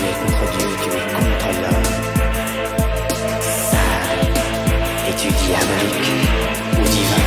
es contre Dieu, tu es contre l'homme. Sale. Es-tu diabolique ou divin?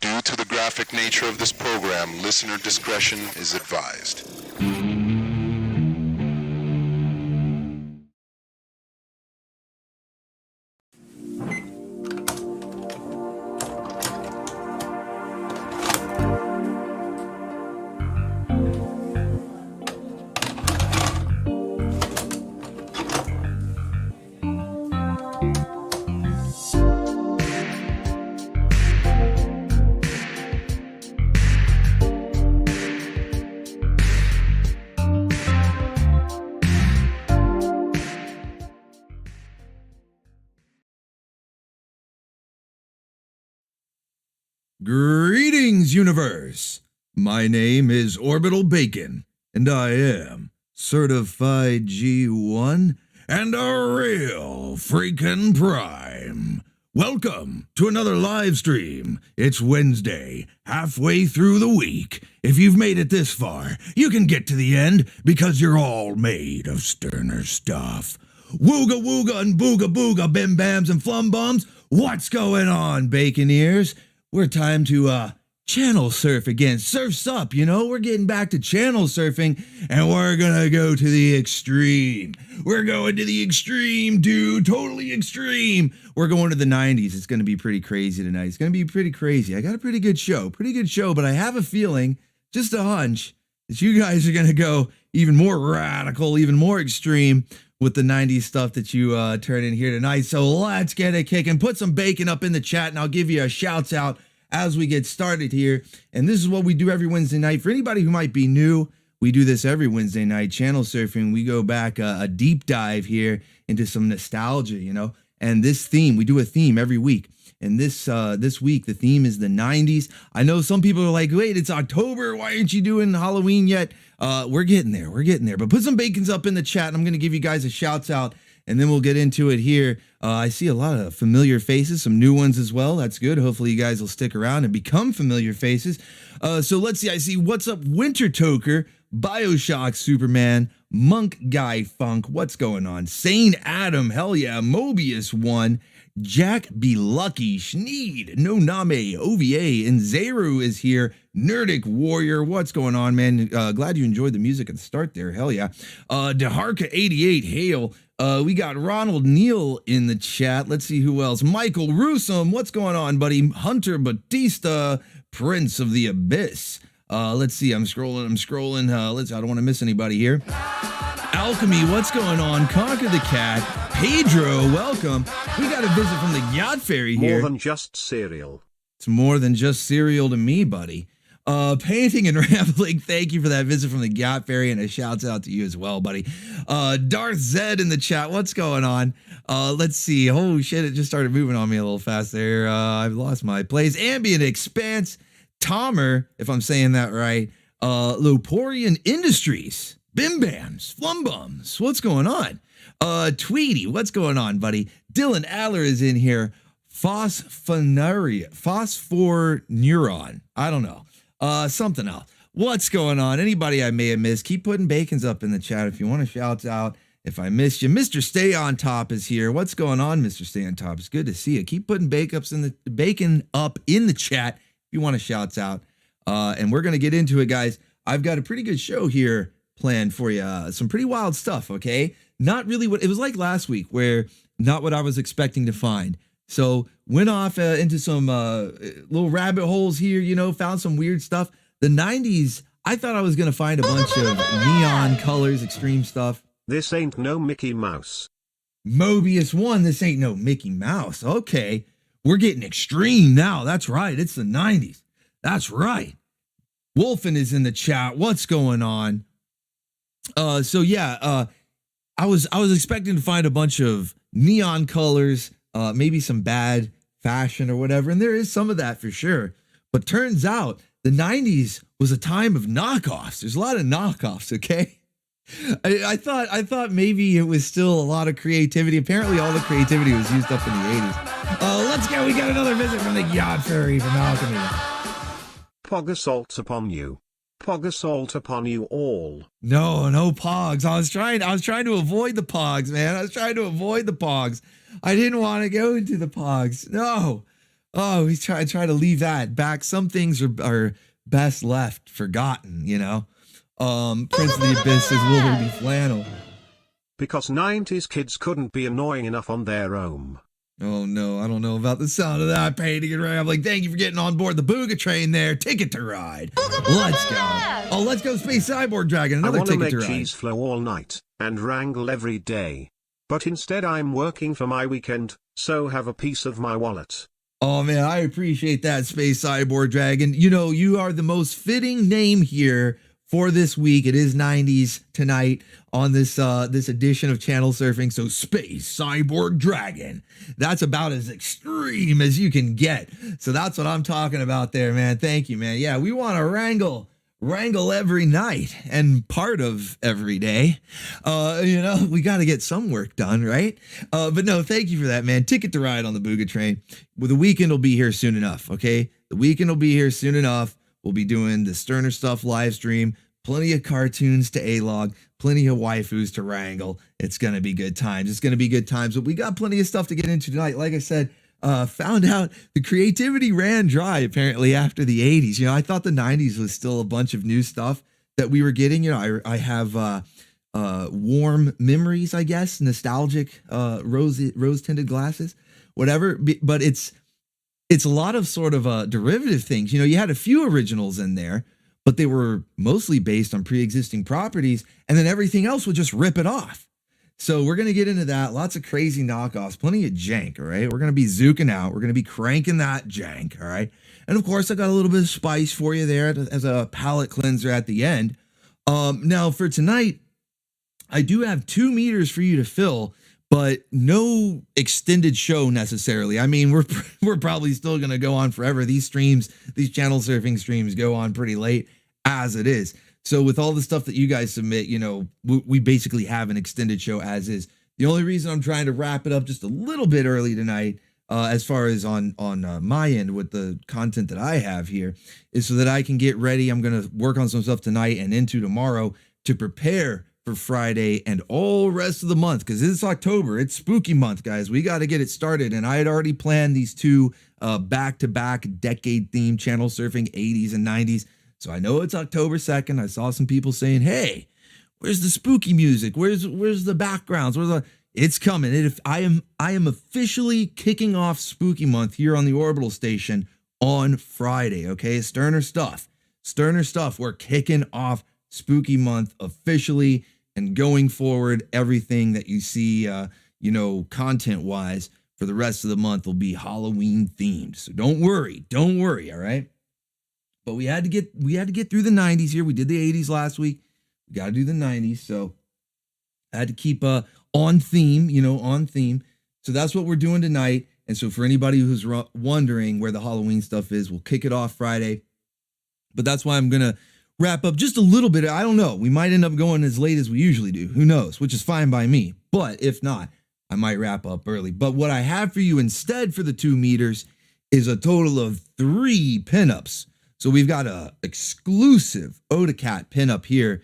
Due to the graphic nature of this program, listener discretion is advised. Greetings, universe! My name is Orbital Bacon, and I am certified G1 and a real freaking prime. Welcome to another live stream. It's Wednesday, halfway through the week. If you've made it this far, you can get to the end because you're all made of sterner stuff. Wooga wooga and booga booga, bim bams and flum bums. What's going on, bacon ears? We're time to channel surf again. Surf's up, you know? We're getting back to channel surfing, and we're gonna go to the extreme. We're going to the extreme, dude. Totally extreme. We're going to the 90s. It's gonna be pretty crazy tonight. It's gonna be pretty crazy. I got a pretty good show, but I have a feeling, just a hunch, that you guys are gonna go even more radical, even more extreme with the 90s stuff that you turn in here tonight. So let's get it kicking. Put some bacon up in the chat, and I'll give you a shouts out as we get started here. And this is what we do every Wednesday night. For anybody who might be new, we do this every Wednesday night, channel surfing. We go back a deep dive here into some nostalgia, you know. And this theme, we do a theme every week. And this week, the theme is the 90s. I know some people are like, wait, it's October. Why aren't you doing Halloween yet? We're getting there. But put some bacons up in the chat, and I'm going to give you guys a shouts out, and then we'll get into it here. I see a lot of familiar faces, some new ones as well. That's good. Hopefully you guys will stick around and become familiar faces. So let's see. I see What's Up Winter Toker, Bioshock Superman, Monk Guy Funk. What's going on? Sane Adam. Hell yeah. Mobius 1. Jack Be Lucky, Schneed, No Name, OVA, and Zeru is here. Nerdic Warrior, what's going on, man? Glad you enjoyed the music at the start there. Hell yeah. Deharka88, hail. We got Ronald Neal in the chat. Let's see who else. Michael Rusum, what's going on, buddy? Hunter Batista, Prince of the Abyss. Let's see. I'm scrolling. I don't want to miss anybody here. Alchemy, what's going on? Conquer the Cat. Pedro, welcome. We got a visit from the Gyat Fairy here. More than just cereal. It's more than just cereal to me, buddy. Painting and Rambling, thank you for that visit from the Gyat Fairy, and a shouts out to you as well, buddy. Darth Zed in the chat, what's going on? Let's see. Oh shit, it just started moving on me a little fast there. I've lost my place. Ambient Expanse, Tomer, if I'm saying that right. Loporian Industries, Bim Bams, Flum Bums, what's going on? Tweety, what's going on, buddy? Dylan Adler is in here. Phosphor neuron. I don't know. Something else. What's going on? Anybody I may have missed, keep putting bacons up in the chat if you want to shout out. If I missed you, Mr. Stay on Top is here. What's going on, Mr. Stay on Top? It's good to see you. Keep putting bacon up in the chat if you want to shout out. And we're gonna get into it, guys. I've got a pretty good show here planned for you. Some pretty wild stuff. Okay, not really what it was like last week, where not what I was expecting to find. So went off into some little rabbit holes here. You know, found some weird stuff. The 90s. I thought I was gonna find a bunch of neon colors, extreme stuff. This ain't no Mickey Mouse. Mobius 1, this ain't no Mickey Mouse. Okay, we're getting extreme now. That's right, it's the 90s. That's right. Wolfen is in the chat. What's going on? So yeah, I was expecting to find a bunch of neon colors, maybe some bad fashion or whatever, and there is some of that for sure. But turns out the 90s was a time of knockoffs. There's a lot of knockoffs, okay? I thought maybe it was still a lot of creativity. Apparently all the creativity was used up in the 80s. Let's go. We got another visit from the Gyat Fairy from Alchemy. Pog assault upon you. Pog assault upon you all. No pogs. I was trying to avoid the pogs, man. I was trying to avoid the pogs. I didn't want to go into the pogs. No. Oh, we try to leave that back. Some things are best left forgotten, you know. Prince of the Abyss says, will there be flannel? Because 90s kids couldn't be annoying enough on their own. Oh no, I don't know about the sound of that. Painting it right. I'm like, thank you for getting on board the Booga train there. Ticket to ride. Let's go. Oh, let's go Space Cyborg Dragon. Another ticket to ride. I want to make cheese flow all night and wrangle every day. But instead I'm working for my weekend, so have a piece of my wallet. Oh man, I appreciate that, Space Cyborg Dragon. You know, you are the most fitting name here for this week. It is 90s tonight on this this edition of Channel Surfing. So Space Cyborg Dragon. That's about as extreme as you can get. So that's what I'm talking about there, man. Thank you, man. Yeah, we want to wrangle every night and part of every day. You know, we got to get some work done, right? But no, thank you for that, man. Ticket to ride on the Booga train. Well, the weekend will be here soon enough, okay? The weekend will be here soon enough. We'll be doing the Sterner Stuff live stream, plenty of cartoons to A-log, plenty of waifus to wrangle. It's going to be good times. It's going to be good times, but we got plenty of stuff to get into tonight. Like I said, found out the creativity ran dry apparently after the 80s. You know, I thought the 90s was still a bunch of new stuff that we were getting. You know, I have warm memories, I guess, nostalgic rose-tinted glasses, whatever, but it's a lot of sort of derivative things. You know, you had a few originals in there, but they were mostly based on pre-existing properties, and then everything else would just rip it off. So we're going to get into that. Lots of crazy knockoffs, plenty of jank, all right? We're going to be zooking out. We're going to be cranking that jank, all right? And of course, I got a little bit of spice for you there as a palate cleanser at the end. Now for tonight, I do have 2 meters for you to fill, but no extended show necessarily. I mean, we're probably still going to go on forever. These streams, these channel surfing streams go on pretty late as it is. So with all the stuff that you guys submit, you know, we basically have an extended show as is. The only reason I'm trying to wrap it up just a little bit early tonight, as far as on my end with the content that I have here, is so that I can get ready. I'm going to work on some stuff tonight and into tomorrow to prepare for Friday and all rest of the month, because it's October. It's spooky month, guys. We got to get it started. And I had already planned these 2 back-to-back decade-themed channel surfing 80s and 90s. So I know it's October 2nd. I saw some people saying, hey, where's the spooky music? Where's the backgrounds? It's coming. I am officially kicking off spooky month here on the Orbital station on Friday, okay? Sterner Stuff. We're kicking off spooky month officially, and going forward, everything that you see, you know, content-wise for the rest of the month will be Halloween themed. So don't worry, all right? But we had to get through the 90s here. We did the 80s last week. We got to do the 90s. So I had to keep on theme, you know, on theme. So that's what we're doing tonight. And so for anybody who's wondering where the Halloween stuff is, we'll kick it off Friday. But that's why I'm going to wrap up just a little bit. I don't know. We might end up going as late as we usually do. Who knows? Which is fine by me. But if not, I might wrap up early. But what I have for you instead for the 2 meters is a total of 3 pinups. So we've got a exclusive Odacat pinup here,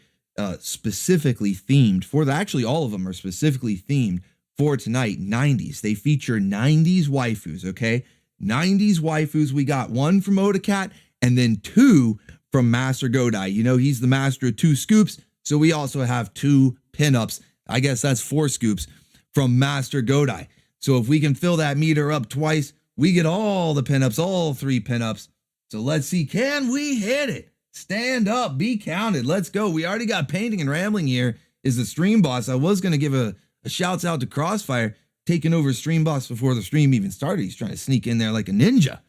specifically themed for actually all of them are specifically themed for tonight, 90s. They feature 90s waifus, okay? 90s waifus. We got one from Odacat and then two from Master Godai. You know, he's the master of 2 scoops. So we also have 2 pinups. I guess that's 4 scoops from Master Godai. So if we can fill that meter up twice, we get all the pinups, all 3 pinups. So let's see, can we hit it? Stand up, be counted. Let's go. We already got Painting and Rambling here is the stream boss. I was going to give a shouts out to Crossfire, taking over stream boss before the stream even started. He's trying to sneak in there like a ninja.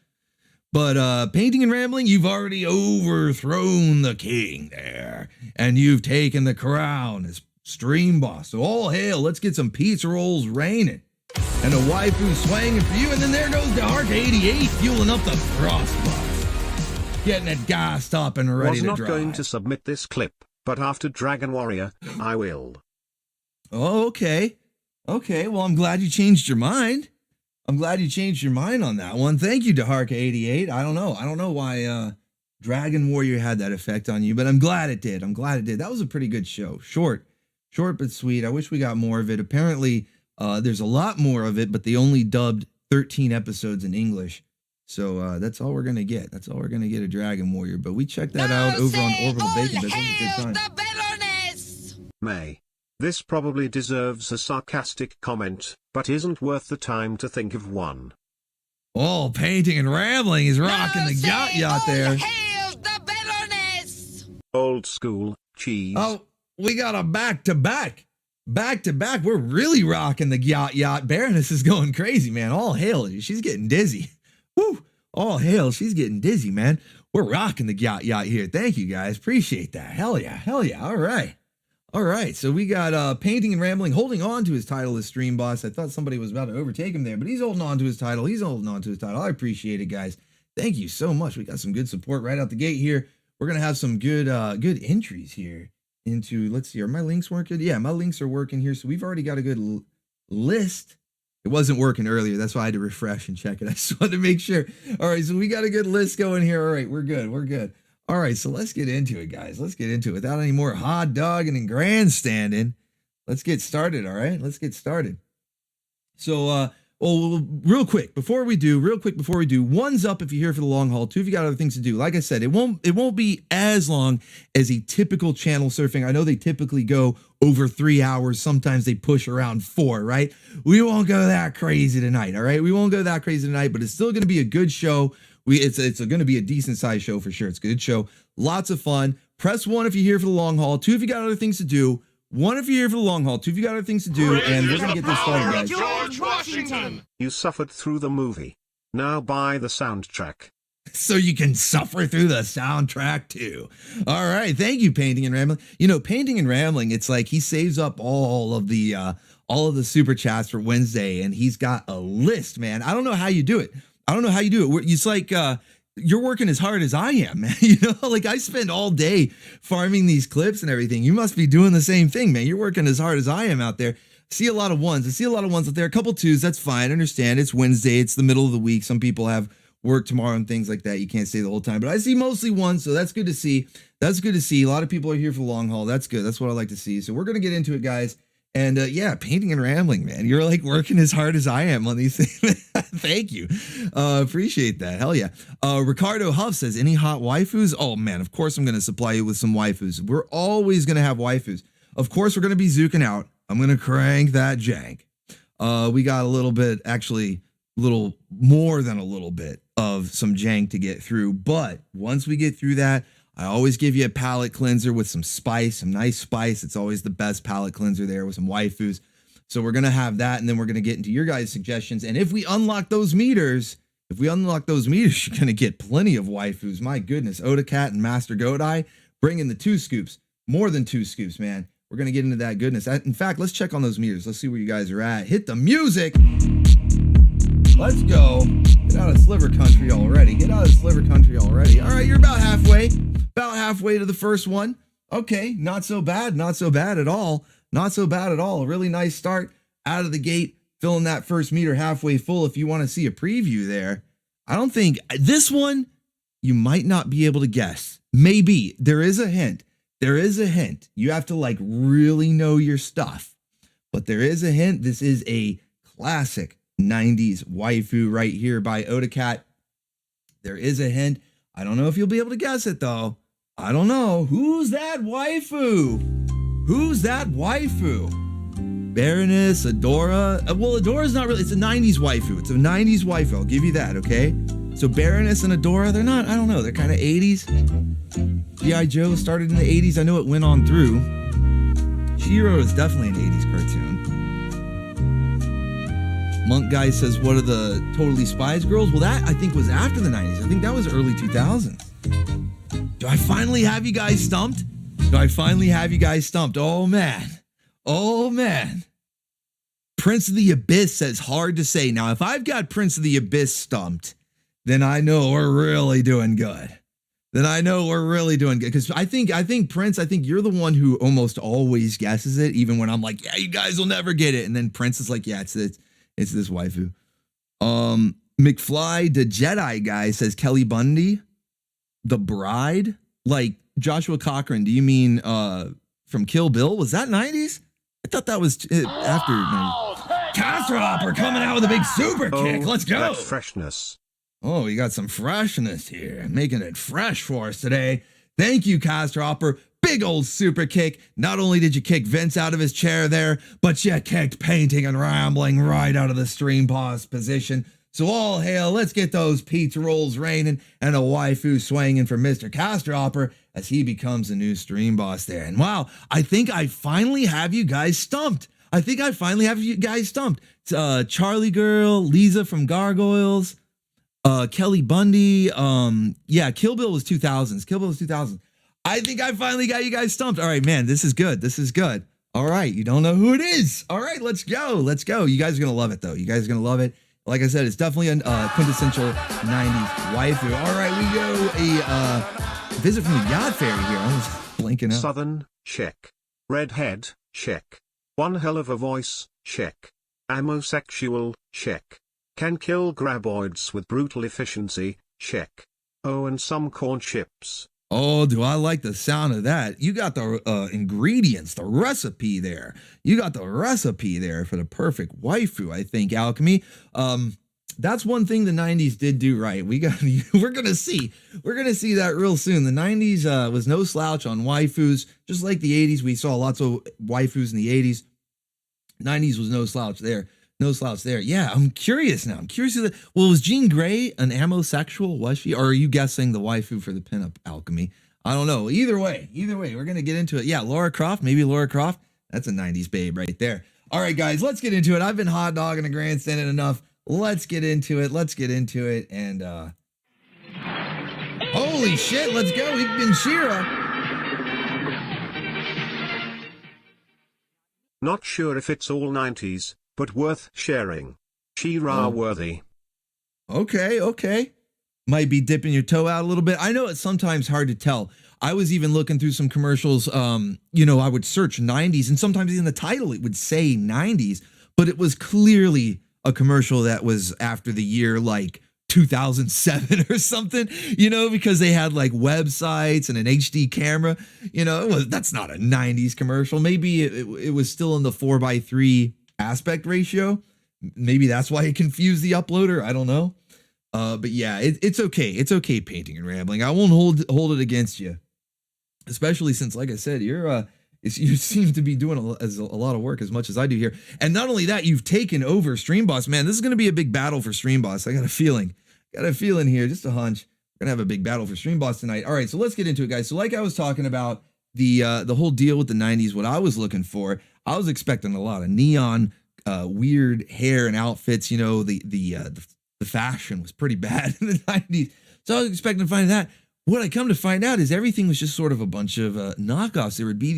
But Painting and Rambling, you've already overthrown the king there. And you've taken the crown as stream boss. So all hail, let's get some pizza rolls raining. And a waifu swanging for you. And then there goes Dark 88 fueling up the crossboss. Getting it gassed up and ready to drive. Was not going to submit this clip, but after Dragon Warrior, I will. Oh, okay. Okay, well, I'm glad you changed your mind. I'm glad you changed your mind on that one. Thank you, Daharka88. I don't know why Dragon Warrior had that effect on you, but I'm glad it did. That was a pretty good show. Short but sweet. I wish we got more of it. Apparently, there's a lot more of it, but they only dubbed 13 episodes in English. So that's all we're going to get. That's all we're going to get of Dragon Warrior. But we checked that out over on Orbital Bacon. That was a good time. The Baroness! May. This probably deserves a sarcastic comment, but isn't worth the time to think of one. Oh, Painting and Rambling is rocking the Gyat there. All hail the Baroness! Old school, cheese. Oh, we got a back-to-back. Back-to-back. We're really rocking the Gyat. Baroness is going crazy, man. All hail. She's getting dizzy. Woo! All hail. She's getting dizzy, man. We're rocking the Gyat here. Thank you, guys. Appreciate that. Hell yeah. All right. So we got Painting and Rambling holding on to his title as stream boss. I thought somebody was about to overtake him there, but he's holding on to his title. I appreciate it, guys. Thank you so much. We got some good support right out the gate here. We're going to have some good entries here into, let's see, are my links working? Yeah, my links are working here. So we've already got a good list. It wasn't working earlier. That's why I had to refresh and check it. I just wanted to make sure. All right, so we got a good list going here. All right, we're good. All right, so let's get into it, guys. Let's get into it. Without any more hot dogging and grandstanding, let's get started, all right? Let's get started. So, real quick before we do, one's up if you're here for the long haul. 2, if you got other things to do. Like I said, it won't be as long as a typical channel surfing. I know they typically go over 3 hours. Sometimes they push around 4, right? We won't go that crazy tonight, all right? We won't go that crazy tonight, but it's still going to be a good show. It's going to be a decent sized show for sure. It's a good show. Lots of fun. Press 1 if you're here for the long haul. 2 if you got other things to do. 1 if you're here for the long haul. 2 if you got other things to do. And we're going to get this started, guys. George Washington! You suffered through the movie. Now buy the soundtrack. So you can suffer through the soundtrack too. All right. Thank you, Painting and Rambling. You know, Painting and Rambling, it's like he saves up all of the super chats for Wednesday, and he's got a list, man. I don't know how you do it. It's like you're working as hard as I am, man. You know, like I spend all day farming these clips and everything. You must be doing the same thing, man. You're working as hard as I am out there. I see a lot of 1s out there. A couple 2s. That's fine. I understand. It's Wednesday. It's the middle of the week. Some people have work tomorrow and things like that. You can't stay the whole time, but I see mostly 1s, so that's good to see. A lot of people are here for the long haul. That's good. That's what I like to see. So we're going to get into it, guys. And yeah, Painting and Rambling, man. You're like working as hard as I am on these things. Thank you. Appreciate that. Hell yeah. Ricardo Huff says, any hot waifus? Oh man, of course I'm going to supply you with some waifus. We're always going to have waifus. Of course we're going to be zooking out. I'm going to crank that jank. We got a little bit, actually little more than a little bit of some jank to get through. But once we get through that, I always give you a palate cleanser with some spice, some nice spice. It's always the best palate cleanser there with some waifus. So we're going to have that, and then we're going to get into your guys' suggestions. And if we unlock those meters, you're going to get plenty of waifus. My goodness, Odacat and Master Godai bringing the 2 scoops, more than 2 scoops, man. We're going to get into that goodness. In fact, let's check on those meters. Let's see where you guys are at. Hit the music. Let's go. Get out of Sliver Country already. All right, you're about halfway to the first one. Okay, not so bad at all. A really nice start out of the gate, filling that first meter halfway full. If you want to see a preview there, I don't think this one you might not be able to guess. Maybe there is a hint. There is a hint. You have to like really know your stuff. But there is a hint. This is a classic 90s waifu right here by Odacat. There is a hint. I don't know if you'll be able to guess it though. I don't know. Who's that waifu? Who's that waifu? Baroness, Adora. Well, Adora's not really. It's a 90s waifu. It's a 90s waifu. I'll give you that, okay? So Baroness and Adora, they're not, I don't know. They're kind of 80s. G.I. Joe started in the 80s. I know it went on through. Shiro is definitely an 80s cartoon. Monk Guy says, what are the Totally Spies girls? Well, that I think was after the 90s. I think that was early 2000s. Do I finally have you guys stumped? Do I finally have you guys stumped? Oh, man. Oh, man. Prince of the Abyss says hard to say. Now, if I've got Prince of the Abyss stumped, then I know we're really doing good. Then I know we're really doing good. Because I think Prince, I think you're the one who almost always guesses it, even when I'm like, yeah, you guys will never get it. And then Prince is like, yeah, it's this waifu. McFly, the Jedi guy, says Kelly Bundy, the bride. Like Joshua Cochran, do you mean from Kill Bill? Was that 90s? I thought that was after 90s. Castro Hopper coming out with a big super kick. Let's go. That freshness. Oh, we got some freshness here. Making it fresh for us today. Thank you, Castro Hopper. Big old super kick. Not only did you kick Vince out of his chair there, but you kicked Painting and Rambling right out of the stream pause position. So all hail, let's get those pizza rolls raining and a waifu swinging for Mr. Castro Hopper as he becomes the new stream boss there. And wow, I think I finally have you guys stumped. Charlie Girl, Lisa from Gargoyles, Kelly Bundy. Yeah, Kill Bill was 2000s. I think I finally got you guys stumped. All right, man, this is good. All right, you don't know who it is. All right, let's go. You guys are going to love it, though. You guys are going to love it. Like I said, it's definitely a quintessential 90s waifu. All right, we go a visit from the Gyat Fairy here. I was blinking out. Southern, check. Redhead, check. One hell of a voice, check. Amosexual, check. Can kill graboids with brutal efficiency, check. Oh, and some corn chips. Oh, do I like the sound of that? You got the ingredients, the recipe there. You got the recipe there for the perfect waifu, I think, Alchemy. That's one thing the 90s did do right. We're gonna see that real soon. The 90s was no slouch on waifus, just like the 80s. We saw lots of waifus in the 80s. 90s was no slouch there. Yeah, I'm curious now. Well, was Jean Grey an amosexual? Was she? Or are you guessing the waifu for the pinup, Alchemy? I don't know. Either way, we're going to get into it. Yeah, Laura Croft. That's a 90s babe right there. All right, guys, let's get into it. I've been hot dogging the grandstanding enough. Let's get into it. And, holy shit, let's go. We've been Shira. Not sure if it's all 90s, but worth sharing. She-Ra worthy. Okay. Might be dipping your toe out a little bit. I know it's sometimes hard to tell. I was even looking through some commercials. I would search 90s, and sometimes in the title it would say 90s, but it was clearly a commercial that was after the year like 2007 or something, because they had like websites and an HD camera. That's not a 90s commercial. Maybe it was still in the 4:3 aspect ratio. Maybe that's why it confused the uploader. I don't know. But yeah, it's okay. It's okay, Painting and Rambling. I won't hold it against you, especially since, like I said, you seem to be doing a lot of work as much as I do here. And not only that, you've taken over Stream Boss. Man, this is going to be a big battle for Stream Boss. I got a feeling here, just a hunch. We're going to have a big battle for Stream Boss tonight. All right, so let's get into it, guys. So like I was talking about the whole deal with the 90s, what I was looking for, I was expecting a lot of neon, weird hair and outfits. The fashion was pretty bad in the 90s. So I was expecting to find that. What I come to find out is everything was just sort of a bunch of knockoffs. There would be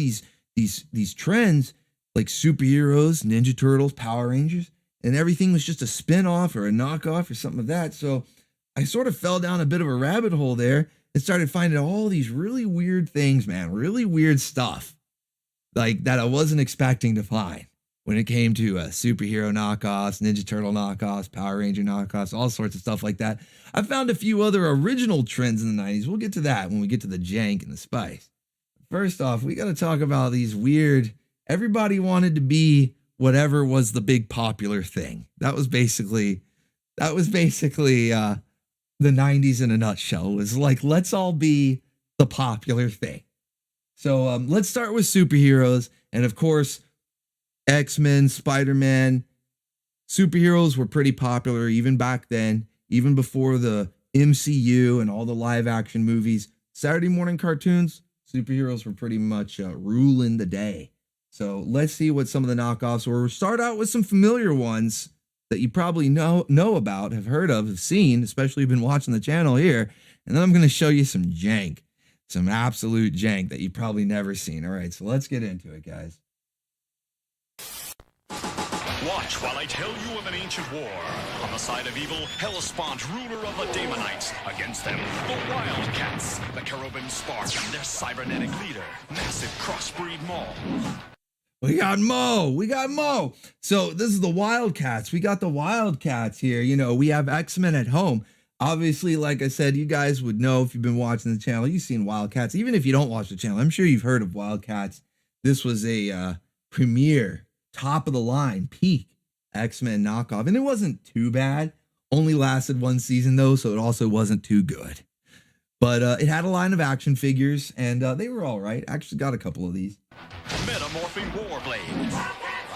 these trends like superheroes, Ninja Turtles, Power Rangers, and everything was just a spin-off or a knockoff or something of that. So I sort of fell down a bit of a rabbit hole there and started finding all these really weird things, man, really weird stuff like that I wasn't expecting to find. when it came to superhero knockoffs, Ninja Turtle knockoffs, Power Ranger knockoffs, all sorts of stuff like that. I found a few other original trends in the 90s. We'll get to that when we get to the jank and the spice. First off, we got to talk about these weird, everybody wanted to be whatever was the big popular thing. That was basically the 90s in a nutshell. It was like, let's all be the popular thing. So let's start with superheroes. And of course, X-Men, Spider-Man, superheroes were pretty popular even back then, even before the MCU and all the live action movies. Saturday morning cartoons, superheroes were pretty much ruling the day. So let's see what some of the knockoffs were. We'll start out with some familiar ones that you probably know about, have heard of, have seen, especially if you've been watching the channel here. And then I'm going to show you some jank, some absolute jank that you've probably never seen. All right, so let's get into it, guys. Watch while I tell you of an ancient war. On the side of evil, Hellespont, ruler of the Daemonites. Against them, the Wildcats, the Cherubim Spark, and their cybernetic leader, massive crossbreed Maul. We got Mo. So this is the Wildcats. We got the Wildcats here. You know, we have X-Men at home. Obviously, like I said, you guys would know if you've been watching the channel. You've seen Wildcats. Even if you don't watch the channel, I'm sure you've heard of Wildcats. This was a premiere, top of the line, peak X-Men knockoff. And it wasn't too bad. Only lasted one season though, so it also wasn't too good. But it had a line of action figures, and they were all right. Actually got a couple of these. Metamorphing Warblade,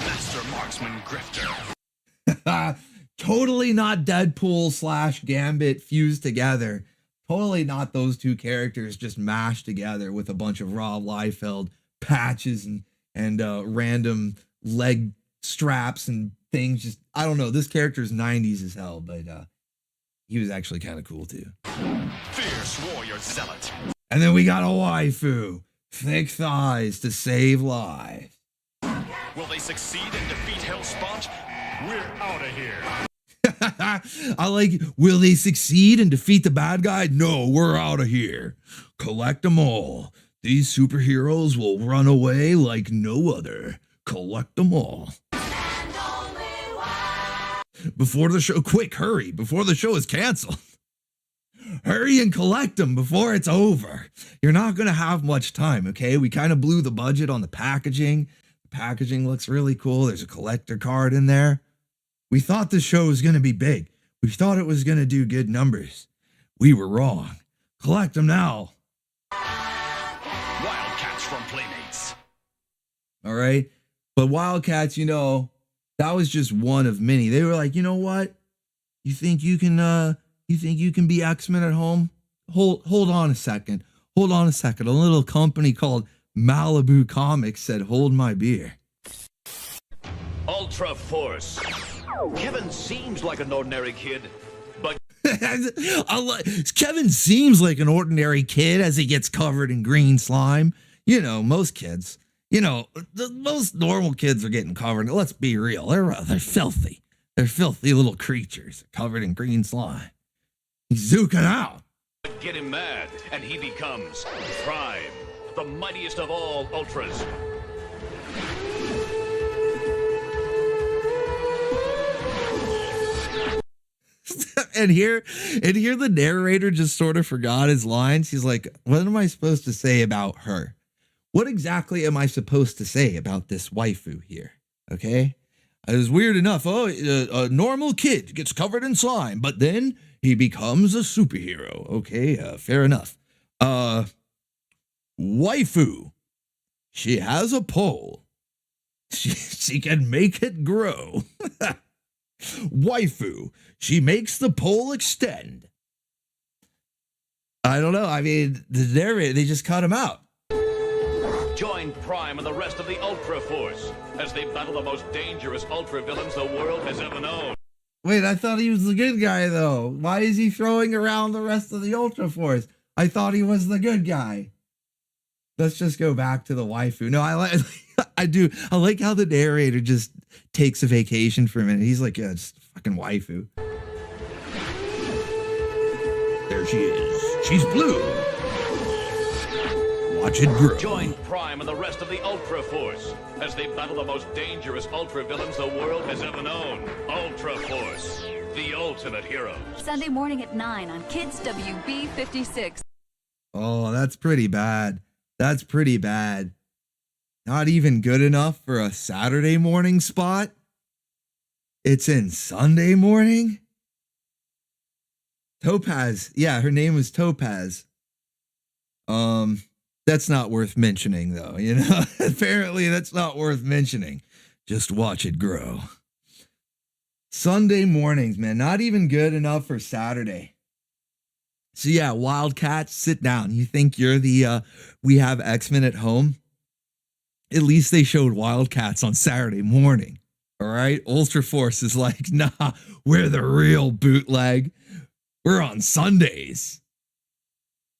Master Marksman Grifter. Totally not Deadpool / Gambit fused together. Totally not those two characters just mashed together with a bunch of Rob Liefeld patches and random leg straps and things. Just, I don't know. This character's 90s as hell, but he was actually kind of cool too. Fierce warrior zealot. And then we got a waifu. Thick thighs to save lives. Will they succeed and defeat Hellespont? We're out of here. I like, will they succeed and defeat the bad guy? No, we're out of here. Collect them all. These superheroes will run away like no other. Collect them all. Before the show, quick, hurry, before the show is canceled. Hurry and collect them before it's over. You're not going to have much time, okay? We kind of blew the budget on the packaging. The packaging looks really cool. There's a collector card in there. We thought this show was going to be big. We thought it was going to do good numbers. We were wrong. Collect them now. Wildcats from Playmates. All right. But Wildcats, you know, that was just one of many. They were like, you know what? You think you can be X-Men at home? Hold on a second. Hold on a second. A little company called Malibu Comics said, hold my beer. Ultra Force. Kevin seems like an ordinary kid, but Kevin seems like an ordinary kid as he gets covered in green slime. You know, most kids, you know, most normal kids are getting covered. Let's be real. They're filthy. They're filthy little creatures covered in green slime. He's zooking out. get him mad, and he becomes Prime, the mightiest of all Ultras. And here the narrator just sort of forgot his lines. He's like, what am I supposed to say about her? What exactly am I supposed to say about this waifu here? Okay. It was weird enough. Oh, a normal kid gets covered in slime, but then he becomes a superhero. Okay, fair enough. Waifu. She has a pole. She can make it grow. Waifu. She makes the pole extend. I don't know. I mean, they just cut him out. Join Prime and the rest of the Ultra Force as they battle the most dangerous Ultra villains the world has ever known. Wait, I thought he was the good guy, though. Why is he throwing around the rest of the Ultra Force? I thought he was the good guy. Let's just go back to the waifu. No, I do. I like how the narrator just takes a vacation for a minute. He's like, yeah, just fucking waifu. There she is. She's blue. watch it grow. Join Prime and the rest of the Ultra Force as they battle the most dangerous Ultra villains the world has ever known. Ultra Force, the ultimate heroes. Sunday morning at 9 on Kids WB 56. Oh, that's pretty bad. That's pretty bad. Not even good enough for a Saturday morning spot? It's in Sunday morning? Topaz. Yeah, her name was Topaz. That's not worth mentioning though, you know? Apparently that's not worth mentioning. Just watch it grow. Sunday mornings, man, not even good enough for Saturday. So yeah, Wildcats, sit down. You think you're the we have X-Men at home? At least they showed Wildcats on Saturday morning. All right, Ultra Force is like, nah, we're the real bootleg. We're on Sundays.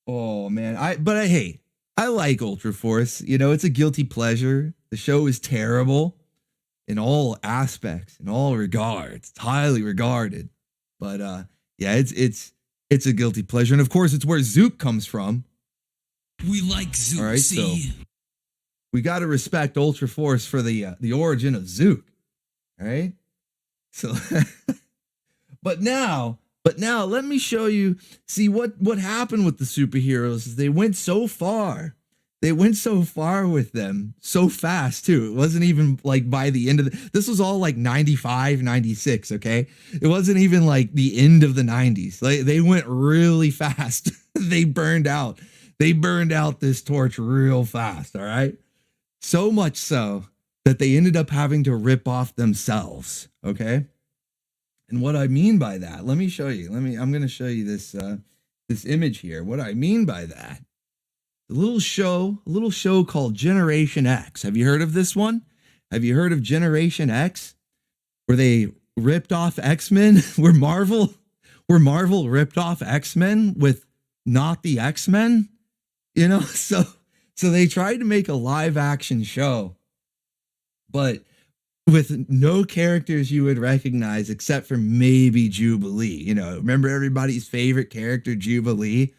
Oh man, hey, I like Ultra Force. You know, it's a guilty pleasure. The show is terrible in all aspects, in all regards. It's highly regarded. But yeah, it's a guilty pleasure. And of course, it's where Zook comes from. We like Zook. All right, so we got to respect Ultra Force for the origin of Zook. All right? So but now let me show you, see what happened with the superheroes is they went so far. They went so far with them so fast too. It wasn't even like by the end of this was all like 95, 96, okay? It wasn't even like the end of the 90s. Like they went really fast. They burned out this torch real fast, all right? So much so that they ended up having to rip off themselves, okay? And what I mean by that, let me show you. I'm going to show you this image here. What I mean by that, a little show called Generation X. Have you heard of this one? Have you heard of Generation X? Where they ripped off X-Men? Where Marvel ripped off X-Men with not the X-Men? You know, so they tried to make a live action show, but with no characters you would recognize except for maybe Jubilee. You know, remember everybody's favorite character, Jubilee,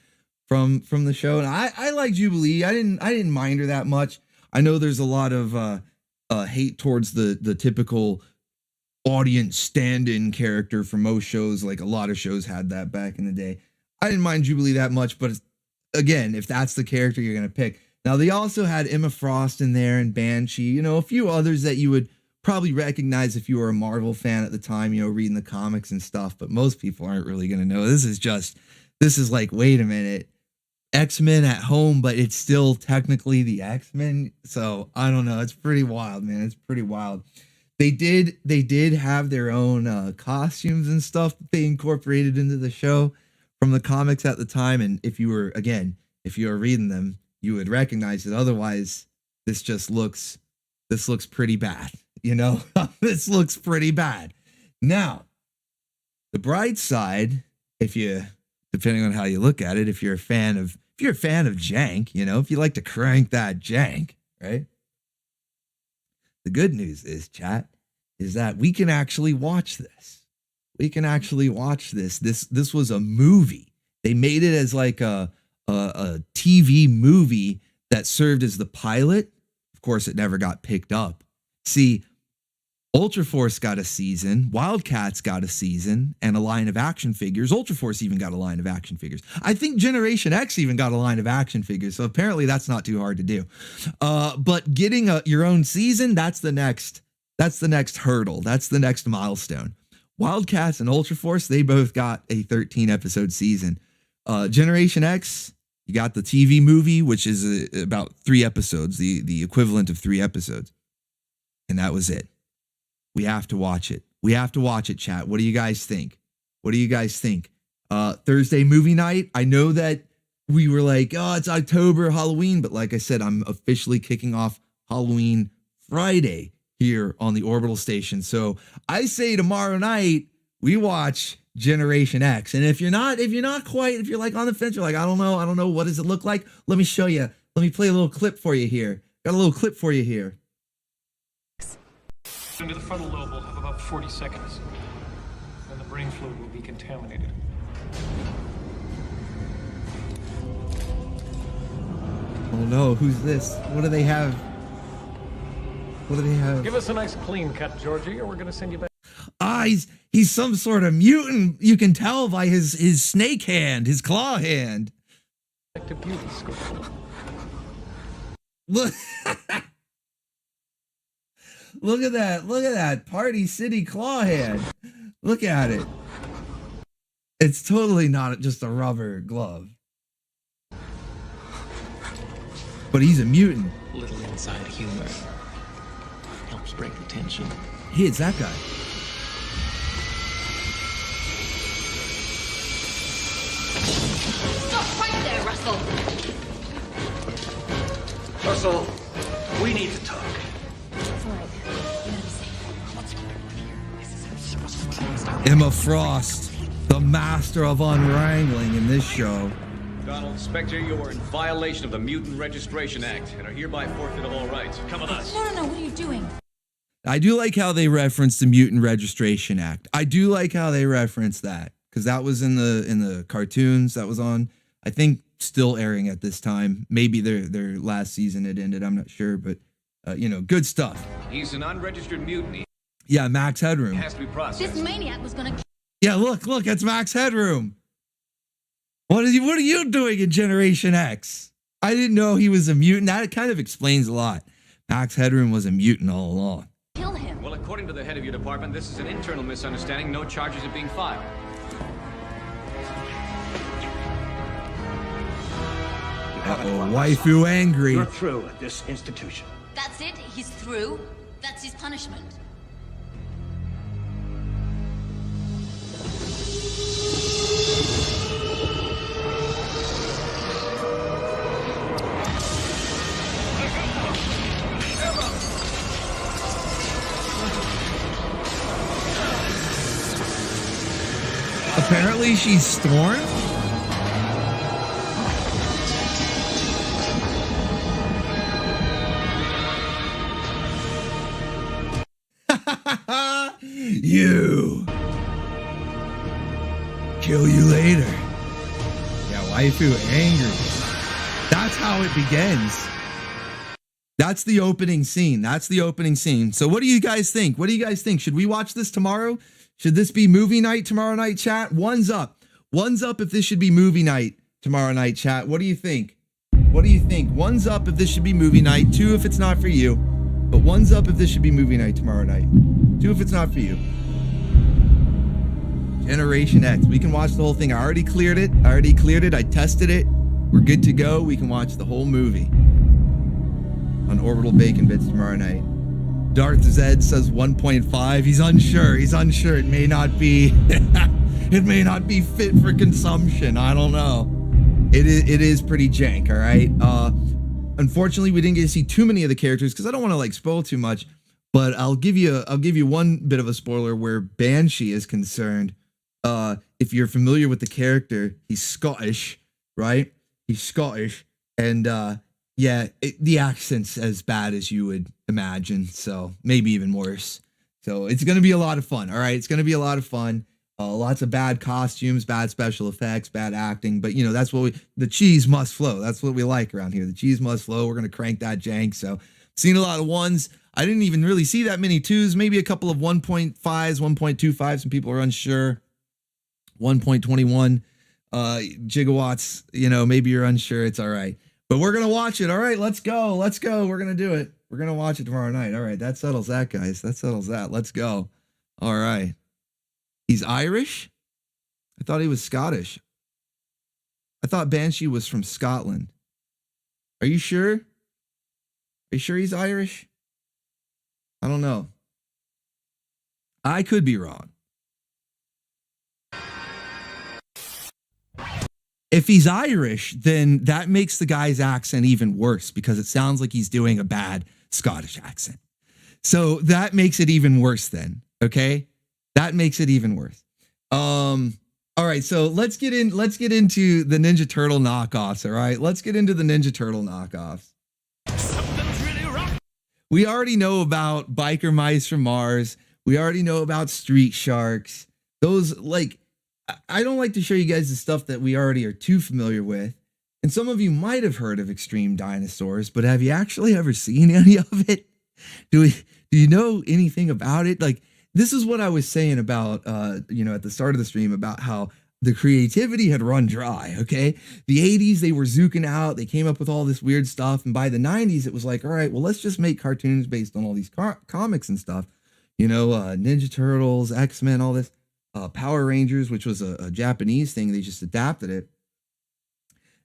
from the show? And I like Jubilee. I didn't mind her that much. I know there's a lot of hate towards the typical audience stand-in character for most shows. Like a lot of shows had that back in the day. I didn't mind Jubilee that much, but again, if that's the character you're gonna pick. Now they also had Emma Frost in there and Banshee, you know, a few others that you would probably recognize if you were a Marvel fan at the time, you know, reading the comics and stuff, but most people aren't really going to know. This is like, wait a minute, X-Men at home, but it's still technically the X-Men. So I don't know. It's pretty wild, man. It's pretty wild. They did have their own costumes and stuff that they incorporated into the show from the comics at the time. And if you were reading them, you would recognize it. Otherwise, this looks pretty bad. You know, this looks pretty bad. Now, the bright side, depending on how you look at it, if you're a fan of jank, you know, if you like to crank that jank, right? The good news is, chat, is that we can actually watch this. We can actually watch this. This was a movie. They made it as like a TV movie that served as the pilot. Of course, it never got picked up. See, Ultra Force got a season, Wildcats got a season, and a line of action figures. Ultra Force even got a line of action figures. I think Generation X even got a line of action figures, so apparently that's not too hard to do. But getting your own season, that's the next hurdle. That's the next milestone. Wildcats and Ultra Force, they both got a 13-episode season. Generation X, you got the TV movie, which is about 3 episodes, the equivalent of 3 episodes. And that was it. We have to watch it. We have to watch it, chat. What do you guys think? What do you guys think? Thursday movie night. I know that we were like, oh, it's October, Halloween. But like I said, I'm officially kicking off Halloween Friday here on the Orbital station. So I say tomorrow night, we watch Generation X. And if you're like on the fence, you're like, I don't know. What does it look like? Let me show you. Let me play a little clip for you here. Got a little clip for you here. Into the frontal lobe will have about 40 seconds. Then the brain fluid will be contaminated. Oh no, who's this? What do they have? What do they have? Give us a nice clean cut, Georgie, or we're gonna send you back. Ah, he's some sort of mutant. You can tell by his snake hand, his claw hand. Back to beauty school. Look, look at that! Look at that Party City claw hand. Look at it. It's totally not just a rubber glove. But he's a mutant. Little inside humor helps break the tension. Hey, it's that guy. Stop right there, Russell. Russell, we need to talk. Emma Frost, the master of unwrangling in this show. Donald Spector, you are in violation of the Mutant Registration Act and are hereby forfeit of all rights. Come with us. No, what are you doing? I do like how they reference the Mutant Registration Act. I do like how they reference that because that was in the cartoons that was on. I think still airing at this time. Maybe their last season it ended. I'm not sure, but good stuff. He's an unregistered mutant. Yeah, Max Headroom. He has to be processed. This maniac was gonna. Yeah, look, it's Max Headroom. What are you doing in Generation X? I didn't know he was a mutant. That kind of explains a lot. Max Headroom was a mutant all along. Kill him. Well, according to the head of your department, this is an internal misunderstanding. No charges are being filed. Waifu angry. You're through at this institution. That's it. He's through. That's his punishment. Apparently she's Storm? You. Kill you later. Yeah, waifu angry. That's how it begins. That's the opening scene. So what do you guys think? Should we watch this tomorrow? Should this be movie night tomorrow night, chat? One's up if this should be movie night tomorrow night, chat. What do you think? One's up if this should be movie night. Two if it's not for you. But one's up if this should be movie night tomorrow night. Two if it's not for you. Generation X. We can watch the whole thing. I already cleared it. I tested it. We're good to go. We can watch the whole movie on Orbital Bacon Bits tomorrow night. Darth Zed says 1.5. He's unsure. It may not be. It may not be fit for consumption. I don't know. It is pretty jank. All right. Unfortunately, we didn't get to see too many of the characters because I don't want to spoil too much. But I'll give you one bit of a spoiler where Banshee is concerned. If you're familiar with the character, he's Scottish, right? He's Scottish, and the accent's as bad as you would imagine, so maybe even worse. So it's going to be a lot of fun, all right? It's going to be a lot of fun. Lots of bad costumes, bad special effects, bad acting, but that's what the cheese must flow. That's what we like around here. The cheese must flow. We're going to crank that jank. So seen a lot of ones. I didn't even really see that many twos, maybe a couple of 1.5s, 1.25. Some people are unsure. 1.21 gigawatts, maybe you're unsure. It's all right. But we're going to watch it. All right, let's go. We're going to do it. We're going to watch it tomorrow night. All right, that settles that, guys. Let's go. All right. He's Irish? I thought he was Scottish. I thought Banshee was from Scotland. Are you sure? Are you sure he's Irish? I don't know. I could be wrong. If he's Irish, then that makes the guy's accent even worse because it sounds like he's doing a bad Scottish accent. So that makes it even worse then, okay? That makes it even worse. All right, so let's get into the Ninja Turtle knockoffs, all right? Let's get into the Ninja Turtle knockoffs. We already know about Biker Mice from Mars. We already know about Street Sharks. Those, I don't like to show you guys the stuff that we already are too familiar with. And some of you might have heard of Extreme Dinosaurs, but have you actually ever seen any of it? Do you know anything about it? Like, this is what I was saying about, you know, at the start of the stream about how the creativity had run dry, okay? The 80s, they were zooking out. They came up with all this weird stuff. And by the 90s, it was like, all right, well, let's just make cartoons based on all these comics and stuff. You know, Ninja Turtles, X-Men, all this. Power Rangers, which was a Japanese thing. They just adapted it.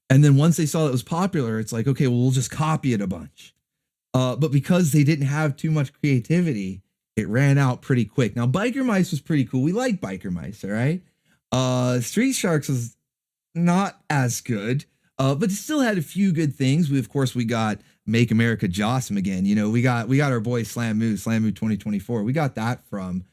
And then once they saw it was popular, it's like, okay, well, we'll just copy it a bunch. But because they didn't have too much creativity, it ran out pretty quick. Now, Biker Mice was pretty cool. We like Biker Mice, all right? Street Sharks was not as good, but it still had a few good things. Of course, we got Make America Jossum Again. You know, we got our boy Slam Moo 2024. We got that from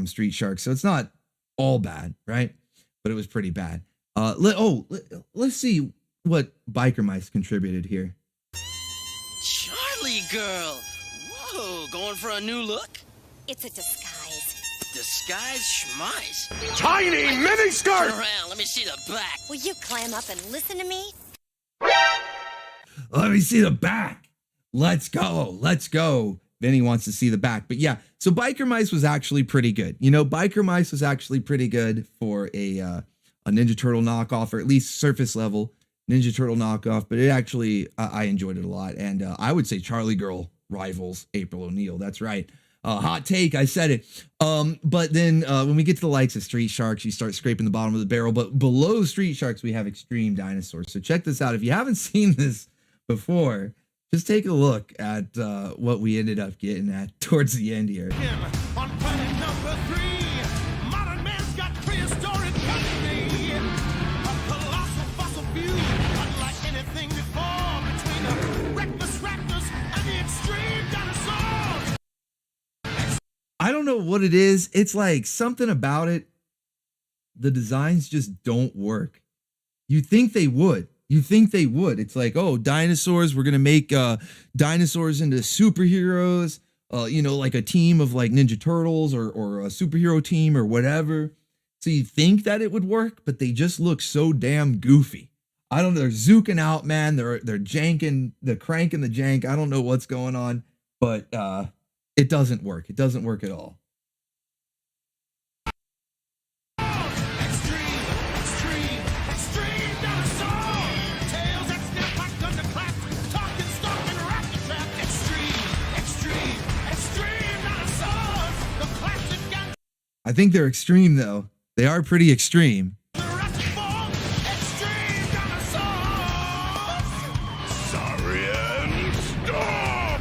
Street Sharks. So it's not all bad, right? But it was pretty bad. Let's see what Biker Mice contributed here. Charlie girl. Whoa, going for a new look? It's a disguise. Disguise schmice. Tiny mini skirt! Turn around, let me see the back. Will you climb up and listen to me? Let me see the back. Let's go. Let's go. Vinny wants to see the back. But yeah, so Biker Mice was actually pretty good. You know, Biker Mice was actually pretty good for a Ninja Turtle knockoff, or at least surface level Ninja Turtle knockoff. But it actually, I enjoyed it a lot. And I would say Charlie Girl rivals April O'Neil. That's right. Hot take, I said it. But then when we get to the likes of Street Sharks, you start scraping the bottom of the barrel. But below Street Sharks, we have Extreme Dinosaurs. So check this out. If you haven't seen this before, just take a look at what we ended up getting at towards the end here. On planet number 3, modern man's got prehistoric custody. A colossal fossil view, unlike anything before, between the reckless raptors and the extreme dinosaurs. I don't know what it is. It's like something about it. The designs just don't work. You think they would. It's like, oh, dinosaurs, we're going to make dinosaurs into superheroes, you know, like a team of like Ninja Turtles or a superhero team or whatever. So you think that it would work, but they just look so damn goofy. I don't know. They're zooking out, man. They're janking, they're cranking the jank. I don't know what's going on, but it doesn't work. It doesn't work at all. I think they're extreme, though. They are pretty extreme. Sorry and stop!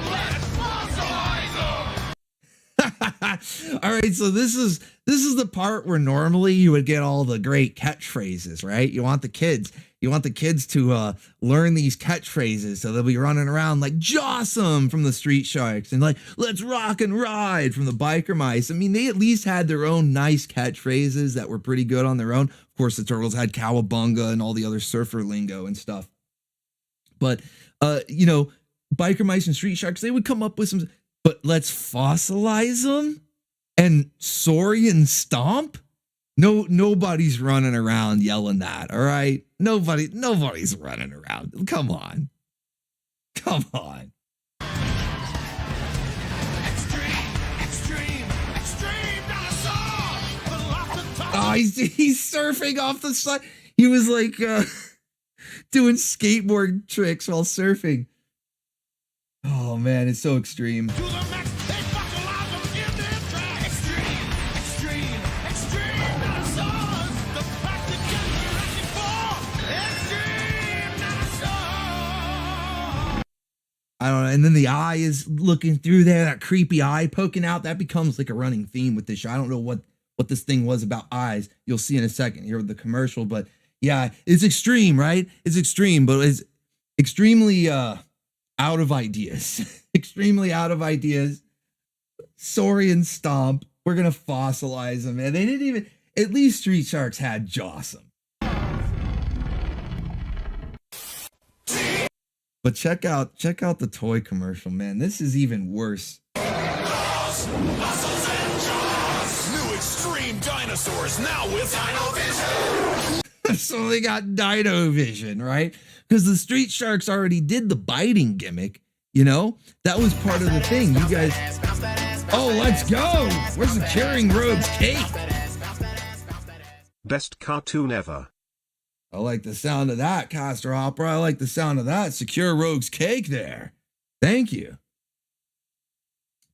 Let's fossilize them! All right, so this is the part where normally you would get all the great catchphrases, right? You want the kids to learn these catchphrases, so they'll be running around like Jossum from the Street Sharks and like let's rock and ride from the Biker Mice. I mean, they at least had their own nice catchphrases that were pretty good on their own. Of course, the Turtles had Cowabunga and all the other surfer lingo and stuff. But you know, Biker Mice and Street Sharks, they would come up with some, but let's fossilize them and Saurian stomp. No, nobody's running around yelling that, all right? Nobody's running around. Come on. Extreme dinosaur! Oh, he's surfing off the side. He was like doing skateboard tricks while surfing. Oh man, it's so extreme. I don't know. And then the eye is looking through there, that creepy eye poking out. That becomes like a running theme with this show. I don't know what this thing was about eyes. You'll see in a second here with the commercial. But yeah, it's extreme, right? It's extreme, but it's extremely out of ideas. Extremely out of ideas. Saurian stomp. We're going to fossilize them. And they didn't even, at least Street Sharks had Jossum. But check out the toy commercial, man. This is even worse. Jaws, muscles and jaws. New extreme dinosaurs now with Dino Vision. So they got Dino Vision, right? Because the Street Sharks already did the biting gimmick, you know? That was part of the thing. You guys... Oh, let's go! We're securing Rogue's cake! Best cartoon ever. I like the sound of that, Castor Opera. I like the sound of that. Secure Rogue's cake there. Thank you.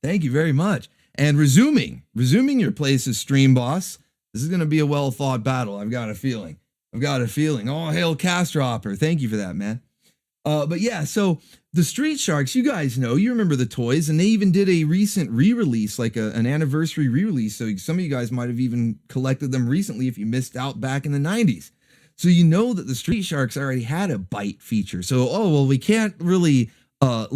Thank you very much. And resuming your place as stream boss. This is going to be a well-thought battle. I've got a feeling. All hail Castor Opera. Thank you for that, man. But yeah, so the Street Sharks, you guys know, you remember the toys, and they even did a recent re-release, like an anniversary re-release. So some of you guys might have even collected them recently if you missed out back in the 90s. So you know that the Street Sharks already had a bite feature. So, we can't really, what's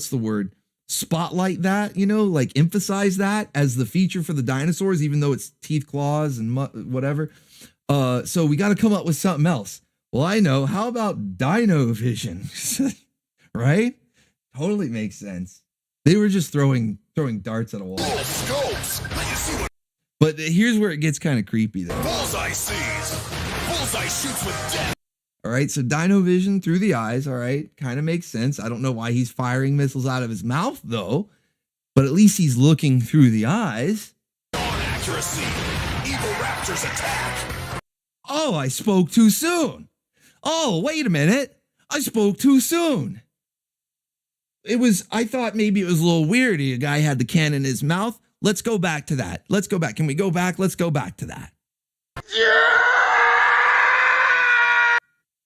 the word? Spotlight that, you know, like emphasize that as the feature for the dinosaurs, even though it's teeth, claws, and whatever. So we got to come up with something else. Well, I know. How about Dino Vision? Right? Totally makes sense. They were just throwing darts at a wall. But here's where it gets kind of creepy, though. Bullseye sees. Bullseye shoots with death. All right, so Dino Vision through the eyes, all right, kind of makes sense. I don't know why he's firing missiles out of his mouth, though, but at least he's looking through the eyes. On accuracy. Evil Raptors attack. Oh, I spoke too soon. Oh, wait a minute. I spoke too soon. I thought maybe it was a little weird. A guy had the can in his mouth. Let's go back to that. Let's go back. Can we go back? Let's go back to that. Yeah!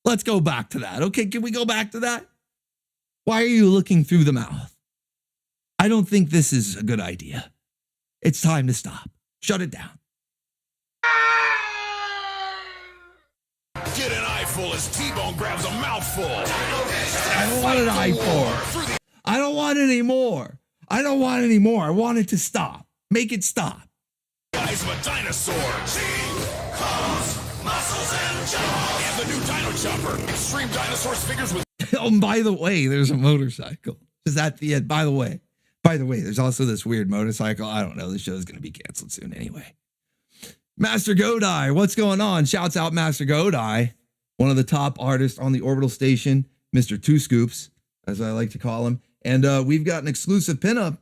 Let's go back to that. Okay, can we go back to that? Why are you looking through the mouth? I don't think this is a good idea. It's time to stop. Shut it down. Get an eyeful as T-Bone grabs a mouthful. I don't want an eyeful. I don't want any more. I want it to stop. Make it stop. Eyes of a dinosaur. Muscles and jaws. And the new Dino Chopper. Extreme Dinosaurs figures with... Oh, by the way, there's a motorcycle. Is that the end? By the way, there's also this weird motorcycle. I don't know. The show's going to be canceled soon anyway. Master Godai, what's going on? Shouts out Master Godai, one of the top artists on the Orbital station, Mr. Two Scoops, as I like to call him. And we've got an exclusive pinup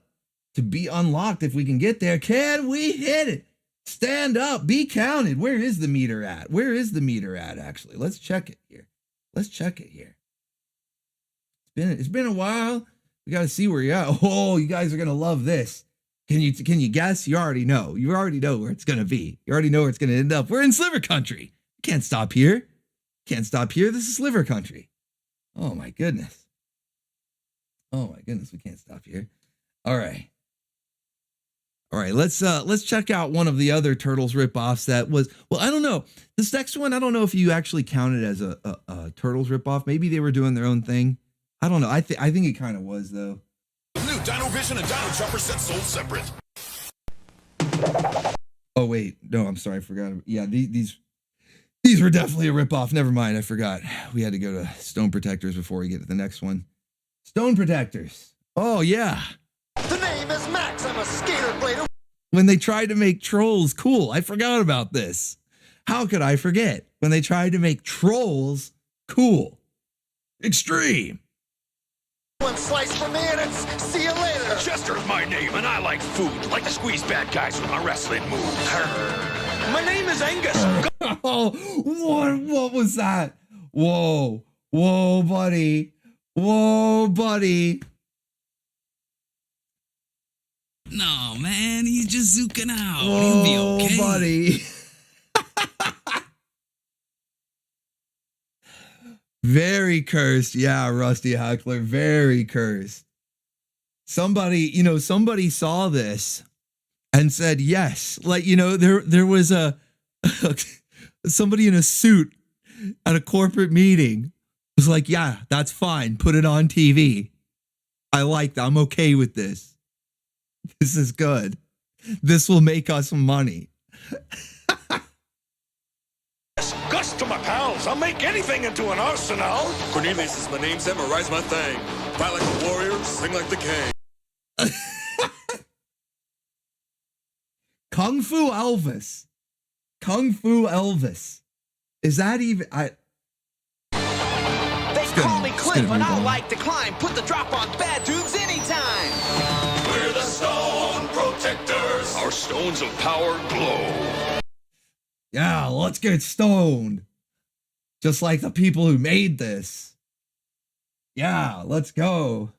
to be unlocked if we can get there. Can we hit it? Stand up, be counted. Where is the meter at? Actually? Let's check it here. It's been a while. We got to see where you're at. Oh, you guys are going to love this. Can you guess? You already know. You already know where it's going to be. You already know where it's going to end up. We're in Sliver Country. Can't stop here. This is Sliver Country. Oh my goodness. We can't stop here. All right. Let's check out one of the other Turtles ripoffs that was, well, I don't know. This next one, I don't know if you actually count it as a Turtles ripoff. Maybe they were doing their own thing. I don't know. I think it kind of was, though. New Dino Vision and Dino Chopper set sold separate. Oh wait, no, I'm sorry, I forgot. Yeah, these were definitely a ripoff. Never mind, I forgot. We had to go to Stone Protectors before we get to the next one. Stone Protectors. Oh yeah. The name is Max. I'm a skater blade. When they tried to make Trolls cool, I forgot about this. How could I forget? When they tried to make Trolls cool. Extreme. One slice for me and it's see you later. Chester's my name and I like food. Like to squeeze bad guys with my wrestling moves. My name is Angus. Oh, what was that? Whoa, buddy. No, man, he's just zooking out. He'll be okay. Buddy. Very cursed. Yeah, Rusty Heckler, very cursed. Somebody saw this and said yes. Like, there was somebody in a suit at a corporate meeting was like, yeah, that's fine. Put it on TV. I like that. I'm okay with this. This is good. This will make us money. Gus to my pals. I'll make anything into an arsenal. Cornelius is my name. Memorize my thing. Fight like a warrior. Sing like the king. Kung Fu Elvis. Kung Fu Elvis. Is that even... They call me Cliff, and I'll like to climb. Put the drop on bad dudes anytime. We're the Stone Protectors. Our stones of power glow. Yeah, let's get stoned. Just like the people who made this. Yeah, let's go.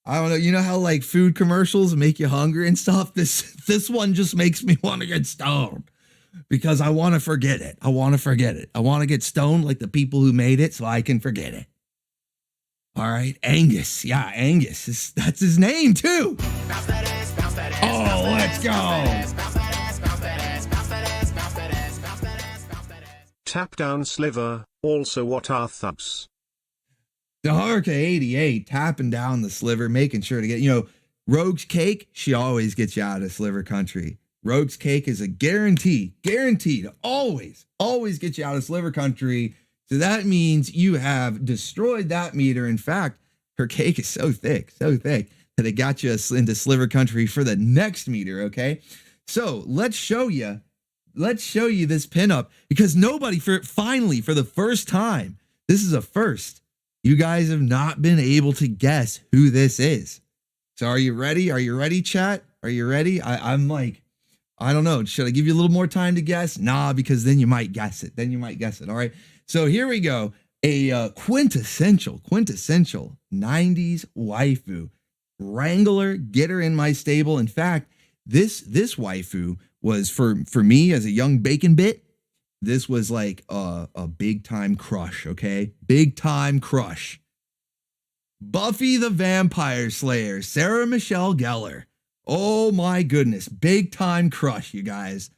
I don't know. You know how like food commercials make you hungry and stuff? This one just makes me want to get stoned because I want to forget it. I want to forget it. I want to get stoned like the people who made it so I can forget it. All right, Angus. Yeah, Angus. That's his name too. Oh, let's go. Tap down sliver. Also, what are thubs? Daharka 88 tapping down the sliver, making sure to get, Rogue's Cake, she always gets you out of sliver country. Rogue's Cake is a guaranteed always get you out of sliver country. So that means you have destroyed that meter. In fact, her cake is so thick that it got you into sliver country for the next meter. Okay. So let's show you this pinup because nobody finally, for the first time, this is a first. You guys have not been able to guess who this is. So are you ready? Are you ready, chat? Are you ready? I'm like, I don't know. Should I give you a little more time to guess? Nah, because then you might guess it. All right. So here we go. A quintessential 90s waifu. Wrangler, get her in my stable. In fact, this waifu was for me as a young bacon bit. This was like a big time crush, okay? Big time crush. Buffy the Vampire Slayer, Sarah Michelle Gellar. Oh my goodness, big time crush, you guys.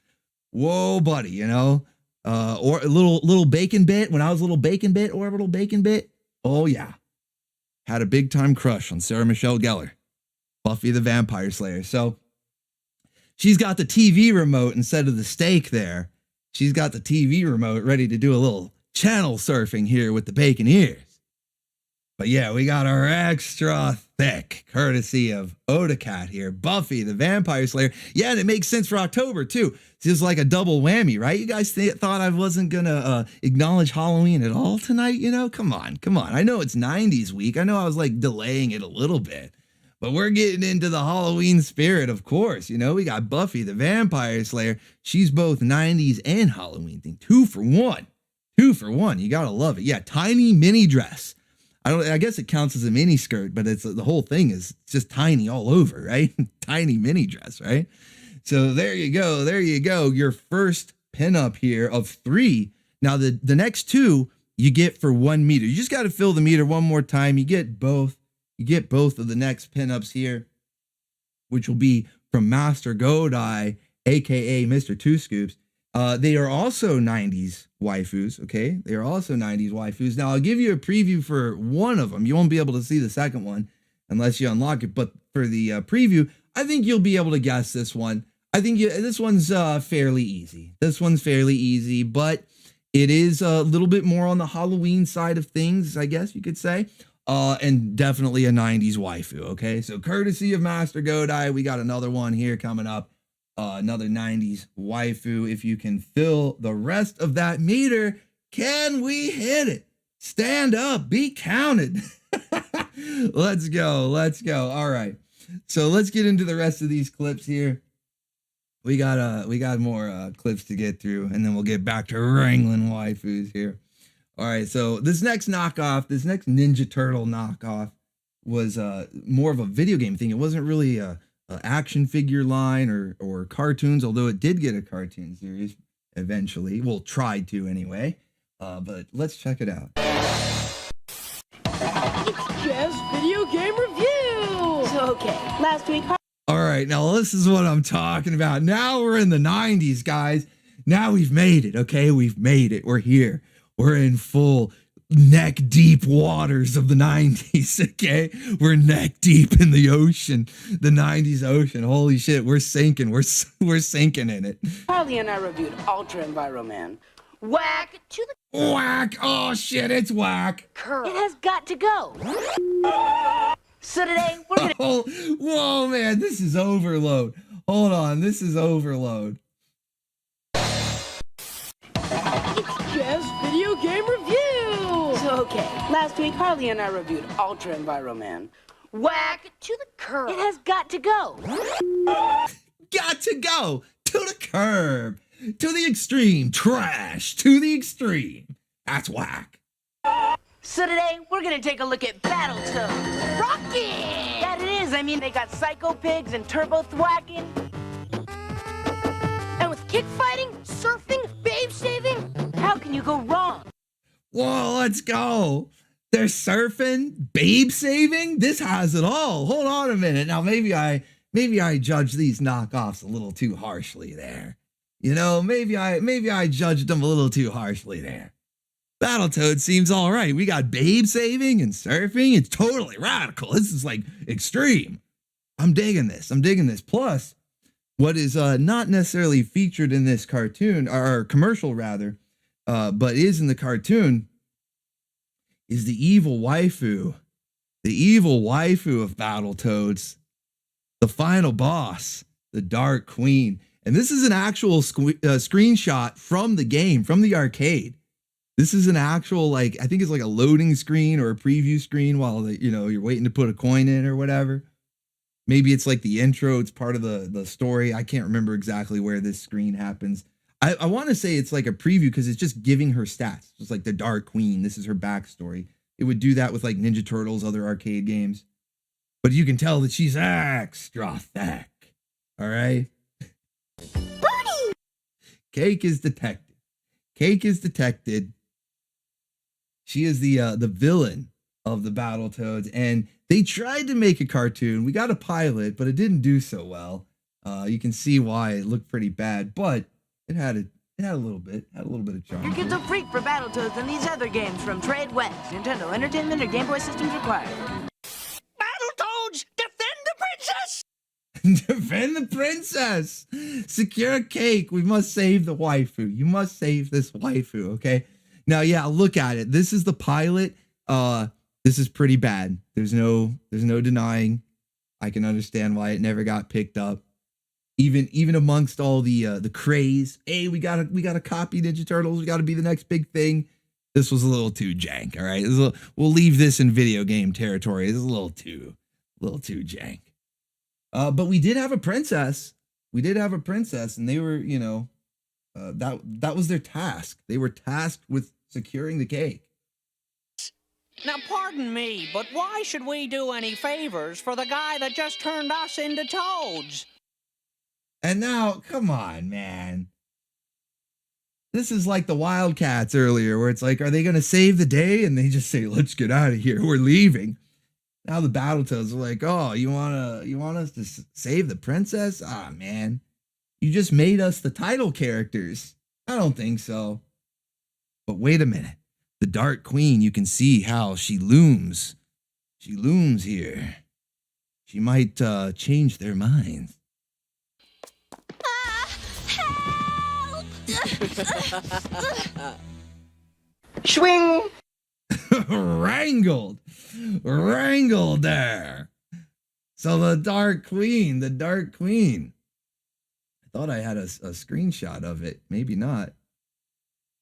Whoa, buddy, or a little bacon bit. When I was a little bacon bit, Orbital bacon bit. Oh yeah, had a big time crush on Sarah Michelle Gellar, Buffy the Vampire Slayer. So she's got the TV remote instead of the steak there. She's got the TV remote ready to do a little channel surfing here with the bacon ears. But yeah, we got our extra thick, courtesy of Odacat here, Buffy the Vampire Slayer. Yeah, and it makes sense for October too. It's just like a double whammy, right? You guys thought I wasn't gonna acknowledge Halloween at all tonight? Come on. I know it's 90s week. I know I was like delaying it a little bit. But we're getting into the Halloween spirit, of course. We got Buffy the Vampire Slayer. She's both 90s and Halloween thing. 2 for 1. 2 for 1. You gotta love it. Yeah, tiny mini dress. I guess it counts as a mini skirt, but it's the whole thing is just tiny all over, right? Tiny mini dress, right? So there you go. Your first pinup here of 3. Now the next 2 you get for 1 meter. You just got to fill the meter one more time. You get both. You get both of the next pinups here, which will be from Master Godai, aka Mr. Two Scoops. They are also 90s waifus, okay? They are also 90s waifus. Now, I'll give you a preview for one of them. You won't be able to see the second one unless you unlock it. But for the preview, I think you'll be able to guess this one. I think this one's fairly easy. But it is a little bit more on the Halloween side of things, I guess you could say. And definitely a 90s waifu, okay? So courtesy of Master Godai, we got another one here coming up. Another 90s waifu. If you can fill the rest of that meter, can we hit it? Stand up, be counted. Let's go. All right. So let's get into the rest of these clips here. We got more clips to get through, and then we'll get back to wrangling waifus here. All right, so this next Ninja Turtle knockoff was more of a video game thing. It wasn't really a action figure line or cartoons, although it did get a cartoon series eventually. Well, tried to anyway. But let's check it out. It's just video game review. Okay, last week. All right, now this is what I'm talking about. Now we're in the 90s, guys. Now we've made it, okay? We've made it. We're here. We're in full neck deep waters of the 90s, okay? We're neck deep in the ocean, the 90s ocean. Holy shit, we're sinking. We're sinking in it. Harley and I reviewed Ultra Enviroman. Whack to the whack. Oh shit, it's whack. Curl. It has got to go. So today we're gonna. Whoa, man, this is overload. Hold on, this is overload. just video game review. So, okay, last week Harley and I reviewed Ultra Enviroman. Whack to the curb. It has got to go. Got to go to the curb, to the extreme, trash to the extreme. That's whack. So today, we're gonna take a look at Battletoads. Rocket! That it is, I mean, they got Psycho Pigs and Turbo Thwacking. And with kick fighting, surfing, babe saving, how can you go wrong? Whoa, let's go. They're surfing, babe saving. This has it all. Hold on a minute. Now, maybe I judge these knockoffs a little too harshly there. You know, maybe I judged them a little too harshly there. Battletoads seems all right. We got babe saving and surfing. It's totally radical. This is like extreme. I'm digging this. Plus, what is not necessarily featured in this cartoon, or commercial rather, but is in the cartoon, is the evil waifu. The evil waifu of Battletoads. The final boss, the Dark Queen. And this is an actual screenshot from the game, from the arcade. This is an actual, like, I think it's like a loading screen or a preview screen while, you're waiting to put a coin in or whatever. Maybe it's like the intro. It's part of the story. I can't remember exactly where this screen happens. I want to say it's like a preview because it's just giving her stats. It's like the Dark Queen. This is her backstory. It would do that with like Ninja Turtles, other arcade games. But you can tell that she's extra thick. All right? Bernie! Cake is detected. She is the villain of the Battletoads, and they tried to make a cartoon. We got a pilot, but it didn't do so well. You can see why it looked pretty bad, but it had a little bit of charm. Your kid's a freak for Battletoads and these other games from Trade West, Nintendo Entertainment, or Game Boy systems required. Battletoads, defend the princess! Defend the princess! Secure Cake. We must save the waifu. You must save this waifu, okay? Now, yeah, look at it. This is the pilot. This is pretty bad. There's no denying. I can understand why it never got picked up. Even amongst all the craze. Hey, we gotta copy Ninja Turtles. We gotta be the next big thing. This was a little too jank. All right, we'll leave this in video game territory. This is a little too jank. But we did have a princess. And they were, that was their task. They were tasked with securing the cake. Now, pardon me, but why should we do any favors for the guy that just turned us into toads? And now, come on, man. This is like the Wildcats earlier, where it's like, are they going to save the day? And they just say, let's get out of here. We're leaving. Now the Battletoads are like, oh, you want us to save the princess? Ah, man. You just made us the title characters. I don't think so. But wait a minute. The Dark Queen, you can see how she looms. She looms here. She might change their minds. Help! Swing! Wrangled there. So the Dark Queen. I thought I had a screenshot of it. Maybe not.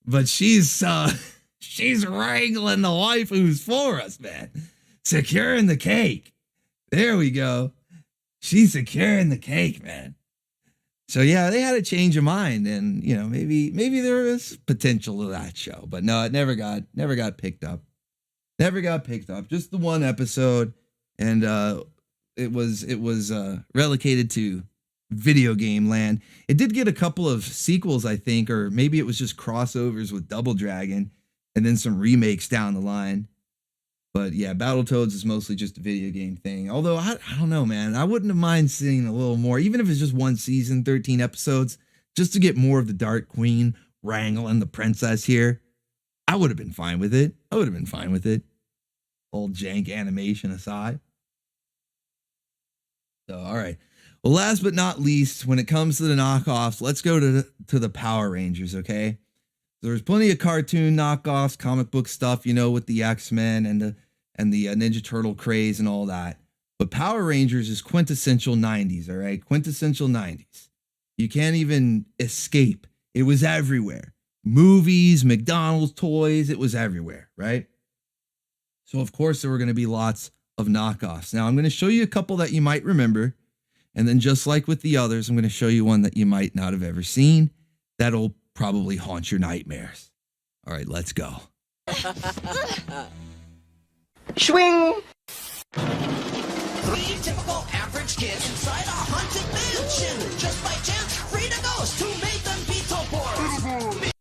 But she's wrangling the waifus for us, man. Securing the cake. There we go. She's securing the cake, man. So yeah, they had a change of mind, and maybe there was potential to that show, but no, it never got picked up. Just the one episode, and it was relegated to video game land. It did get a couple of sequels, I think, or maybe it was just crossovers with Double Dragon, and then some remakes down the line. But yeah, Battletoads is mostly just a video game thing. Although, I don't know, man. I wouldn't have mind seeing a little more, even if it's just one season, 13 episodes, just to get more of the Dark Queen wrangling the princess here. I would have been fine with it. Old jank animation aside. So, all right. Well, last but not least, when it comes to the knockoffs, let's go to the Power Rangers, okay? There's plenty of cartoon knockoffs, comic book stuff, with the X-Men and the Ninja Turtle craze and all that. But Power Rangers is quintessential 90s, all right? Quintessential 90s. You can't even escape. It was everywhere. movies, McDonald's toys. It was everywhere, right? So, of course, there were going to be lots of knockoffs. Now, I'm going to show you a couple that you might remember. And then just like with the others, I'm going to show you one that you might not have ever seen. That'll probably haunt your nightmares. All right, let's go. Swing! 3 typical average kids inside a haunted mansion. Just by chance, Frida Ghost, who made them Beetleborgs.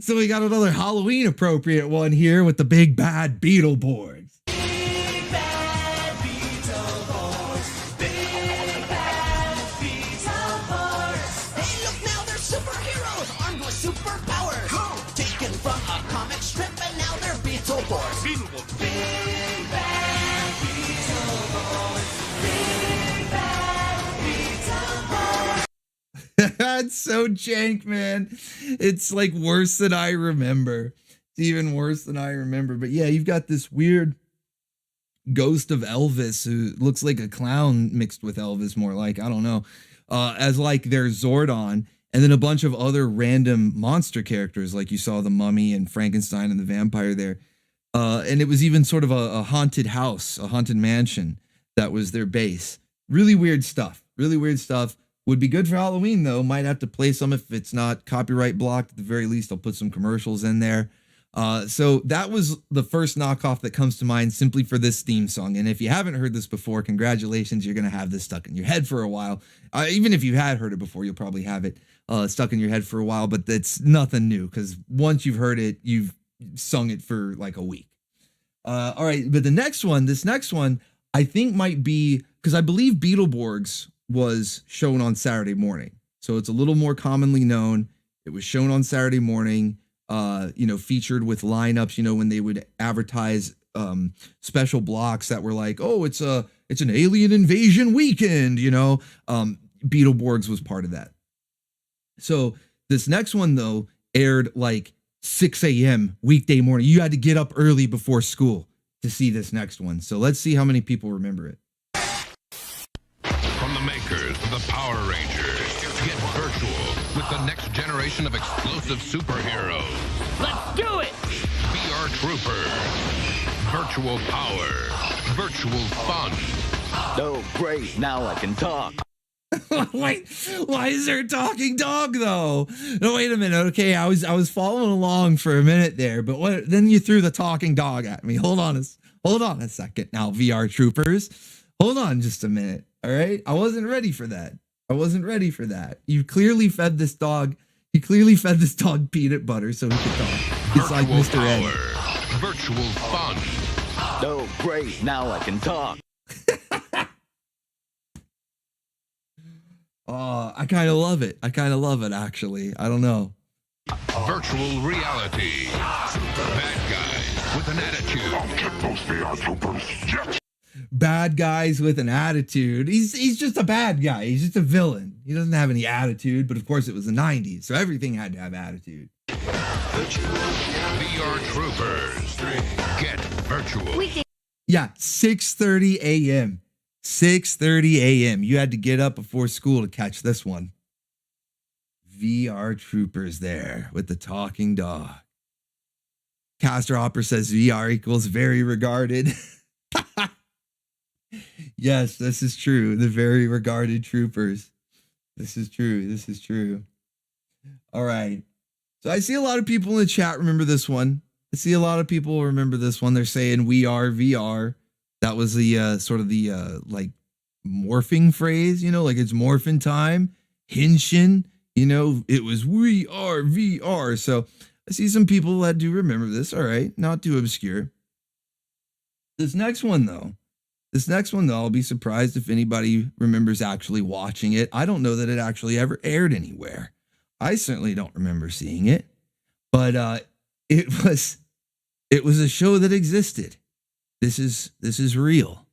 So we got another Halloween appropriate one here with the big bad Beetleborgs. Big bad Beetleborgs. Big bad Beetleborgs. Hey, look now, they're superheroes armed with superpowers. Taken from a comic strip, and now they're Beetleborgs. Big bad Beetleborgs. Big bad Beetleborgs. That's so jank, man. It's like worse than I remember. It's even worse than I remember. But yeah, you've got this weird ghost of Elvis who looks like a clown mixed with Elvis, more like, I don't know, as like their Zordon. And then a bunch of other random monster characters, like you saw the Mummy and Frankenstein and the vampire there. And it was even sort of a haunted house, a haunted mansion that was their base. Really weird stuff. Really weird stuff. Would be good for Halloween, though. Might have to play some if it's not copyright blocked. At the very least, I'll put some commercials in there. So that was the first knockoff that comes to mind simply for this theme song. And if you haven't heard this before, congratulations. You're going to have this stuck in your head for a while. Even if you had heard it before, you'll probably have it stuck in your head for a while. But that's nothing new because once you've heard it, you've sung it for like a week. All right. But this next one, I think might be because I believe Beetleborgs was shown on Saturday morning. So it's a little more commonly known. It was shown on Saturday morning, featured with lineups, when they would advertise special blocks that were like, oh, it's an alien invasion weekend, Beetleborgs was part of that. So this next one, though, aired like 6 a.m. weekday morning. You had to get up early before school to see this next one. So let's see how many people remember it. From the makers of the Power Rangers, get virtual with the next generation of explosive superheroes. Let's do it! VR Troopers, virtual power, virtual fun. Oh, great, now I can talk. Wait, why is there a talking dog though? No, wait a minute. Okay, I was following along for a minute there, but what? Then you threw the talking dog at me. Hold on a second. Now, VR Troopers, hold on just a minute. All right, I wasn't ready for that. You clearly fed this dog. You clearly fed this dog peanut butter so he could talk. It's like Mr. Ed. Virtual fun. Oh, great, now I can talk. I kind of love it. Actually. I don't know. Virtual reality. Bad guys with an attitude. I'll get those VR troopers. Yes. Bad guys with an attitude. He's just a bad guy. He's just a villain. He doesn't have any attitude, but of course it was the 90s, so everything had to have attitude. VR Troopers. Get virtual. Yeah, 6:30 a.m. 6:30 a.m. You had to get up before school to catch this one. VR Troopers there with the talking dog. Caster Hopper says VR equals very regarded. Yes, this is true. The very regarded troopers. This is true. All right. So I see a lot of people in the chat remember this one. They're saying we are VR. That was the sort of the like morphing phrase, like it's morphin' time. Hinshin, it was we are VR. So I see some people that do remember this. All right. Not too obscure. This next one, though, I'll be surprised if anybody remembers actually watching it. I don't know that it actually ever aired anywhere. I certainly don't remember seeing it, but it was a show that existed. This is real,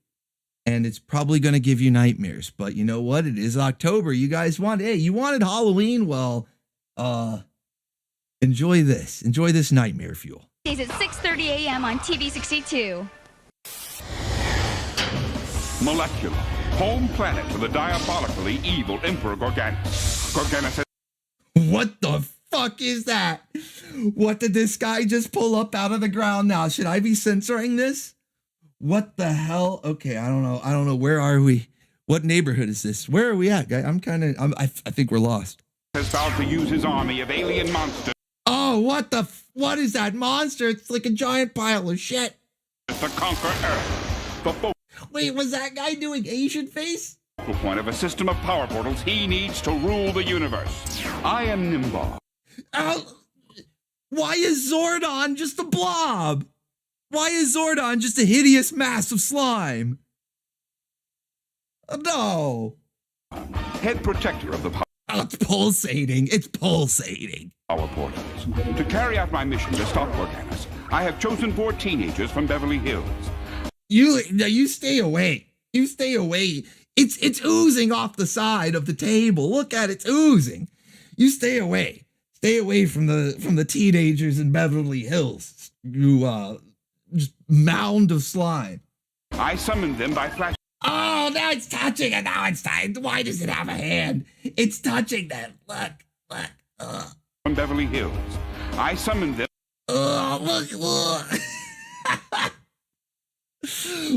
and it's probably going to give you nightmares. But you know what? It is October. You guys you wanted Halloween? Well, enjoy this. Enjoy this nightmare fuel. Days at 6:30 a.m. on TV 62. Molecular, home planet to the diabolically evil Emperor Gorganius. Gorganius. What the fuck is that? What did this guy just pull up out of the ground now? Should I be censoring this? What the hell? Okay, I don't know. Where are we? What neighborhood is this? Where are we at, guy? I think we're lost. Has vowed to use his army of alien monsters. Oh, what is that monster? It's like a giant pile of shit. To conquer Earth. Wait, was that guy doing Asian face? The point of a system of power portals he needs to rule the universe. I am Nimbar. Why is Zordon just a blob? Why is Zordon just a hideous mass of slime? No. Head protector of the power. Oh, it's pulsating. It's pulsating. Power portals. To carry out my mission to stop Organis, I have chosen 4 teenagers from Beverly Hills. You stay away. You stay away. It's oozing off the side of the table. Look at it, it's oozing. You stay away. Stay away from the teenagers in Beverly Hills. You just mound of slime. I summoned them by flash. Oh, now it's touching it. Now it's time. Why does it have a hand? It's touching them. Look. From Beverly Hills. I summoned them. Look.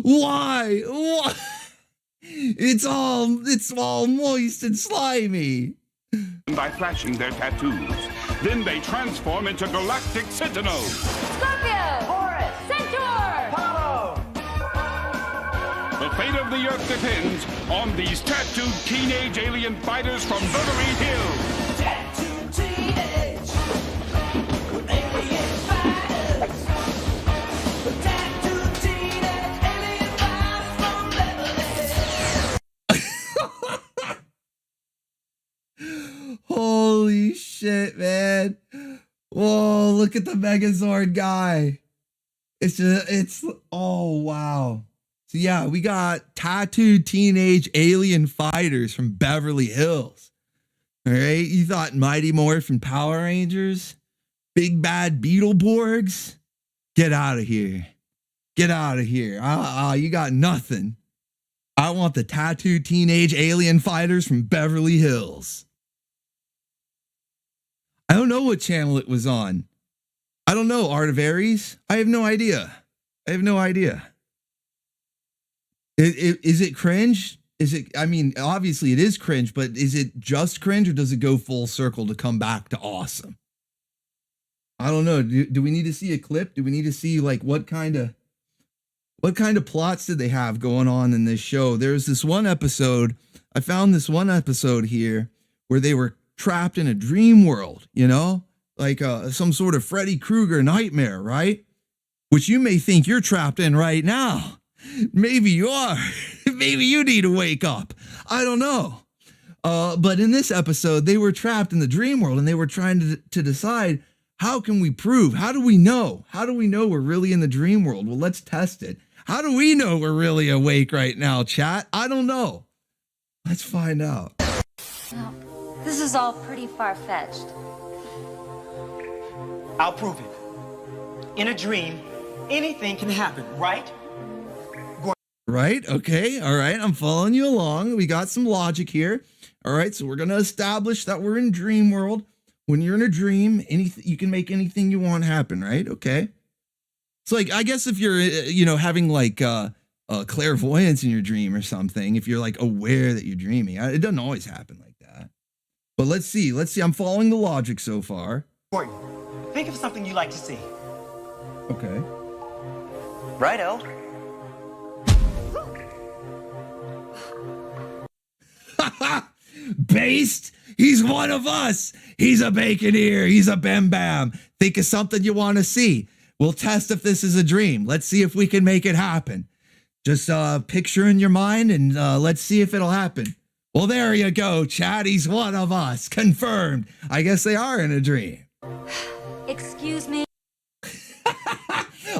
Why? It's all moist and slimy. By flashing their tattoos. Then they transform into galactic sentinels. Scorpio! Horus! Centaur! Apollo! The fate of the Earth depends on these tattooed teenage alien fighters from Beverly Hills. Tattooed teenage alien fighters. Tattooed teenage alien fighters from Beverly Hills. Holy shit, man. Whoa, look at the Megazord guy. Oh, wow. So yeah, we got tattooed teenage alien fighters from Beverly Hills. All right, you thought Mighty Morphin Power Rangers? Big bad Beetleborgs? Get out of here. Get out of here. You got nothing. I want the tattooed teenage alien fighters from Beverly Hills. I don't know what channel it was on. I don't know, Art of Aries? I have no idea. Is it cringe? Obviously it is cringe, but is it just cringe or does it go full circle to come back to awesome? I don't know. Do we need to see a clip? Do we need to see like what kind of plots did they have going on in this show? There's this one episode. I found this one episode here where they were trapped in a dream world, like some sort of Freddy Krueger nightmare, right? Which you may think you're trapped in right now. Maybe you are. Maybe you need to wake up. I don't know. But in this episode, they were trapped in the dream world and they were trying to decide, how can we prove? How do we know? How do we know we're really in the dream world? Well, let's test it. How do we know we're really awake right now, chat? I don't know. Let's find out. Now, this is all pretty far-fetched. I'll prove it. In a dream, anything can happen, right? Right? Okay. All right. I'm following you along. We got some logic here. All right. So we're going to establish that we're in dream world. When you're in a dream, you can make anything you want happen, right? Okay. It's like, I guess if you're, having like clairvoyance in your dream or something, if you're like aware that you're dreaming, it doesn't always happen like that. But let's see. I'm following the logic so far. Gordon, think of something you like to see. Okay. Righto. Based? He's one of us. He's a Baconeer. He's a Bam Bam. Think of something you want to see. We'll test if this is a dream. Let's see if we can make it happen. Just picture in your mind and let's see if it'll happen. Well, there you go, chat. He's one of us. Confirmed. I guess they are in a dream. Excuse me.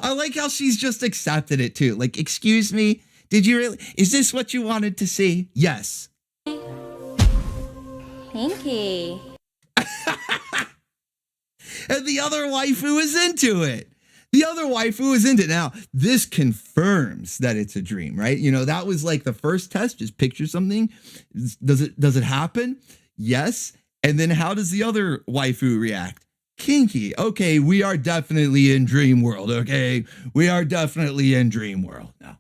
I like how she's just accepted it too. Like, excuse me, did you really? Is this what you wanted to see? Yes. Pinky. And the other waifu is into it. Now, this confirms that it's a dream, right? That was like the first test. Just picture something. Does it happen? Yes. And then how does the other waifu react? Kinky. Okay, we are definitely in dream world. Okay, we are definitely in dream world now.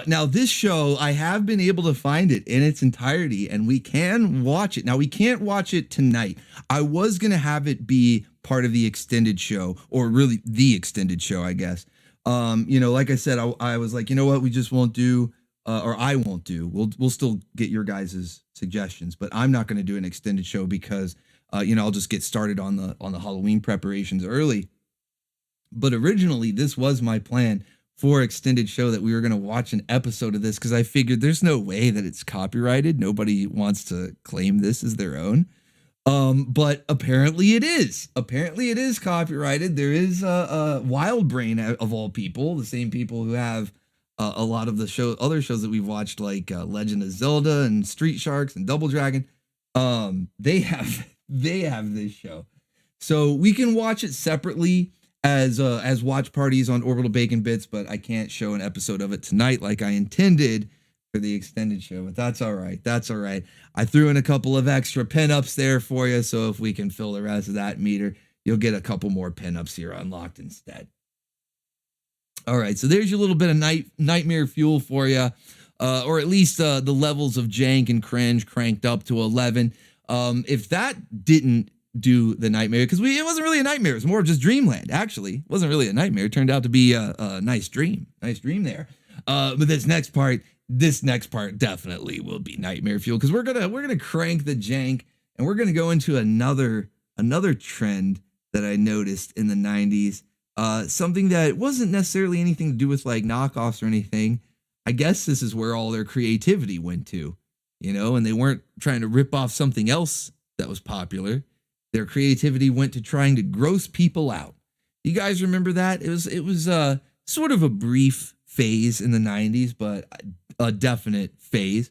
Now this show, I have been able to find it in its entirety, and we can watch it. Now we can't watch it tonight. I was gonna have it be part of the extended show, or really the extended show, I guess. You know, like I said, I was like, you know what, we just won't do, or I won't do. We'll still get your guys' suggestions, but I'm not gonna do an extended show because, you know, I'll just get started on the Halloween preparations early. But originally, this was my plan for extended show, that we were going to watch an episode of this, because I figured there's no way that it's copyrighted. Nobody wants to claim this as their own. But apparently it is. Apparently it is copyrighted. There is Wild Brain, of all people, the same people who have a lot of the other shows that we've watched, like Legend of Zelda and Street Sharks and Double Dragon. They have this show, so we can watch it separately as watch parties on Orbital Bacon Bits, but I can't show an episode of it tonight like I intended for the extended show, but that's all right. That's all right. I threw in a couple of extra pinups there for you, so if we can fill the rest of that meter, you'll get a couple more pinups here unlocked instead. All right, so there's your little bit of nightmare fuel for you, or at least the levels of jank and cringe cranked up to 11. If that didn't do the nightmare, because it wasn't really a nightmare, it was more of just dreamland. Actually, it wasn't really a nightmare. It turned out to be a nice dream there. But this next part definitely will be nightmare fuel, because we're gonna crank the jank, and we're gonna go into another trend that I noticed in the 90s. Something that wasn't necessarily anything to do with like knockoffs or anything. I guess this is where all their creativity went to, you know, and they weren't trying to rip off something else that was popular. Their creativity went to trying to gross people out. You guys remember that? It was sort of a brief phase in the 90s, but a definite phase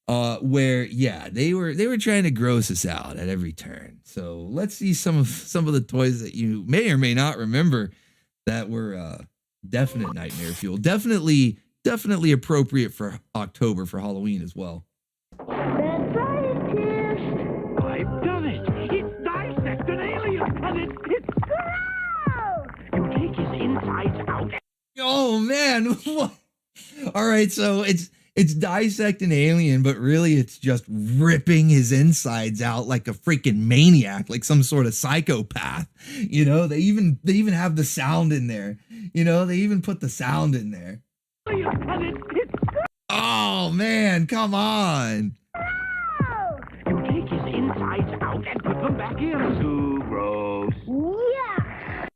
where, yeah, they were trying to gross us out at every turn. So let's see some of the toys that you may or may not remember that were definite nightmare fuel. Definitely appropriate for October, for Halloween as well. That's right, kid. I've done it. It's dissect an alien, and it's gross. You take his insides out. Oh man, what? All right, so it's dissect an alien, but really it's just ripping his insides out like a freaking maniac, like some sort of psychopath. You know, they even have the sound in there. You know, they even put the sound in there. Oh man, come on. You take his insides out and put them back in. Too gross. Yeah.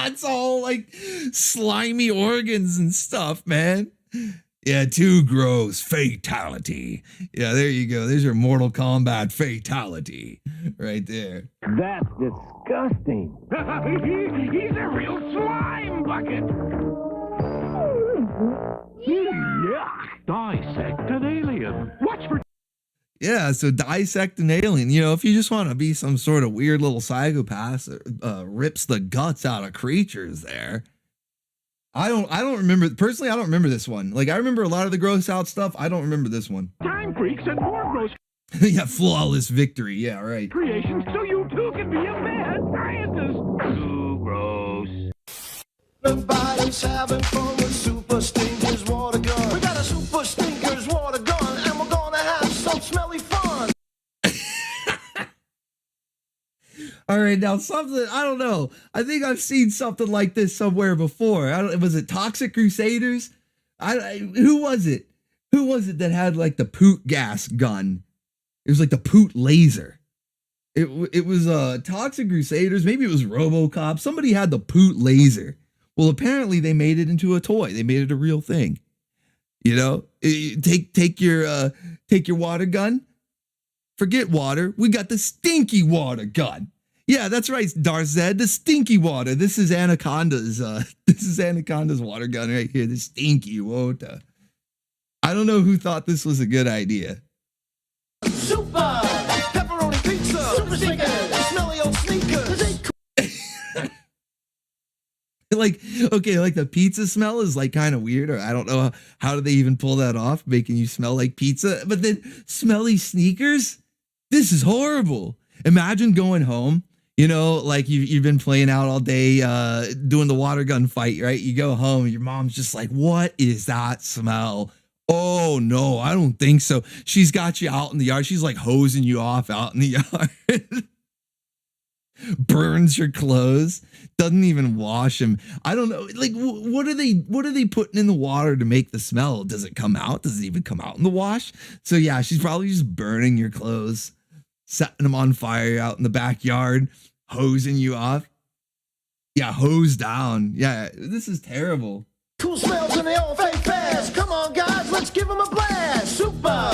It's all like slimy organs and stuff, man. Yeah, too gross. Fatality. Yeah, there you go. There's your Mortal Kombat fatality right there. That's disgusting. He's a real slime bucket. Yuck. Dissect an alien. Watch for... Yeah, so dissect an alien. You know, if you just want to be some sort of weird little psychopath that rips the guts out of creatures there. I don't remember, personally, I don't remember this one. Like, I remember a lot of the gross out stuff. I don't remember this one. Time freaks and more gross yeah, flawless victory. Yeah, right. creations so you too can be a mad scientist. Too gross. Everybody's having fun with Super Stinker's water gun. We got a Super Stinker's water gun, and we're gonna have some smelly fun. All right, now something, I don't know. I think I've seen something like this somewhere before. Was it Toxic Crusaders? Who was it? Who was it that had like the poot gas gun? It was like the poot laser. It was Toxic Crusaders. Maybe it was RoboCop. Somebody had the poot laser. Well, apparently they made it into a toy. They made it a real thing. You know, take your water gun. Forget water. We got the stinky water gun. Yeah, that's right, Darth Zed, the stinky water. This is Anaconda's water gun right here, the stinky water. I don't know who thought this was a good idea. Super pepperoni pizza. Super stinkers. Smelly old sneakers. Like, okay, like the pizza smell is like kind of weird, or I don't know how do they even pull that off, making you smell like pizza, but then smelly sneakers? This is horrible. Imagine going home, you know, like you've been playing out all day, doing the water gun fight, right? You go home and your mom's just like, what is that smell? Oh no, I don't think so. She's got you out in the yard. She's like hosing you off out in the yard. Burns your clothes, doesn't even wash them. I don't know. Like, what are they putting in the water to make the smell? Does it come out? Does it even come out in the wash? So yeah, she's probably just burning your clothes, setting them on fire out in the backyard, hosing you off. Yeah, hose down. Yeah, this is terrible. Cool smells and they all fake fast. Come on, guys, let's give them a blast. Super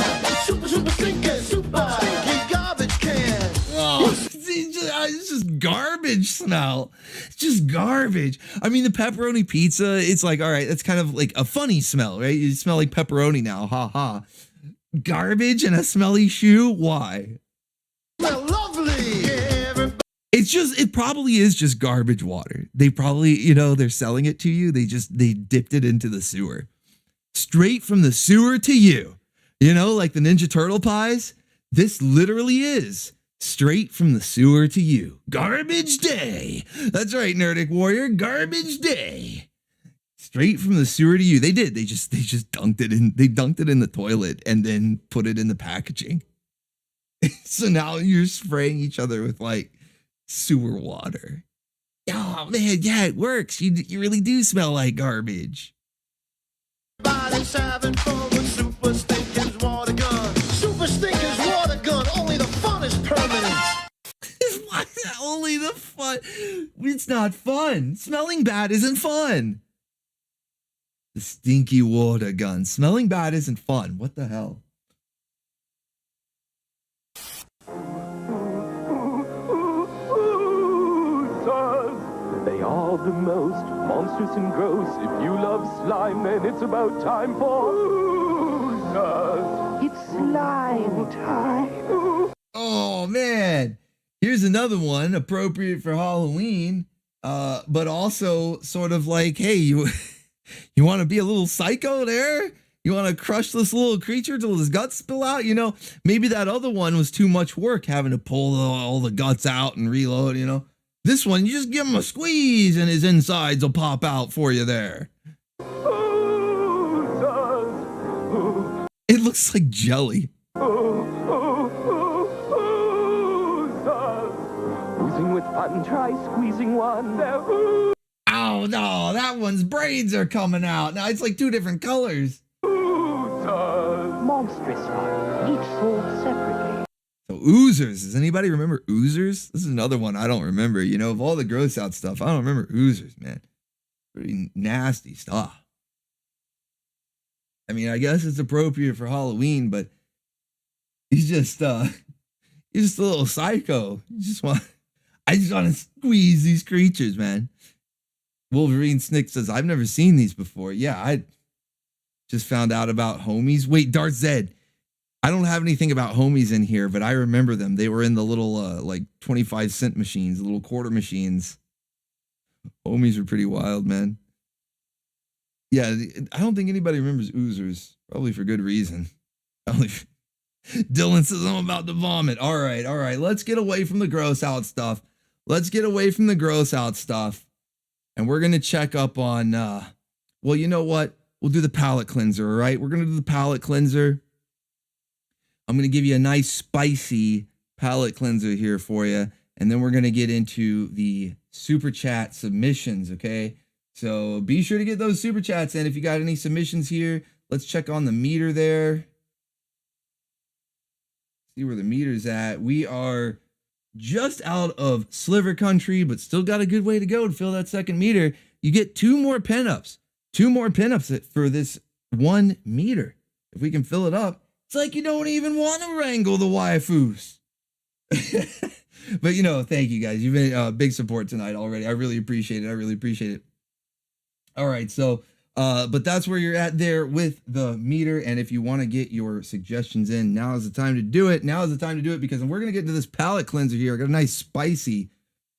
stinking, super stinky garbage can. Oh, it's just garbage smell. It's just garbage. I mean, the pepperoni pizza, it's like, all right, that's kind of like a funny smell, right? You smell like pepperoni now. Ha ha. Garbage and a smelly shoe? Why? Smell lovely. It probably is just garbage water. They probably, you know, they're selling it to you. They dipped it into the sewer. Straight from the sewer to you. You know, like the Ninja Turtle pies. This literally is straight from the sewer to you. Garbage day. That's right, Nerdic Warrior. Garbage day. Straight from the sewer to you. They did. They just dunked it in. They dunked it in the toilet and then put it in the packaging. So now you're spraying each other with like sewer water. Oh man, yeah, it works. You really do smell like garbage. Body's having fun with Super Stinker's water gun. Super Stinker's water gun. Only the fun is permanent. Only the fun. It's not fun. Smelling bad isn't fun. The stinky water gun. Smelling bad isn't fun. What the hell? They are the most monstrous and gross. If you love slime, then it's about time for oozers. It's slime time. Oh man, here's another one appropriate for Halloween, but also sort of like, hey, you want to be a little psycho there? You want to crush this little creature till his guts spill out? You know, maybe that other one was too much work, having to pull all the guts out and reload, you know. This one, you just give him a squeeze and his insides will pop out for you there. It looks like jelly. Oozing with fun, try squeezing one. Oh no, that one's braids are coming out. Now it's like two different colors. Monstrous fun, each sold separately. So oozers, does anybody remember oozers? This is another one I don't remember. You know, of all the gross out stuff, I don't remember oozers, man. Pretty nasty stuff. I mean, I guess it's appropriate for Halloween, but he's just a little psycho. I just want to squeeze these creatures, man. Wolverine Snick says, I've never seen these before. Yeah, I just found out about homies. Wait, Darth Zed. I don't have anything about homies in here, but I remember them. They were in the little like 25-cent machines, the little quarter machines. Homies were pretty wild, man. Yeah, I don't think anybody remembers oozers. Probably for good reason. Dylan says I'm about to vomit. All right. Let's get away from the gross out stuff. And we're going to check up on, well, you know what? We'll do the palate cleanser, all right? We're going to do the palate cleanser. I'm going to give you a nice spicy palate cleanser here for you. And then we're going to get into the super chat submissions, okay? So be sure to get those super chats in. If you got any submissions here, let's check on the meter there. See where the meter's at. We are just out of Sliver Country, but still got a good way to go to fill that second meter. You get 2 more pinups. 2 more pinups for this 1 meter. If we can fill it up. It's like you don't even want to wrangle the waifus. But, you know, thank you guys. You've been big support tonight already. I really appreciate it. All right, so, but that's where you're at there with the meter. And if you want to get your suggestions in, now is the time to do it. Because we're going to get into this palate cleanser here. I got a nice spicy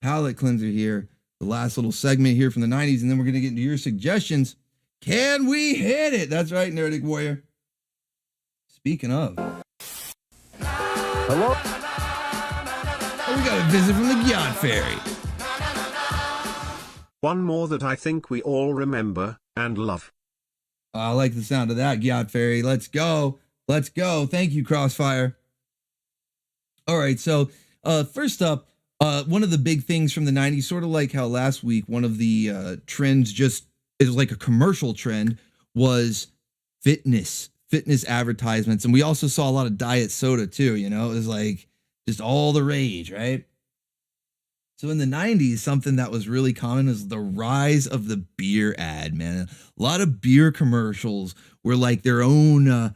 palate cleanser here. The last little segment here from the 90s. And then we're going to get into your suggestions. Can we hit it? That's right, Nerdic Warrior. Speaking of. Hello? we got a visit from the Gyat Fairy. One more that I think we all remember and love. I like the sound of that, Gyat Fairy. Let's go. Let's go. Thank you, Crossfire. All right, so first up, one of the big things from the 90s, sort of like how last week one of the trends just is like a commercial trend, was fitness advertisements. And we also saw a lot of diet soda too, you know, it was like just all the rage, right? So in the 90s, something that was really common is the rise of the beer ad, man. A lot of beer commercials were like their own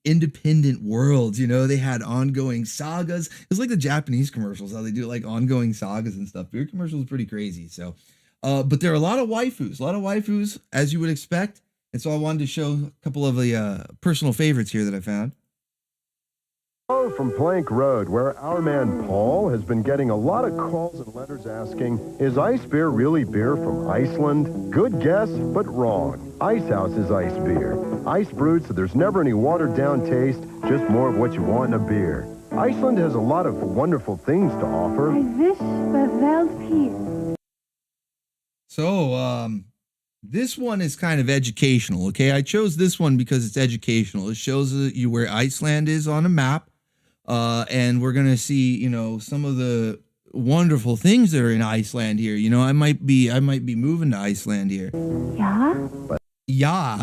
independent worlds, you know. They had ongoing sagas. It was like the Japanese commercials, how they do like ongoing sagas and stuff. Beer commercials are pretty crazy. So, but there are a lot of waifus, as you would expect. And so I wanted to show a couple of the personal favorites here that I found. From Plank Road, where our man Paul has been getting a lot of calls and letters asking, is ice beer really beer from Iceland? Good guess, but wrong. Ice House is ice beer. Ice brewed so there's never any watered down taste, just more of what you want in a beer. Iceland has a lot of wonderful things to offer. I wish the world peace. So, this one is kind of educational, okay? I chose this one because it's educational. It shows you where Iceland is on a map. And we're going to see, you know, some of the wonderful things that are in Iceland here. You know, I might be moving to Iceland here. Yeah? But yeah.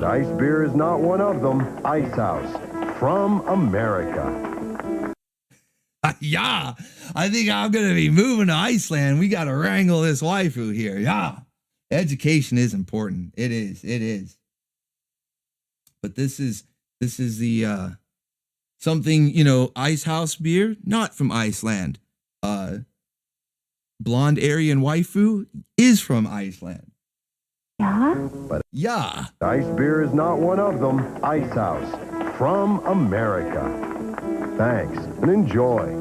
Ice beer is not one of them. Ice House from America. Yeah. I think I'm going to be moving to Iceland. We got to wrangle this waifu here. Yeah. Education is important. It is. But this is the, something, you know, Ice House beer, not from Iceland. Blonde Aryan waifu is from Iceland. Yeah? But yeah. Ice beer is not one of them. Ice House from America. Thanks and enjoy.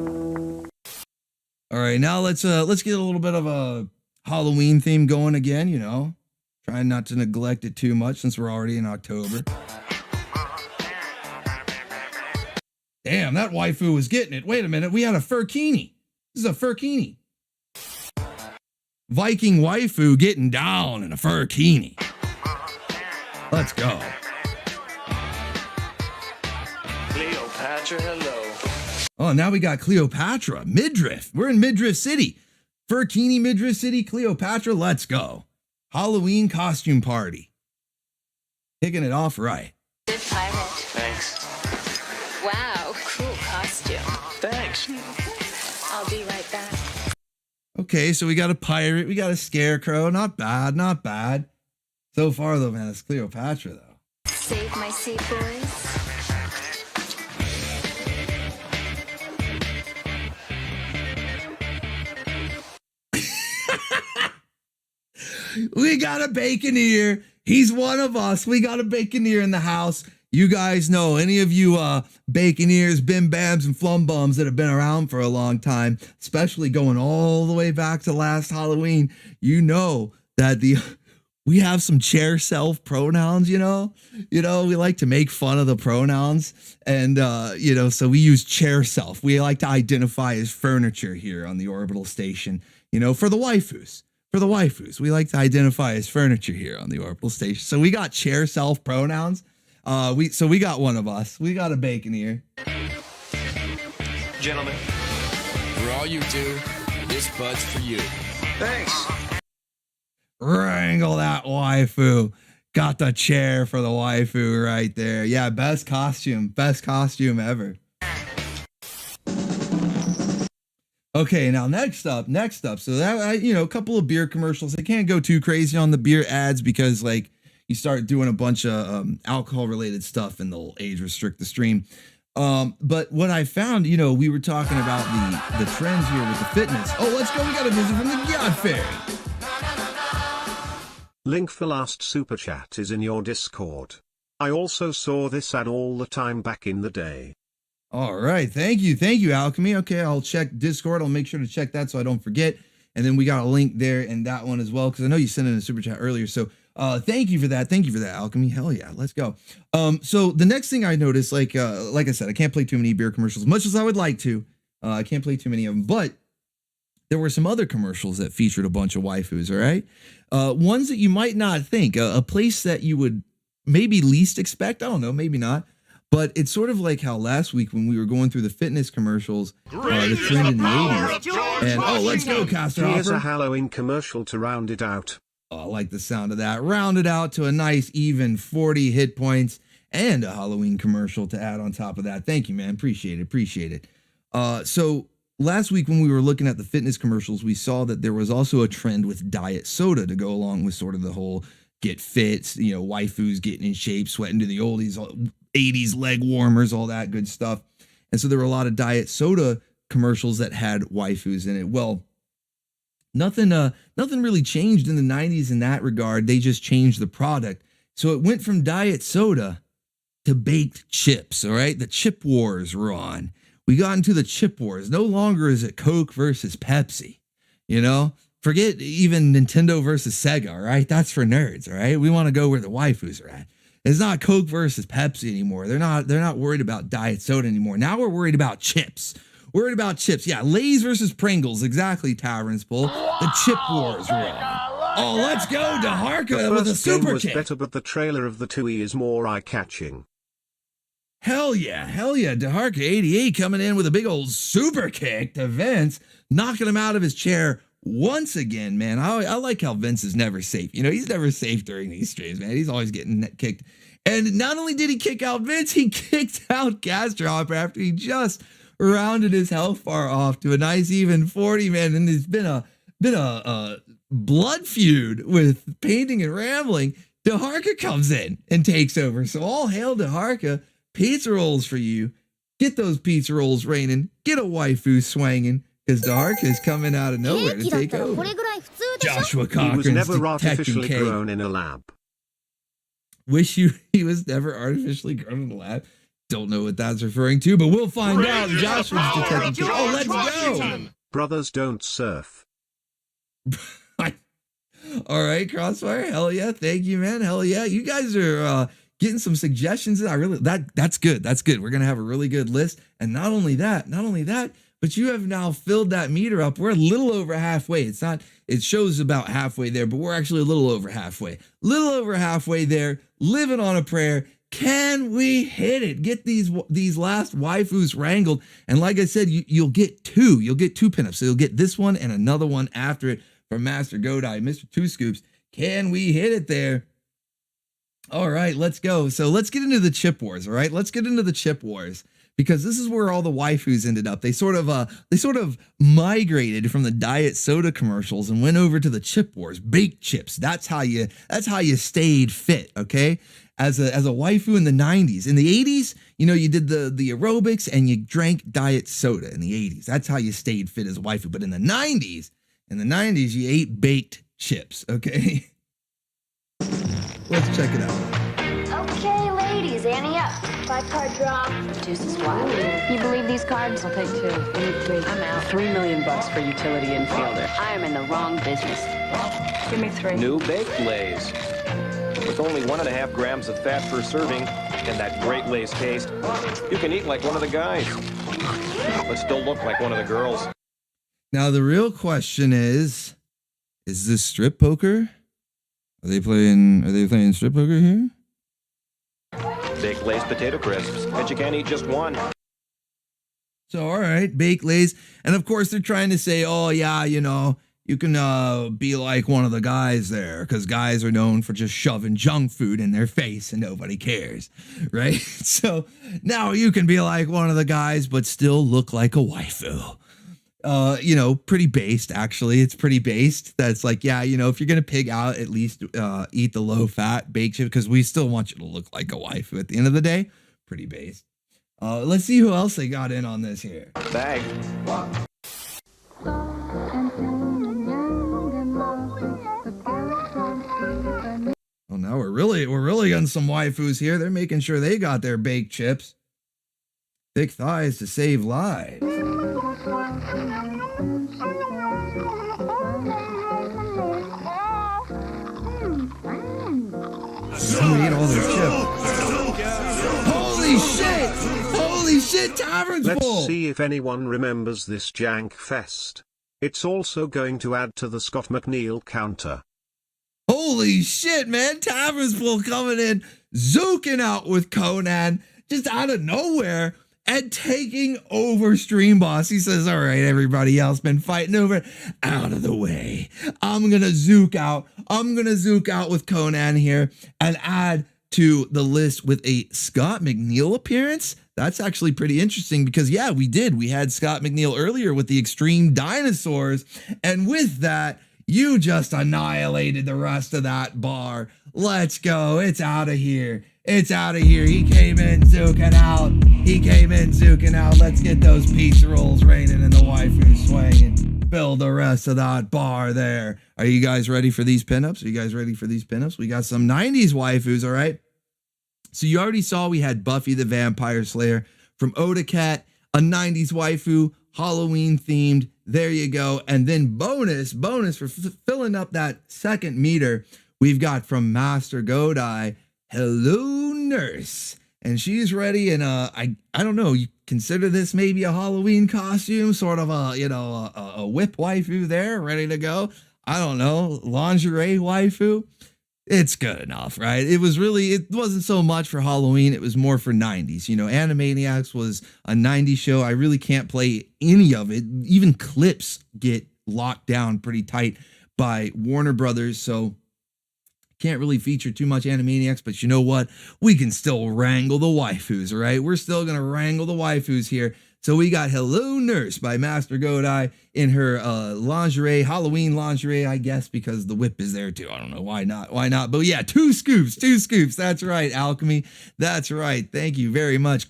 All right, now let's get a little bit of a Halloween theme going again, you know. Trying not to neglect it too much since we're already in October. Damn, that waifu was getting it. Wait a minute, we had a furkini. This is a furkini. Viking waifu getting down in a furkini. Let's go. Cleopatra, hello. Oh, now we got Cleopatra, Midriff. We're in Midriff City. Furkini, Midriff City, Cleopatra, let's go. Halloween costume party. Kicking it off right. Good pirate. Thanks. Wow, cool costume. Thanks. I'll be right back. Okay, so we got a pirate, we got a scarecrow. Not bad. So far, though, man, it's Cleopatra, though. Save my seat, boys. We got a baconeer. He's one of us. We got a baconeer in the house. You guys know, any of you baconeers, bim bams, and flum bums that have been around for a long time, especially going all the way back to last Halloween, you know that we have some chair self pronouns, you know, we like to make fun of the pronouns, and so we use chair self. We like to identify as furniture here on the Orbital station, for the waifus. We like to identify as furniture here on the Orbital station. So we got chair self pronouns. We got one of us. We got a baconeer. Gentlemen. For all you do, this bud's for you. Thanks. Wrangle that waifu. Got the chair for the waifu right there. Yeah, best costume ever. Okay, now next up. So that, a couple of beer commercials. I can't go too crazy on the beer ads because you start doing a bunch of alcohol related stuff and they'll age restrict the stream. But what I found, we were talking about the trends here with the fitness. Oh, let's go. We got a visit from the Gyat Fairy. Link for last super chat is in your Discord. I also saw this ad all the time back in the day. All right. Thank you, Alchemy. Okay, I'll check Discord. I'll make sure to check that so I don't forget. And then we got a link there and that one as well, because I know you sent in a super chat earlier. So thank you for that. Alchemy. Hell yeah. Let's go. So the next thing I noticed, like I said, I can't play too many beer commercials, much as I would like to. I can't play too many of them, but there were some other commercials that featured a bunch of waifus, all right? Ones that you might not think, a place that you would maybe least expect, I don't know, maybe not, but it's sort of like how last week when we were going through the fitness commercials, the trend in the 80s, and let's go, Caster Here's Hopper. a Halloween commercial to round it out. Oh, I like the sound of that. Round it out to a nice even 40 hit points and a Halloween commercial to add on top of that. Thank you, man. Appreciate it. So last week when we were looking at the fitness commercials, we saw that there was also a trend with diet soda to go along with sort of the whole get fit, waifus getting in shape, sweating to the oldies, 80s leg warmers, all that good stuff. And so there were a lot of diet soda commercials that had waifus in it. Well, nothing really changed in the 90s in that regard. They just changed the product. So it went from diet soda to baked chips, all right? The chip wars were on. We got into the chip wars. No longer is it Coke versus Pepsi, Forget even Nintendo versus Sega, all right? That's for nerds, all right? We want to go where the waifus are at. It's not Coke versus Pepsi anymore. They're not worried about diet soda anymore. Now we're worried about chips. Yeah, Lay's versus Pringles. Exactly, Tavern's Bull. The chip wars were on. Oh, let's go, Daharka with a super was kick. better, but the trailer of the 2E is more eye-catching. Hell yeah. Daharka 88 coming in with a big old super kick to Vince, knocking him out of his chair once again, man. I like how Vince is never safe. He's never safe during these streams, man. He's always getting kicked. And not only did he kick out Vince, he kicked out Caster Hopper after he just rounded his health bar off to a nice even 40, man. And it's been a blood feud with Painting and Rambling. Daharka comes in and takes over. So all hail Daharka. Pizza rolls for you. Get those pizza rolls raining. Get a waifu swanging. Because Daharka is coming out of nowhere to take over. Joshua Cochran's He was never Detective artificially K. grown in a lab. He was never artificially grown in a lab. Don't know what that's referring to, but we'll find out. Joshua's Detective K. Oh, let's go. Brothers don't surf. All right, Crossfire. Hell yeah. Thank you, man. Hell yeah. You guys are getting some suggestions. That's good. That's good. We're going to have a really good list. And not only that, but you have now filled that meter up. We're a little over halfway. It shows about halfway there, but we're actually a little over halfway. There, living on a prayer. Can we hit it? Get these last waifus wrangled. And like I said, you'll get two. You'll get two pinups. So you'll get this one and another one after it from Master Godai, Mr. Two Scoops. Can we hit it there? All right, let's go. So let's get into the chip wars, all right? Let's get into the chip wars. Because this is where all the waifus ended up. They sort of migrated from the diet soda commercials and went over to the chip wars, baked chips. That's how you stayed fit, okay? As a waifu in the 90s. In the 80s, you did the aerobics and you drank diet soda in the 80s. That's how you stayed fit as a waifu. But in the 90s, you ate baked chips, okay? Let's check it out. Okay, ladies, ante up. 5-card draw. Juice is wild. You believe these cards? I'll take 2. I need 3. I'm out. $3 million for utility infielder. I am in the wrong business. Give me 3. New baked Lays. With only 1.5 grams of fat per serving and that great Lay's taste, you can eat like one of the guys, but still look like one of the girls. Now the real question is this strip poker? Are they playing strip poker here? Baked Lay's potato crisps, but you can't eat just one. So, all right, baked Lay's. And of course, they're trying to say, oh, yeah, you can be like one of the guys there because guys are known for just shoving junk food in their face and nobody cares, right? So now you can be like one of the guys, but still look like a waifu. Pretty based, actually. It's pretty based. That's like, yeah, if you're going to pig out, at least eat the low-fat baked chip because we still want you to look like a waifu at the end of the day. Pretty based. Let's see who else they got in on this here. Bag. Oh, now we're really getting some waifus here. They're making sure they got their baked chips. Thick thighs to save lives. Who ate all their chips? Holy shit! shit, Tavern's Let's full. see if anyone remembers this jank fest. It's also going to add to the Scott McNeil counter. Holy shit, man. Tavern's full coming in, zooking out with Conan, just out of nowhere, and taking over Stream Boss. He says, all right, everybody else been fighting over it. Out of the way. I'm going to zook out. I'm going to zook out with Conan here and add to the list with a Scott McNeil appearance. That's actually pretty interesting because, yeah, we did. We had Scott McNeil earlier with the Extreme Dinosaurs. And with that, you just annihilated the rest of that bar. Let's go. It's out of here. It's out of here. He came in zooking out. He came in zooking out. Let's get those pizza rolls raining and the waifu swinging. Fill the rest of that bar there. Are you guys ready for these pinups? Are you guys ready for these pinups? We got some 90s waifus, all right? So you already saw we had Buffy the Vampire Slayer from Odacat, a 90s waifu, Halloween themed. There you go. And then bonus for filling up that second meter, we've got from Master Godai, Hello Nurse. And she's ready. And I don't know, you consider this maybe a Halloween costume, sort of a whip waifu there, ready to go. I don't know, lingerie waifu. It's good enough, right? It wasn't so much for Halloween. It was more for 90s. You know, Animaniacs was a 90s show. I really can't play any of it. Even clips get locked down pretty tight by Warner Brothers. So can't really feature too much Animaniacs, but you know what? We can still wrangle the waifus, right? We're still going to wrangle the waifus here. So we got Hello Nurse by Master Godai in her lingerie, Halloween lingerie, I guess, because the whip is there too. I don't know. Why not? But yeah, two scoops. That's right, Alchemy. That's right. Thank you very much.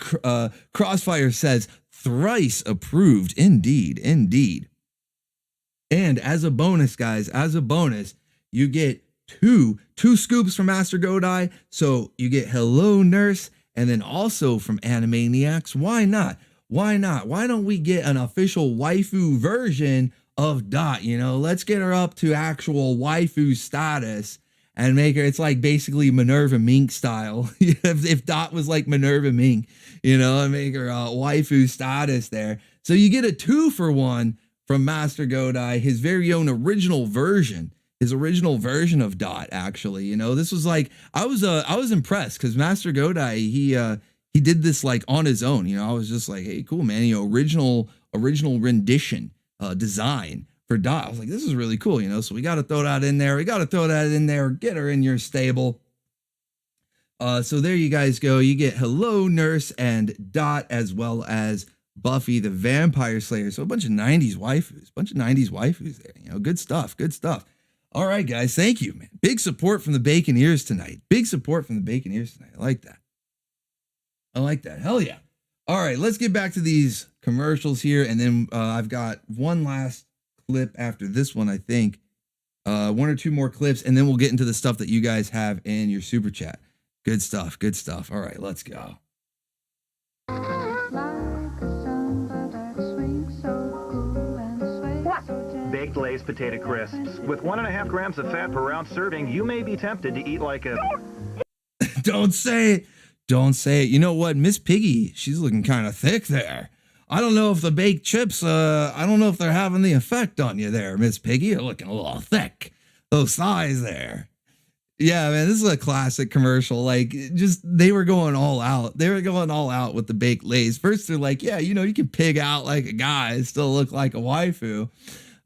Crossfire says, thrice approved. Indeed. And as a bonus, guys, you get two scoops from Master Godai. So you get Hello Nurse and then also from Animaniacs. Why not? Why don't we get an official waifu version of Dot? You know, let's get her up to actual waifu status and make her, it's like basically Minerva Mink style. if Dot was like Minerva Mink, you know, and make her waifu status there. So you get a 2-for-1 from Master Godai, his very own original version of Dot, actually. You know, this was like, I was impressed because Master Godai, he did this like on his own. You know, I was just like, hey, cool, man. You know, original rendition design for Dot. I was like, this is really cool, you know. So we got to throw that in there. Get her in your stable. So there you guys go. You get Hello Nurse and Dot, as well as Buffy the Vampire Slayer. So a bunch of 90s waifus there. You know, good stuff. All right, guys. Thank you, man. Big support from the Baconeers tonight. I like that. Hell yeah. All right, let's get back to these commercials here. And then I've got one last clip after this one, I think. One or two more clips, and then we'll get into the stuff that you guys have in your super chat. Good stuff. All right, let's go. Baked Lay's potato crisps. With 1.5 grams of fat per round serving, you may be tempted to eat like a... Don't say it. You know what? Miss Piggy, she's looking kind of thick there. I don't know if the baked chips, I don't know if they're having the effect on you there, Miss Piggy. You're looking a little thick. Those thighs there. Yeah, man, this is a classic commercial. Like, just, they were going all out. With the baked Lays. First, they're like, yeah, you know, you can pig out like a guy and still look like a waifu.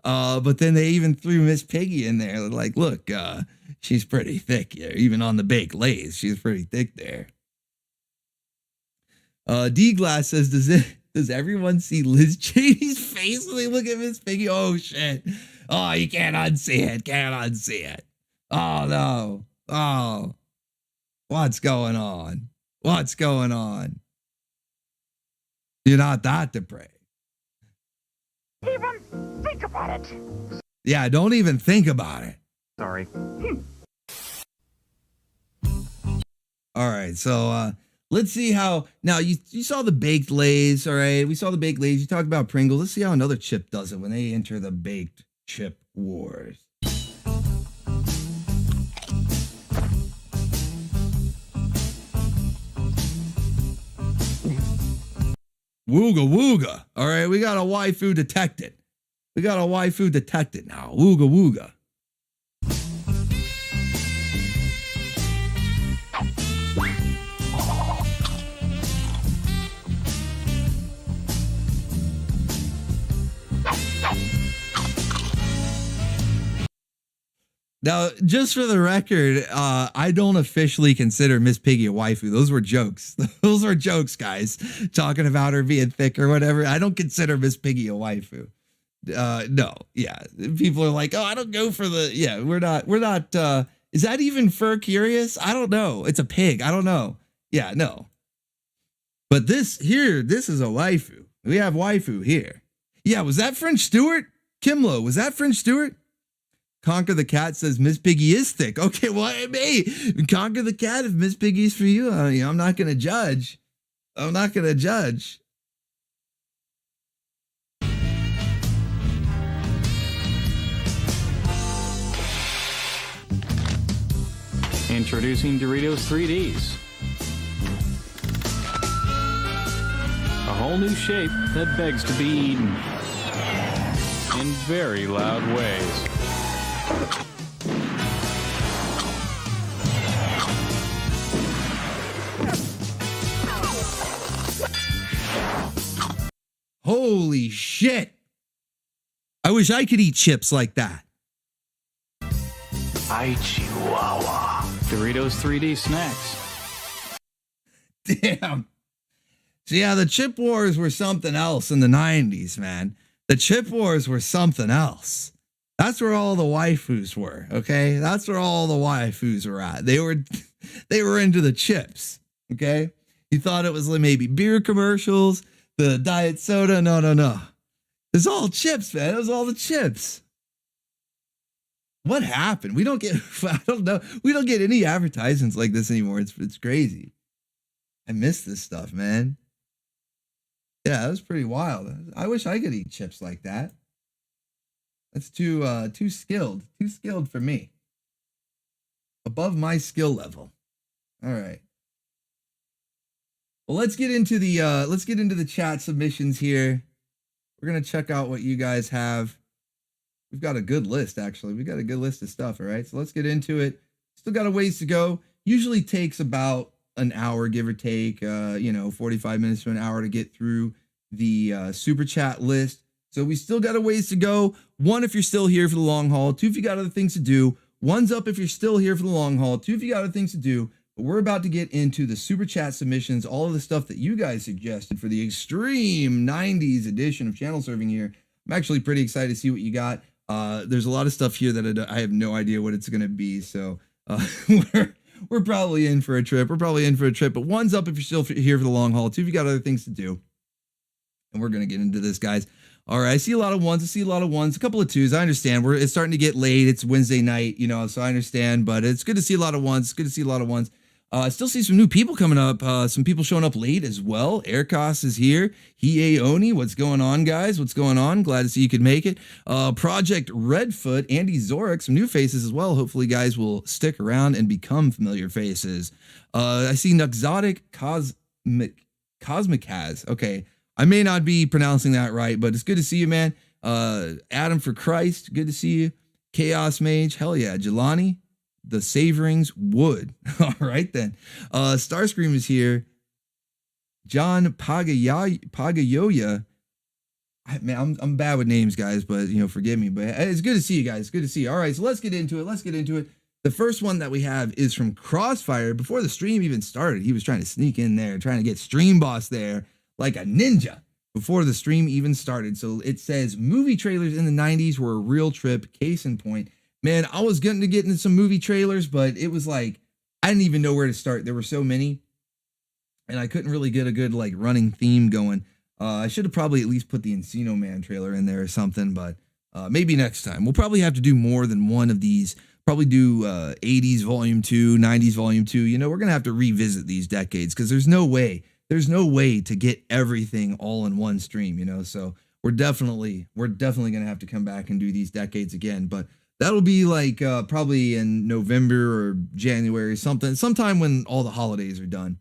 But then they even threw Miss Piggy in there. They're like, look, she's pretty thick here. Even on the baked Lays, she's pretty thick there. D-Glass says, does everyone see Liz Cheney's face when they look at Miss Piggy? Oh, shit. Oh, you can't unsee it. Oh, no. Oh. What's going on? You're not that depraved. Even think about it. Yeah, don't even think about it. Sorry. All right, so, let's see how, now you saw the baked Lays, all right? We saw the baked Lays. You talked about Pringles. Let's see how another chip does it when they enter the baked chip wars. Wooga wooga. All right, we got a waifu detected. We got a waifu detected now. Wooga wooga. Now, just for the record, I don't officially consider Miss Piggy a waifu. Those were jokes. Those were jokes, guys. Talking about her being thick or whatever. I don't consider Miss Piggy a waifu. No, yeah. People are like, oh, I don't go for the, yeah, we're not, is that even fur curious? I don't know. It's a pig. I don't know. Yeah, no. But this is a waifu. We have waifu here. Yeah, was that French Stewart? Kimlo, was that French Stewart? Conquer the Cat says Miss Piggy is thick. Okay, well, hey, Conquer the Cat, if Miss Piggy's for you, I'm not going to judge. I'm not going to judge. Introducing Doritos 3Ds. A whole new shape that begs to be eaten in very loud ways. Holy shit. I wish I could eat chips like that. I Chihuahua. Doritos 3D snacks. Damn. So yeah, the chip wars were something else in the 90s, man. The chip wars were something else. That's where all the waifus were, okay? That's where all the waifus were at. They were into the chips, okay? You thought it was like maybe beer commercials, the diet soda. No. It's all chips, man. It was all the chips. What happened? We don't get, I don't know. We don't get any advertisements like this anymore. It's crazy. I miss this stuff, man. Yeah, that was pretty wild. I wish I could eat chips like that. That's too skilled. Too skilled for me. Above my skill level. All right. Well, let's get into the chat submissions here. We're gonna check out what you guys have. We've got a good list, actually. We've got a good list of stuff, all right? So let's get into it. Still got a ways to go. Usually takes about an hour, give or take, 45 minutes to an hour to get through the super chat list. So we still got a ways to go. 1, if you're still here for the long haul. 2, if you got other things to do. 1's up if you're still here for the long haul. 2, if you got other things to do. But we're about to get into the super chat submissions, all of the stuff that you guys suggested for the extreme 90s edition of channel serving here. I'm actually pretty excited to see what you got. There's a lot of stuff here that I have no idea what it's going to be. So we're probably in for a trip. But 1's up if you're still here for the long haul. 2, if you got other things to do. And we're going to get into this, guys. All right, I see a lot of 1s, a couple of 2s. I understand. It's starting to get late. It's Wednesday night, so I understand. But it's good to see a lot of 1s. I still see some new people coming up. Some people showing up late as well. Aircos is here. Hiei Oni, what's going on, guys? What's going on? Glad to see you could make it. Project Redfoot, Andy Zorik, some new faces as well. Hopefully, guys will stick around and become familiar faces. I see Nuxotic Cosmicaz. Okay. I may not be pronouncing that right, but it's good to see you, man. Adam for Christ, good to see you. Chaos Mage, hell yeah. Jelani, the Savorings, Wood. All right, then. Starscream is here. John Pagayoya. Man, I'm bad with names, guys, but, forgive me. But it's good to see you guys. It's good to see you. All right, so let's get into it. The first one that we have is from Crossfire. Before the stream even started, he was trying to sneak in there, trying to get Stream Boss there like a ninja before the stream even started. So it says movie trailers in the 90s were a real trip. Case in point, man, I was going to get into some movie trailers, but it was like, I didn't even know where to start. There were so many and I couldn't really get a good running theme going. I should have probably at least put the Encino Man trailer in there or something, but maybe next time. We'll probably have to do more than one of these. Probably do 80s volume 2, 90s volume 2. We're going to have to revisit these decades because there's no way to get everything all in one stream, so we're definitely going to have to come back and do these decades again, but that'll be probably in November or January, sometime when all the holidays are done.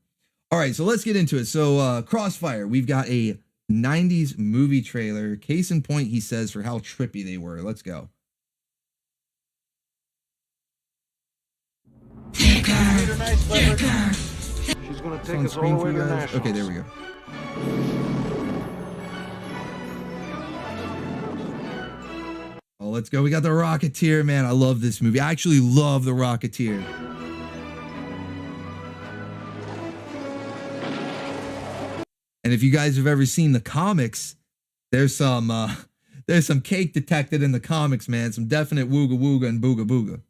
All right, so let's get into it. So Crossfire, we've got a 90s movie trailer. Case in point, he says, for how trippy they were. Let's go. She's gonna take us all the way to Nationals. Okay, there we go. Oh, let's go. We got the Rocketeer, man. I love this movie. I actually love the Rocketeer. And if you guys have ever seen the comics, there's some cake detected in the comics, man. Some definite wooga wooga and booga booga.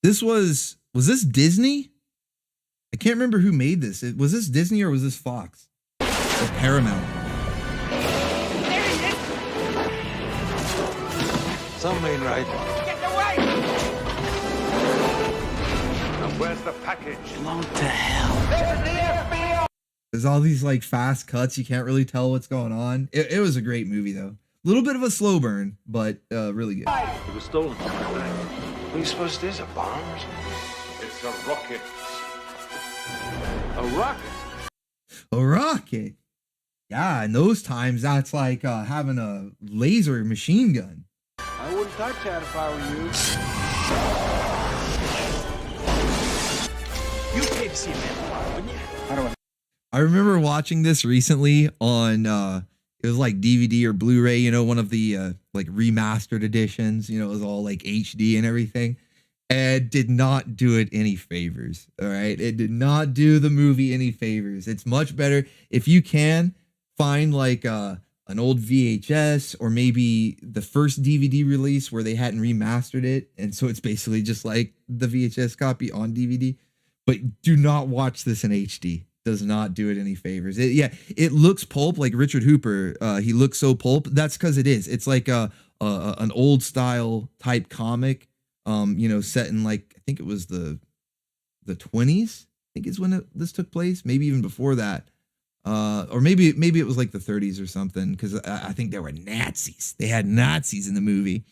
This was this Disney? I can't remember who made this. Was this Disney or was this Fox? Or Paramount? Something ain't right. Get away! Now where's the package? Blown to hell. The FBI! There's all these like fast cuts. You can't really tell what's going on. It was a great movie though. A little bit of a slow burn, but really good. It was stolen from my bag. What do you suppose it is? A bomb or something? It's a rocket. A rocket? A rocket? Yeah, in those times, that's like having a laser machine gun. I wouldn't touch that if I were you. You came to see me, wouldn't you? How do I remember watching this recently on it was like DVD or Blu-ray, you know, one of the like remastered editions, you know, it was all like HD and everything. And did not do it any favors. All right. It did not do the movie any favors. It's much better if you can find like an old VHS or maybe the first DVD release where they hadn't remastered it. And so it's basically just like the VHS copy on DVD. But do not watch this in HD. Does not do it any favors. It looks pulp like Richard Hooper. He looks so pulp. That's because it is. It's like an old style type comic. You know, set in like, I think it was the 20s. I think is when this took place. Maybe even before that. Or maybe it was like the 30s or something. Because I think there were Nazis. They had Nazis in the movie.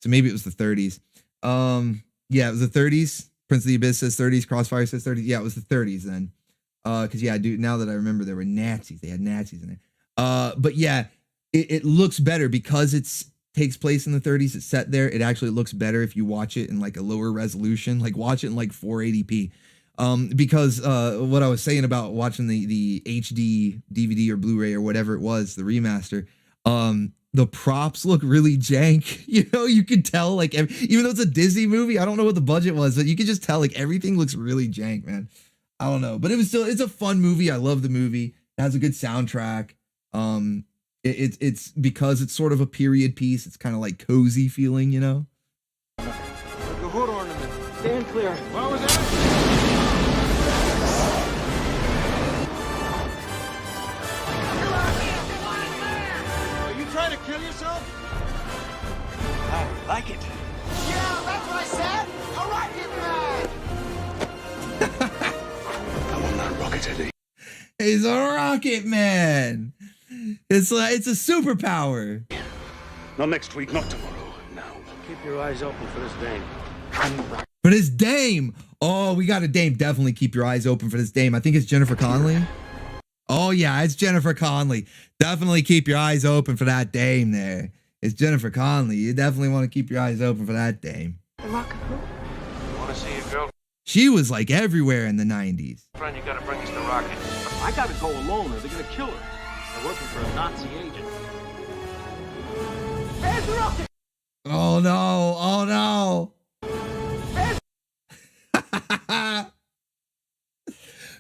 So maybe it was the 30s. Yeah, it was the 30s. Prince of the Abyss says 30s. Crossfire says 30s. Yeah, it was the 30s then. Because yeah, dude, now that I remember, there were Nazis. They had Nazis in it. But yeah, it looks better because it's takes place in the 30s. It's set there. It actually looks better if you watch it in like a lower resolution, like watch it in like 480p. Because what I was saying about watching the HD DVD or Blu-ray or whatever it was, the remaster, the props look really jank. You know, you could tell like even though it's a Disney movie, I don't know what the budget was, but you could just tell like everything looks really jank, man. I don't know, but it's a fun movie. I love the movie. It has a good soundtrack. It's because it's sort of a period piece. It's kind of like cozy feeling, you know. The hood ornament. Stand clear. What was that? Are you trying to kill yourself? I like it. Yeah, that's what I said! A rocket man! He's a rocket man. It's a superpower. Not next week, not tomorrow. Now, keep your eyes open for this dame. For this dame. Oh, we got a dame. Definitely keep your eyes open for this dame. I think it's Jennifer Connelly. Oh yeah, it's Jennifer Connelly. Definitely keep your eyes open for that dame there. It's Jennifer Connelly. You definitely want to keep your eyes open for that dame. The rocket who? You want to see your girl? She was like everywhere in the 90s. Friend, you gotta bring us the rocket. I gotta go alone or they're gonna kill her. They're working for a Nazi agent. There's the rocket! Oh no, oh no.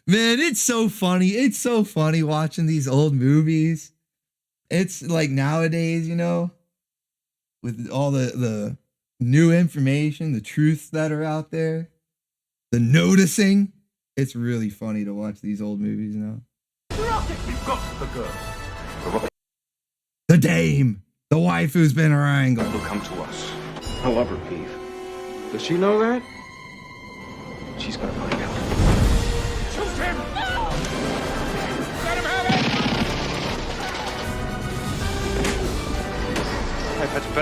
Man, it's so funny. It's so funny watching these old movies. It's like nowadays, you know, with all the new information, the truths that are out there, the noticing. It's really funny to watch these old movies now. You've got the girl. The dame. The waifu's been her angle. Will come to us. I love her, Peeve. Does she know that? She's gonna find out. Shoot him! No! Let him have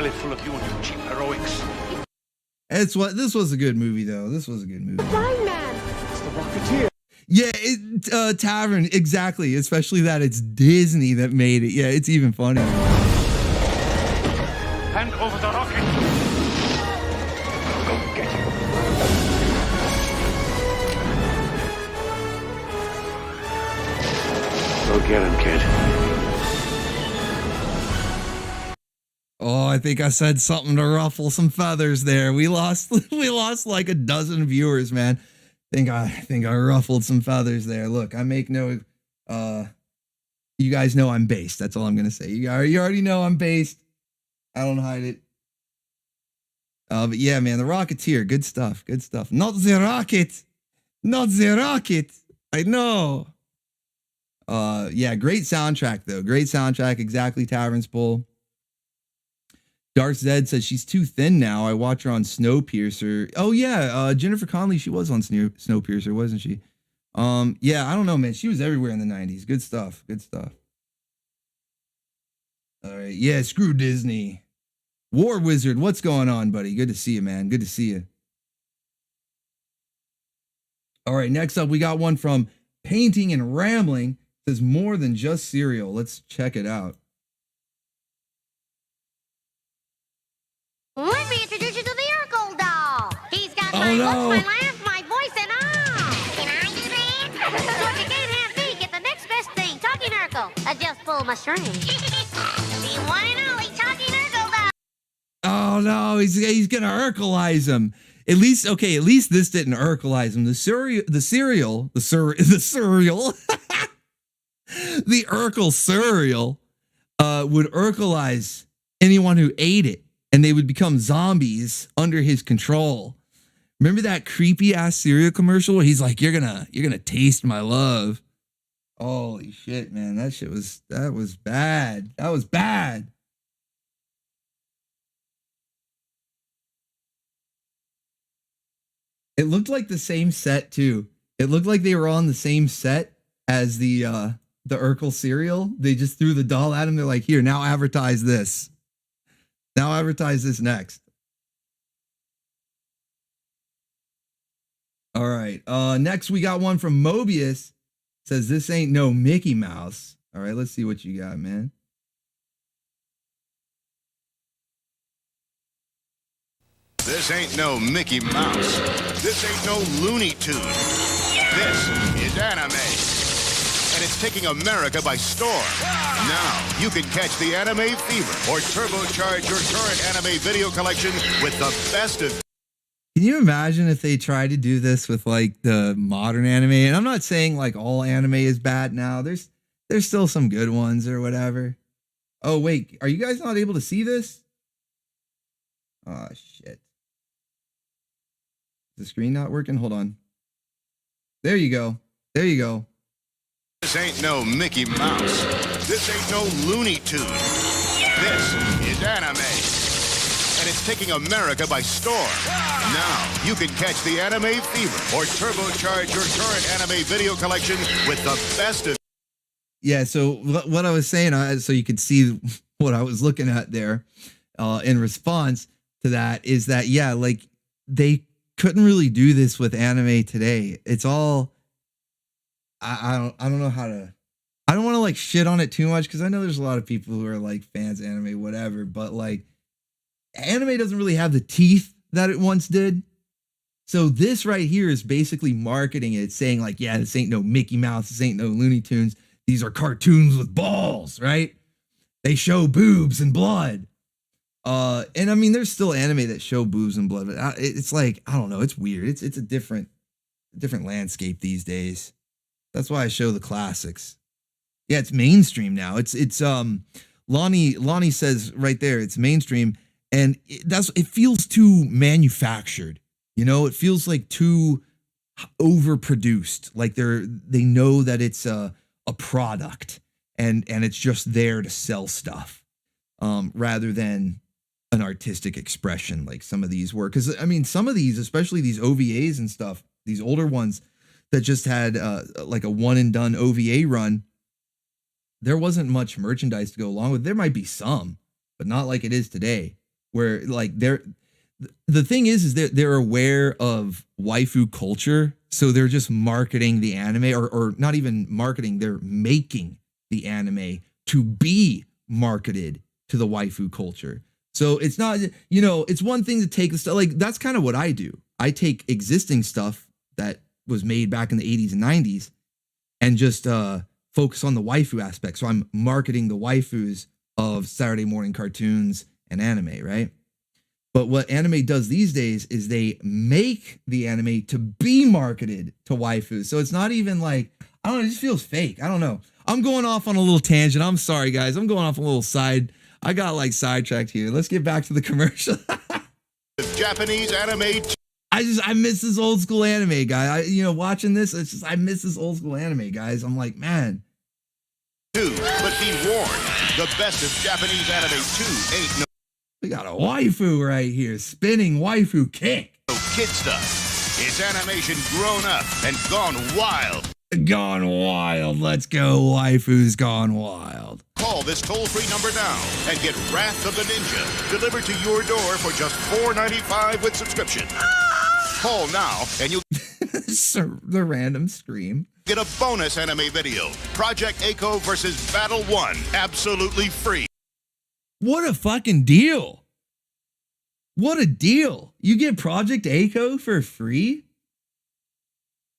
belly full of you and your cheap heroics. It's what this was a good movie though. This was a good movie. Blind man. It's the Rocketeer. Yeah, Tavern, exactly. Especially that it's Disney that made it. Yeah, it's even funny. Hand over the rocket. Go get him. Go get him, kid. Oh, I think I said something to ruffle some feathers there. We lost like a dozen viewers, man. I think I ruffled some feathers there. Look, I make no you guys know I'm based. That's all I'm gonna say. You already know I'm based. I don't hide it. But yeah, man, the Rocketeer, good stuff, good stuff. Not the rocket. Not the rocket. I know. Yeah, great soundtrack though. Great soundtrack, exactly Tavern's Pull. Dark Zed says she's too thin now. I watch her on Snowpiercer. Oh yeah, Jennifer Connelly, she was on Snowpiercer, wasn't she? Yeah, I don't know, man. She was everywhere in the 90s. Good stuff. Good stuff. All right, yeah, screw Disney. War Wizard, what's going on, buddy? Good to see you, man. Good to see you. All right, next up, we got one from Painting and Rambling. It says more than just cereal. Let's check it out. Let me introduce you to the Urkel doll. He's got my looks, my laugh, my voice, and all. Can I do that? So if you can't have me, get the next best thing. Talking Urkel. I just pulled my string. The one and only Talking Urkel doll. Oh no, he's gonna Urkelize him. At least this didn't Urkelize him. The Urkel cereal would Urkelize anyone who ate it. And they would become zombies under his control. Remember that creepy ass cereal commercial where he's like, "You're gonna taste my love." Holy shit, man! That was bad. That was bad. It looked like the same set too. It looked like they were on the same set as the Urkel cereal. They just threw the doll at him. They're like, "Here, now advertise this." Now advertise this next. All right. Next we got one from Mobius. Says this ain't no Mickey Mouse. All right, let's see what you got, man. This ain't no Mickey Mouse. This ain't no Looney Tune. This is anime. And it's taking America by storm. Now, you can catch the anime fever or turbocharge your current anime video collection with the best of... Can you imagine if they tried to do this with like the modern anime? And I'm not saying like all anime is bad now. There's still some good ones or whatever. Oh, wait. Are you guys not able to see this? Oh, shit. Is the screen not working? Hold on. There you go. There you go. This ain't no Mickey Mouse. This ain't no Looney Tune. This is anime. And it's taking America by storm. Now, you can catch the anime fever or turbocharge your current anime video collection with the best of... Yeah, so what I was saying, so you could see what I was looking at there in response to that is that, yeah, like they couldn't really do this with anime today. It's all... I don't know how to, I don't want to like shit on it too much because I know there's a lot of people who are like fans of anime, whatever, but like anime doesn't really have the teeth that it once did. So this right here is basically marketing it, saying like, yeah, this ain't no Mickey Mouse, this ain't no Looney Tunes. These are cartoons with balls, right? They show boobs and blood. And I mean, there's still anime that show boobs and blood, but it's like, I don't know, it's weird. It's a different landscape these days. That's why I show the classics. Yeah, it's mainstream now. It's Lonnie says right there, it's mainstream, and it feels too manufactured. You know, it feels like too overproduced. Like they know that it's a product and it's just there to sell stuff, rather than an artistic expression like some of these were. Because I mean, some of these, especially these OVAs and stuff, these older ones that just had like a one and done OVA run, there wasn't much merchandise to go along with. There might be some, but not like it is today. where like the thing is they're aware of waifu culture, so they're just marketing the anime, or not even marketing, they're making the anime to be marketed to the waifu culture. So it's not, you know, it's one thing to take the stuff, like that's kind of what I do. I take existing stuff that was made back in the 80s and 90s and just focus on the waifu aspect. So I'm marketing the waifus of Saturday morning cartoons and anime, right? But what anime does these days is they make the anime to be marketed to waifus. So it's not even like, I don't know, it just feels fake. I don't know. I'm going off on a little tangent. I'm sorry, guys. I'm going off a little side. I got like sidetracked here. Let's get back to the commercial. Japanese anime. I miss this old school anime, guy. Watching this, it's just, I miss this old school anime, guys. I'm like, man. But be warned, the best of Japanese anime 2 ain't no. We got a waifu right here, spinning waifu kick. No kid stuff. It's animation grown up and gone wild. Gone wild. Let's go, waifus gone wild. Call this toll-free number now and get Wrath of the Ninja delivered to your door for just $4.95 with subscription. Call now and you'll the random scream. Get a bonus anime video, Project Echo versus Battle 1, absolutely free. What a fucking deal. What a deal. You get Project Echo for free?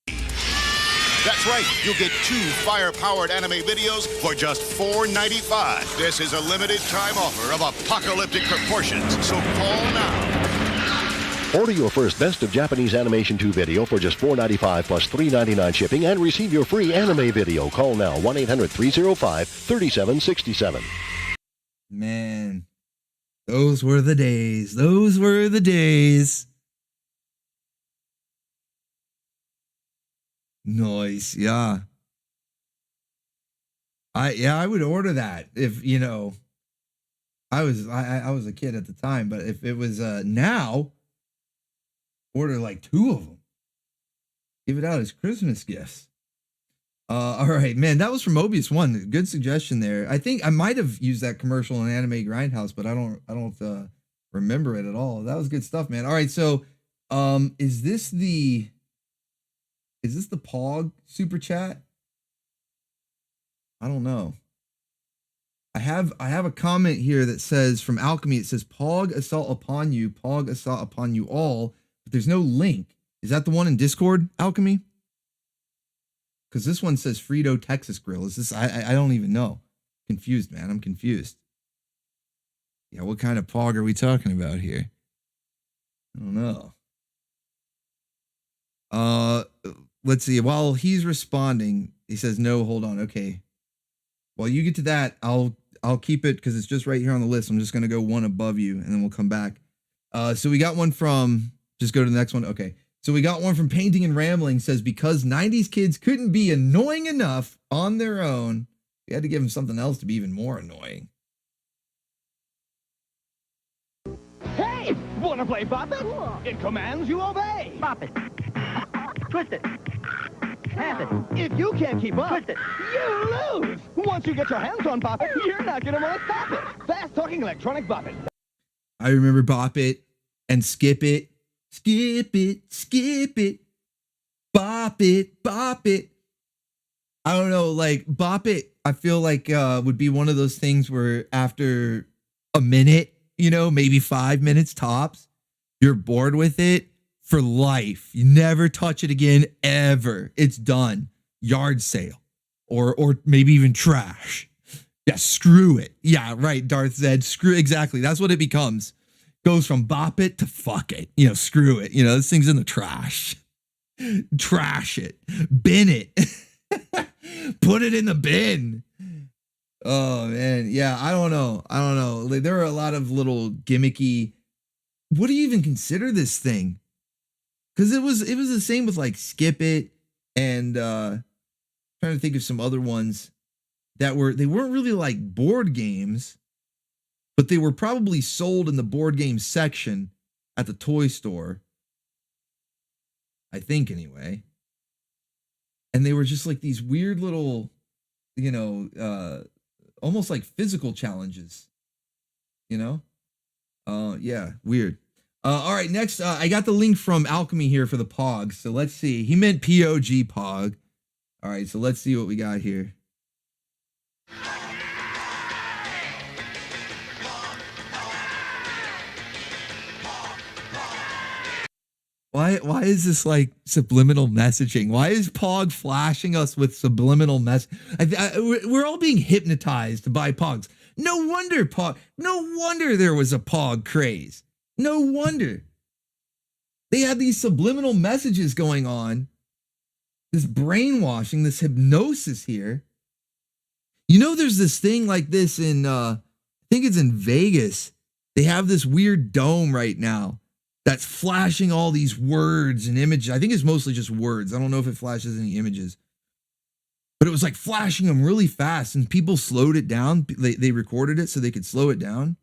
That's right, you'll get 2 fire-powered anime videos for just $4.95. This is a limited time offer of apocalyptic proportions, so call now. Order your first Best of Japanese Animation 2 video for just $4.95 plus $3.99 shipping and receive your free anime video. Call now, 1-800-305-3767. Man, those were the days. Those were the days. Nice, yeah. I would order that if, I was a kid at the time, but if it was now, order like 2 of them. Give it out as Christmas gifts. All right, man, that was from Mobius One. Good suggestion there. I think I might have used that commercial in Anime Grindhouse, but I don't remember it at all. That was good stuff, man. All right, so is this the Pog super chat? I don't know. I have a comment here that says from Alchemy. It says Pog assault upon you, Pog assault upon you all. But there's no link. Is that the one in Discord, Alchemy? Because this one says Frito Texas Grill. Is this? I don't even know. Confused, man. I'm confused. Yeah, what kind of Pog are we talking about here? I don't know. Let's see. While he's responding, he says, no, hold on. Okay. While you get to that, I'll keep it because it's just right here on the list. I'm just going to go one above you and then we'll come back. So we got one from, just go to the next one. Okay. So we got one from Painting and Rambling, says, because 90s kids couldn't be annoying enough on their own, we had to give them something else to be even more annoying. Hey, wanna play Bop It? It commands you obey. Bop it. Twist it. Tap it. If you can't keep up, twist it. You lose. Once you get your hands on Bop It, you're not gonna want to stop it. Fast talking electronic Bop It. I remember Bop It and Skip It. Skip it, skip it, bop it, bop it. I don't know, like Bop It, I feel like would be one of those things where after a minute, maybe 5 minutes tops, you're bored with it for life. You never touch it again, ever. It's done. Yard sale. Or maybe even trash. Yeah, screw it. Yeah, right, Darth Zed. Screw, exactly. That's what it becomes. Goes from bop it to fuck it. Screw it. This thing's in the trash. Trash it. Bin it. Put it in the bin. Oh, man. Yeah, I don't know. Like, there are a lot of little gimmicky. What do you even consider this thing? Because it was the same with like Skip It and trying to think of some other ones that they weren't really like board games. But they were probably sold in the board game section at the toy store. I think anyway. And they were just like these weird little, almost like physical challenges. Yeah, weird. All right, next, I got the link from Alchemy here for the Pogs. So let's see. He meant POG Pog. All right, so let's see what we got here. Why is this like subliminal messaging? Why is Pog flashing us with subliminal we're all being hypnotized by Pogs. No wonder there was a Pog craze. No wonder. They had these subliminal messages going on. This brainwashing, this hypnosis here. You know, there's this thing like this in, I think it's in Vegas. They have this weird dome right now that's flashing all these words and images. I think it's mostly just words. I don't know if it flashes any images. But it was like flashing them really fast, and people slowed it down. They recorded it so they could slow it down.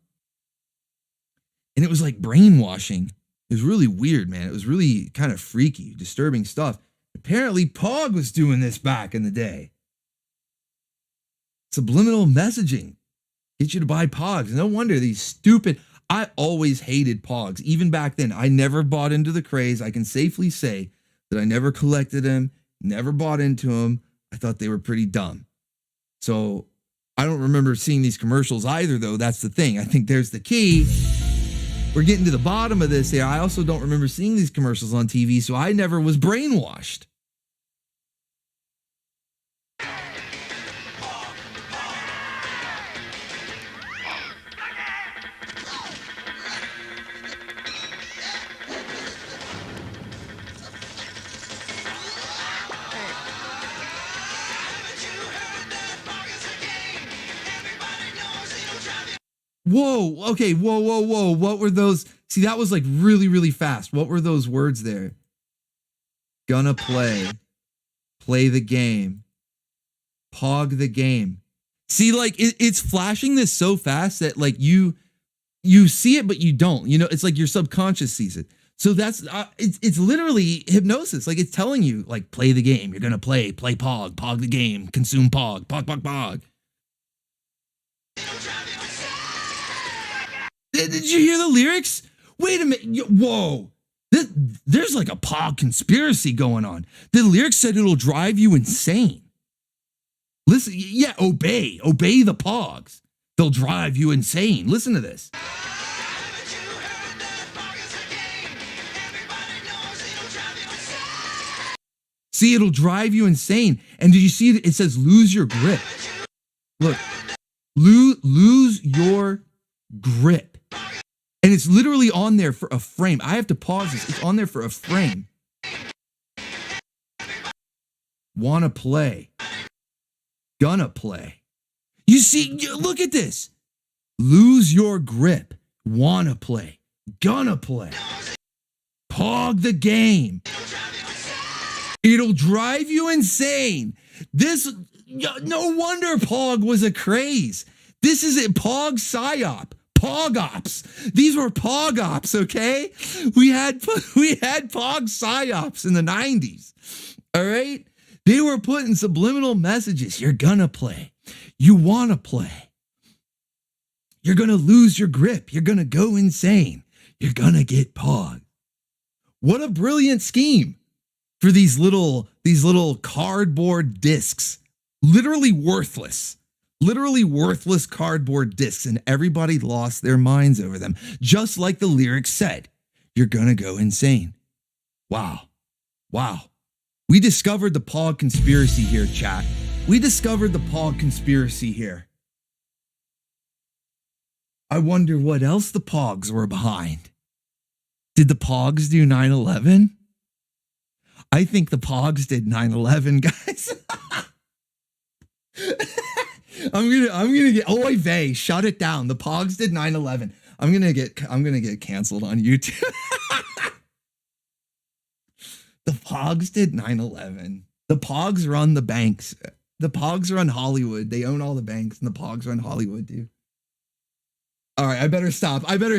And it was like brainwashing. It was really weird, man. It was really kind of freaky, disturbing stuff. Apparently, Pog was doing this back in the day. Subliminal messaging. Get you to buy Pogs. No wonder these stupid... I always hated Pogs. Even back then, I never bought into the craze. I can safely say that I never collected them, never bought into them. I thought they were pretty dumb. So I don't remember seeing these commercials either, though. That's the thing. I think there's the key. We're getting to the bottom of this here. I also don't remember seeing these commercials on TV, so I never was brainwashed. Whoa, okay, whoa. What were those? See, that was like really, really fast. What were those words there? Gonna play the game, Pog the game. See, like it's flashing this so fast that like you see it, but you don't. You know, it's like your subconscious sees it. So that's it's literally hypnosis. Like it's telling you, like, play the game. You're gonna play Pog the game, consume Pog. Did you hear the lyrics? Wait a minute. Whoa. There's like a Pog conspiracy going on. The lyrics said it'll drive you insane. Listen, yeah, obey the Pogs. They'll drive you insane. Listen to this. See, it'll drive you insane. And did you see it says lose your grip? Look, lose your grip. And it's literally on there for a frame. I have to pause this. It's on there for a frame. Wanna play. Gonna play. You see, look at this. Lose your grip. Wanna play. Gonna play. Pog the game. It'll drive you insane. No wonder Pog was a craze. This is it. Pog psyop. Pog ops. These were Pog ops, okay? We had Pog psyops in the 90s. All right? They were putting subliminal messages. You're gonna play. You wanna play. You're gonna lose your grip. You're gonna go insane. You're gonna get Pog. What a brilliant scheme for these little cardboard discs. Literally worthless cardboard discs, and everybody lost their minds over them. Just like the lyrics said, you're gonna go insane. Wow. We discovered the Pog conspiracy here, chat. We discovered the Pog conspiracy here. I wonder what else the Pogs were behind. Did the Pogs do 9/11? I think the Pogs did 9/11, guys. I'm gonna get oy vey, shut it down. The Pogs did 9/11. I'm gonna get canceled on YouTube. The Pogs did 9/11. The Pogs run the banks. The Pogs run Hollywood. They own all the banks, and the Pogs run Hollywood, dude. All right, I better stop. I'm gonna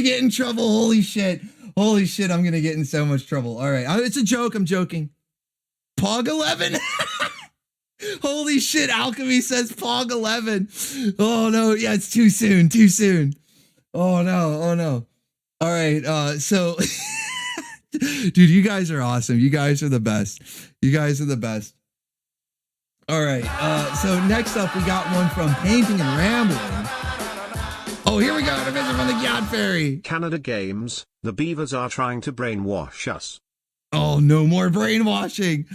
get in trouble. Holy shit, I'm gonna get in so much trouble. All right, it's a joke. I'm joking. Pog 11. Holy shit, Alchemy says Pog 11. Oh no, yeah, it's too soon, too soon. Oh no, oh no. All right, so dude, you guys are awesome. You guys are the best. You guys are the best. All right, so next up we got one from Painting and Rambling. Oh, here we go, a visit from the Gyat Fairy. Canada Games, the beavers are trying to brainwash us. Oh, no more brainwashing.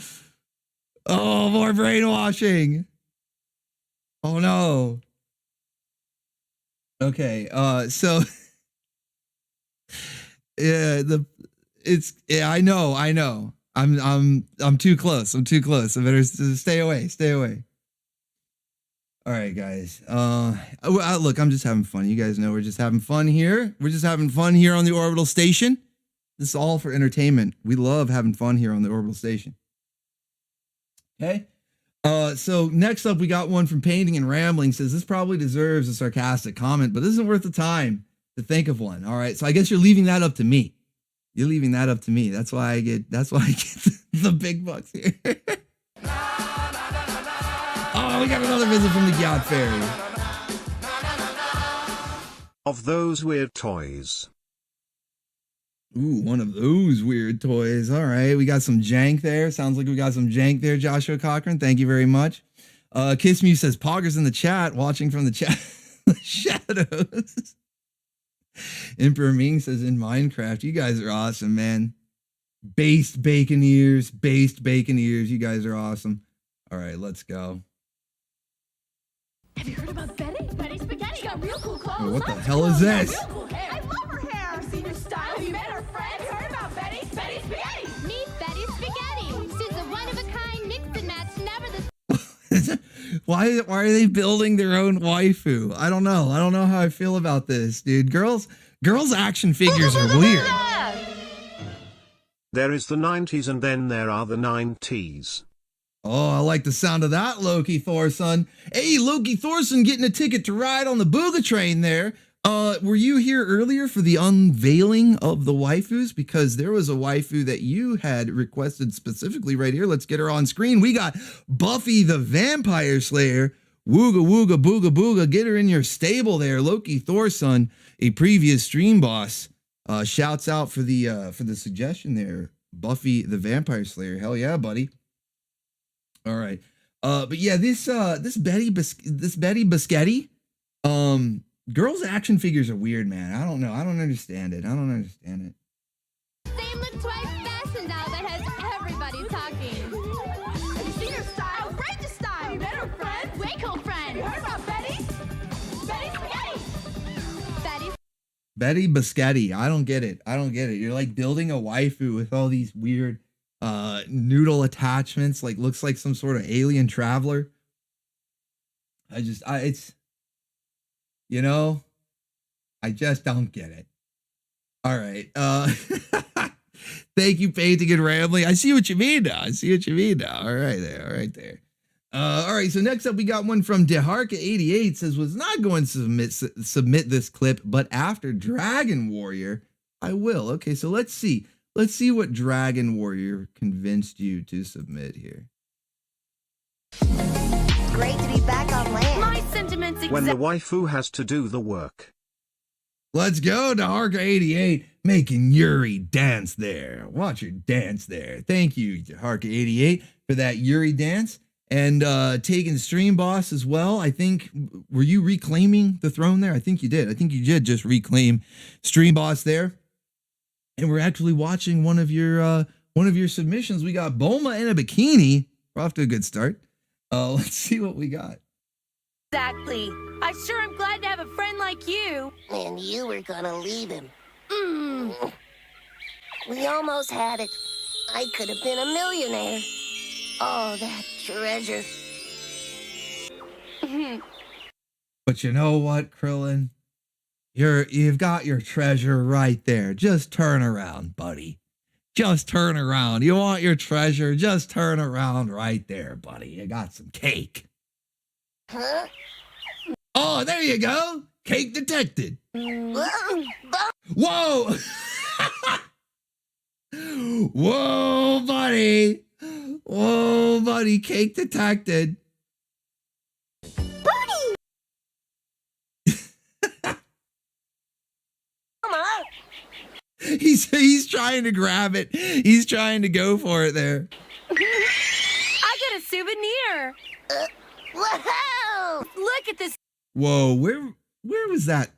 Oh, more brainwashing. Oh no. Okay, so yeah, I know. I'm too close. I'm too close. I better stay away. Stay away. All right, guys. Look, I'm just having fun. You guys know we're just having fun here. We're just having fun here on the Orbital Station. This is all for entertainment. We love having fun here on the Orbital Station. Okay. So next up, we got one from Painting and Rambling. Says this probably deserves a sarcastic comment, but isn't worth the time to think of one. All right. So I guess you're leaving that up to me. You're leaving that up to me. That's why I get the big bucks here. Oh, we got another visit from the Gyat Fairy. Of those weird toys. Ooh, one of those weird toys. All right, we got some jank there. Sounds like we got some jank there, Joshua Cochran. Thank you very much. Kiss Me says, Poggers in the chat, watching from the chat. The shadows. Emperor Ming says, in Minecraft. You guys are awesome, man. Based bacon ears. You guys are awesome. All right, let's go. Have you heard about Betty? Betty Spaghetti. She got real cool clothes. Oh, what the hell is this? Real cool hair. I love her hair. I've seen her style. Have you met her friend? Have you heard about Betty? Betty Spaghetti. Meet Betty Spaghetti. She's a one-of-a-kind mix and match, never the Why are they building their own waifu? I don't know. I don't know how I feel about this, dude. Girls action figures are weird. There is the 90s and then there are the 90s. Oh, I like the sound of that, Loki Thorson. Hey, Loki Thorson getting a ticket to ride on the BOOGA train there. Were you here earlier for the unveiling of the waifus? Because there was a waifu that you had requested specifically right here. Let's get her on screen. We got Buffy the Vampire Slayer. Wooga wooga booga booga. Get her in your stable there. Loki Thorson, a previous stream boss, shouts out for the suggestion there. Buffy the Vampire Slayer. Hell yeah, buddy. All right. But yeah, this Betty Biscotti, girls action figures are weird, man. I don't know. I don't understand it. same look twice fashion now that has everybody talking. Have you seen her style? Outrageous style. Have you met her friend? Way cool friend. You heard about Betty? Betty Spaghetti. Betty Biscotti. I don't get it. You're like building a waifu with all these weird noodle attachments, like looks like some sort of alien traveler. I just don't get it. All right. Thank you, Painting and Rambling. I see what you mean now. All right there. All right. So next up, we got one from Deharka88 says, was not going to submit this clip, but after Dragon Warrior, I will. Okay. So let's see what Dragon Warrior convinced you to submit here. Great to be back on land. My sentiments When the waifu has to do the work. Let's go, Deharka88, making Yuri dance there. Watch her dance there. Thank you, Deharka88, for that Yuri dance. And taking Stream Boss as well. I think, were you reclaiming the throne there? I think you did. I think you did just reclaim Stream Boss there. And we're actually watching one of your submissions. We got Bulma in a bikini. We're off to a good start. Let's see what we got. Exactly. I sure am glad to have a friend like you. And you were gonna leave him. We almost had it. I could have been a millionaire. Oh, that treasure. But you know what, Krillin? You've got your treasure right there. Just turn around, buddy. Just turn around. You want your treasure? Just turn around right there, buddy. You got some cake. Huh? Oh, there you go. Cake detected. Whoa! Whoa, buddy. Whoa, Oh, buddy, cake detected. Booty! He's trying to grab it. He's trying to go for it there. I got a souvenir. Whoa! Look at this. Whoa, where was that?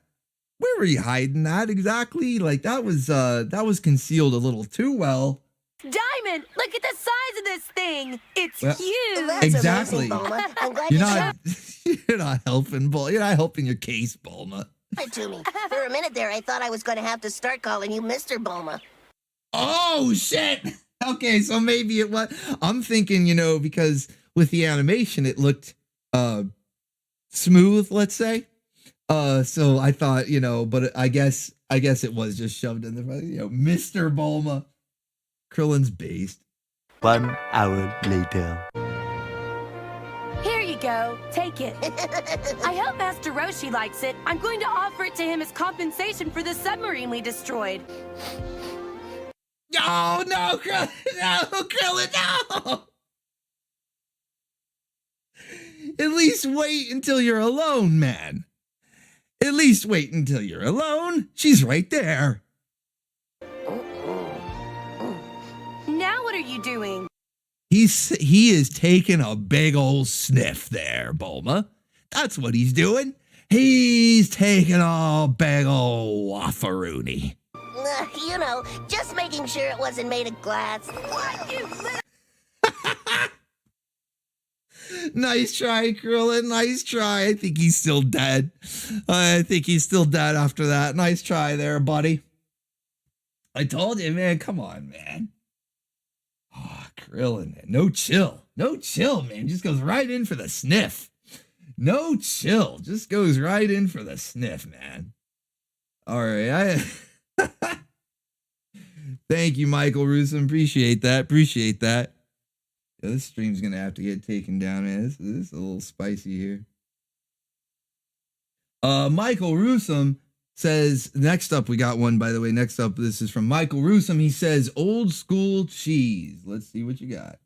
Where were you hiding that exactly? Like that was concealed a little too well. Diamond, look at the size of this thing. It's Well, huge. That's exactly. amazing, Bulma. I'm glad You're you not you're not helping, You're not helping your case, Bulma. showed it to me. For a minute there, I thought I was going to have to start calling you Mr. Bulma. Oh shit. Okay, so maybe it was. I'm thinking, because with the animation it looked smooth, let's say. So I thought, but I guess it was just shoved in the Mr. Bulma. Krillin's based. 1 hour later. Here you go. Take it. I hope Master Roshi likes it. I'm going to offer it to him as compensation for the submarine we destroyed. Oh, no, Krillin, no, Krillin, no! At least wait until you're alone, man. At least wait until you're alone. She's right there. Now what are you doing? He is taking a big old sniff there, Bulma. That's what he's doing. He's taking a big old waffaroony. Just making sure it wasn't made of glass. Nice try, Krillin. Nice try. I think he's still dead. After that. Nice try there, buddy. I told you, man. Come on, man. Oh, Krillin, man. No chill, man. Just goes right in for the sniff. No chill. Just goes right in for the sniff, man. All right. Thank you, Michael Rusum. Appreciate that. Yeah, this stream's going to have to get taken down, man. This is a little spicy here. Michael Rusum says, next up, we got one, by the way. Next up, this is from Michael Rusum. He says, old school cheese. Let's see what you got.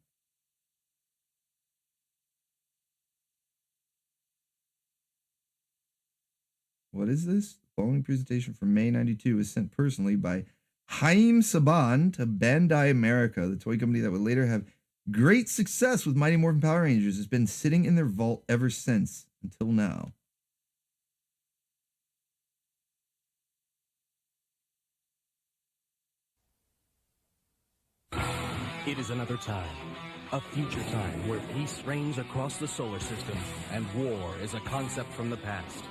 What is this? The following presentation from May 92 was sent personally by Haim Saban to Bandai America, the toy company that would later have great success with Mighty Morphin Power Rangers. Has been sitting in their vault ever since, until now. It is another time, a future time where peace reigns across the solar system and war is a concept from the past.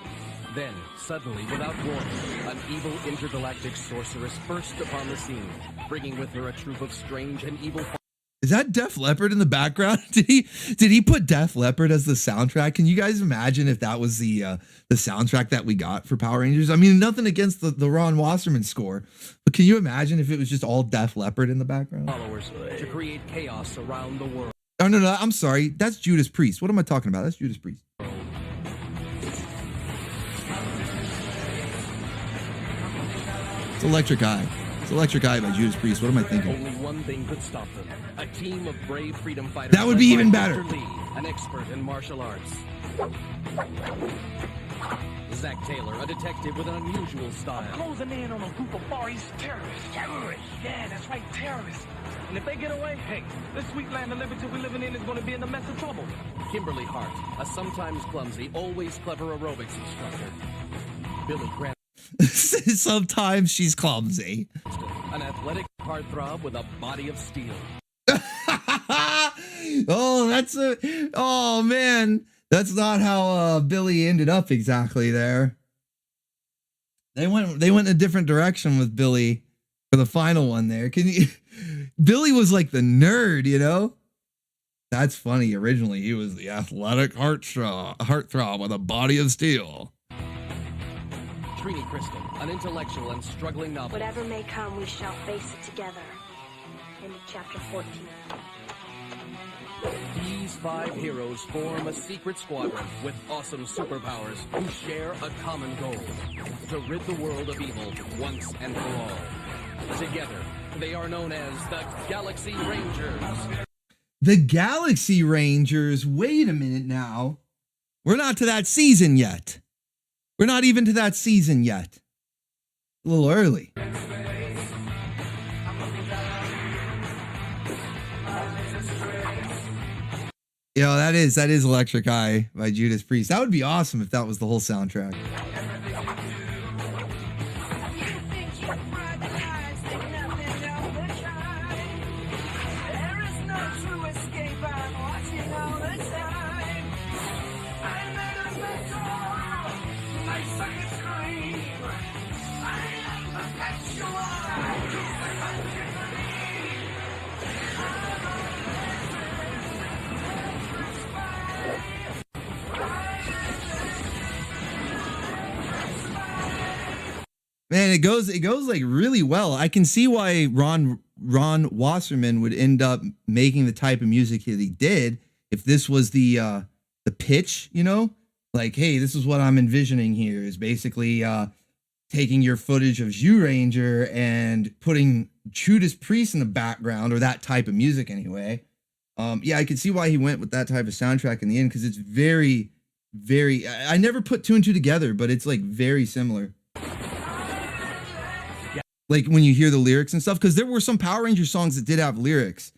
Then, suddenly, without warning, an evil intergalactic sorceress burst upon the scene, bringing with her a troop of strange and evil... Is that Def Leppard in the background? Did he put Def Leppard as the soundtrack? Can you guys imagine if that was the soundtrack that we got for Power Rangers? I mean, nothing against the Ron Wasserman score, but can you imagine if it was just all Def Leppard in the background? Followers to create chaos around the world. Oh, no, I'm sorry. That's Judas Priest. What am I talking about? That's Judas Priest. It's Electric Eye. It's Electric Eye by Judas Priest. What am I thinking? Only one thing could stop them. A team of brave freedom fighters. That would be even better. Lee, an expert in martial arts. Zach Taylor, a detective with an unusual style. Closing in on a group of Far East terrorists. Terrorists? Yeah, that's right, terrorists. And if they get away, hey, this sweet land of liberty we're living in is going to be in a mess of trouble. Kimberly Hart, a sometimes clumsy, always clever aerobics instructor. Billy Graham. Sometimes she's clumsy. An athletic heartthrob with a body of steel. Oh man, that's not how Billy ended up exactly there. They went in a different direction with Billy for the final one there. Billy was like the nerd, That's funny. Originally, he was the athletic heartthrob with a body of steel. Trini Kristen, an intellectual and struggling novelist. Whatever may come, we shall face it together. End of chapter 14. These 5 heroes form a secret squadron with awesome superpowers who share a common goal: to rid the world of evil once and for all. Together, they are known as the Galaxy Rangers. The Galaxy Rangers. Wait a minute now. We're not to that season yet. We're not even to that season yet. A little early. Yo, that is Electric Eye by Judas Priest. That would be awesome if that was the whole soundtrack. Man, it goes like really well. I can see why Ron Wasserman would end up making the type of music that he did if this was the pitch, you know? Like, hey, this is what I'm envisioning here is basically taking your footage of Zyuranger and putting Judas Priest in the background, or that type of music anyway. Yeah, I could see why he went with that type of soundtrack in the end, because it's very, very, I never put two and two together, but it's like very similar. Like when you hear the lyrics and stuff, because there were some Power Ranger songs that did have lyrics.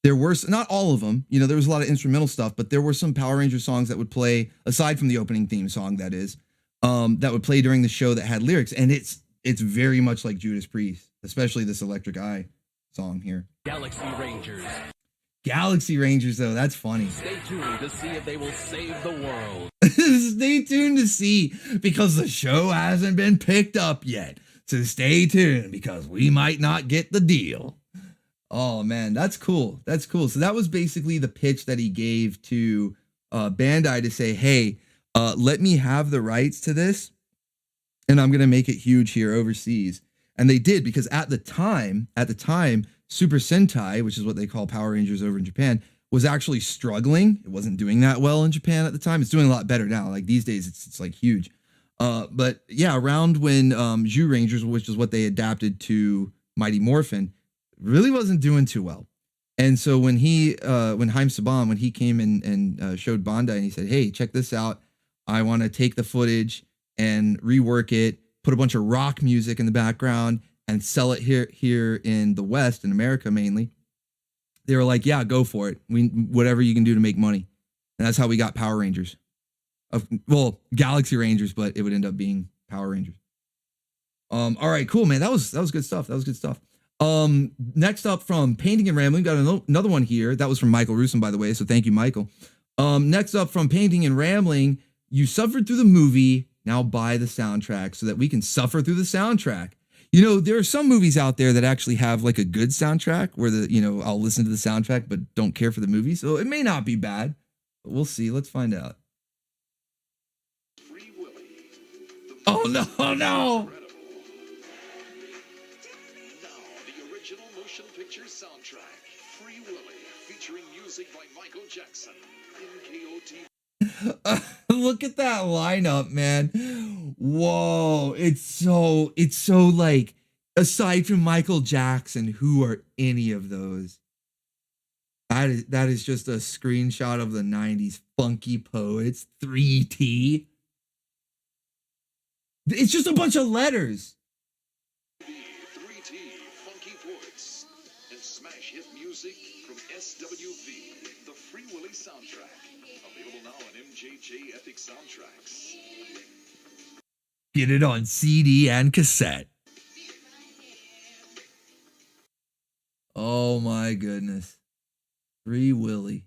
There were, not all of them, you know, there was a lot of instrumental stuff, but there were some Power Ranger songs that would play, aside from the opening theme song, that is, that would play during the show that had lyrics. And it's very much like Judas Priest, especially this Electric Eye song here. Galaxy Rangers. Galaxy Rangers, though, that's funny. Stay tuned to see if they will save the world. Stay tuned to see, because the show hasn't been picked up yet. So stay tuned, because we might not get the deal. Oh, man, that's cool. That's cool. So that was basically the pitch that he gave to Bandai to say, hey, let me have the rights to this, and I'm going to make it huge here overseas. And they did, because at the time, Super Sentai, which is what they call Power Rangers over in Japan, was actually struggling. It wasn't doing that well in Japan at the time. It's doing a lot better now. Like these days, it's like huge. But yeah, around when Zyurangers, which is what they adapted to Mighty Morphin, really wasn't doing too well. And so when Haim Saban, when he came in and showed Bandai, and he said, hey, check this out. I want to take the footage and rework it, put a bunch of rock music in the background, and sell it here in the West, in America mainly. They were like, yeah, go for it. Whatever you can do to make money. And that's how we got Power Rangers. Well, Galaxy Rangers, but it would end up being Power Rangers. All right, cool, man. That was good stuff. That was good stuff. Next up from Painting and Rambling, got another one here. That was from Michael Rusum, by the way. So thank you, Michael. Next up from Painting and Rambling, you suffered through the movie. Now buy the soundtrack so that we can suffer through the soundtrack. You know, there are some movies out there that actually have like a good soundtrack where I'll listen to the soundtrack, but don't care for the movie. So it may not be bad, but we'll see. Let's find out. Oh, no, no. The original motion picture soundtrack, Free Willy, featuring music by Michael Jackson in KOT. Look at that lineup, man. Whoa, it's so like, aside from Michael Jackson, who are any of those? That is just a screenshot of the 90s Funky Poets 3T. It's just a bunch of letters. 3T, Funky Poets, and smash hit music from SWV, the Free Willy soundtrack. Available now on MJJ Epic Soundtracks. Get it on CD and cassette. Oh my goodness. Free Willy.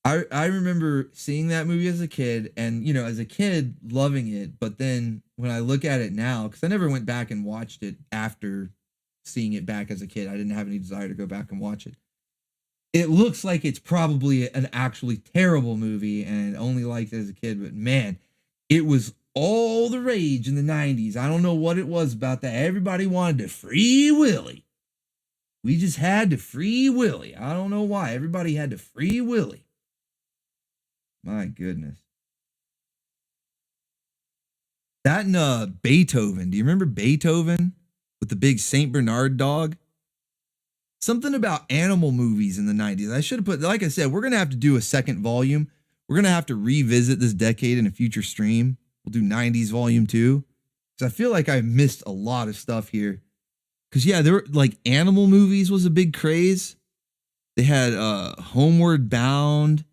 I remember seeing that movie as a kid, and as a kid loving it, but then when I look at it now, because I never went back and watched it after seeing it back as a kid, I didn't have any desire to go back and watch it. It looks like it's probably an actually terrible movie and only liked it as a kid, but man, it was all the rage in the 90s. I don't know what it was about that. Everybody wanted to free Willy. We just had to free Willy. I don't know why. Everybody had to free Willy. My goodness. That and Beethoven. Do you remember Beethoven with the big Saint Bernard dog? something about animal movies in the 90s. I should have put, like I said, we're going to have to do a second volume. We're going to have to revisit this decade in a future stream. We'll do 90s volume 2. Because I feel like I missed a lot of stuff here. Because, yeah, there were, like, animal movies was a big craze. They had Homeward Bound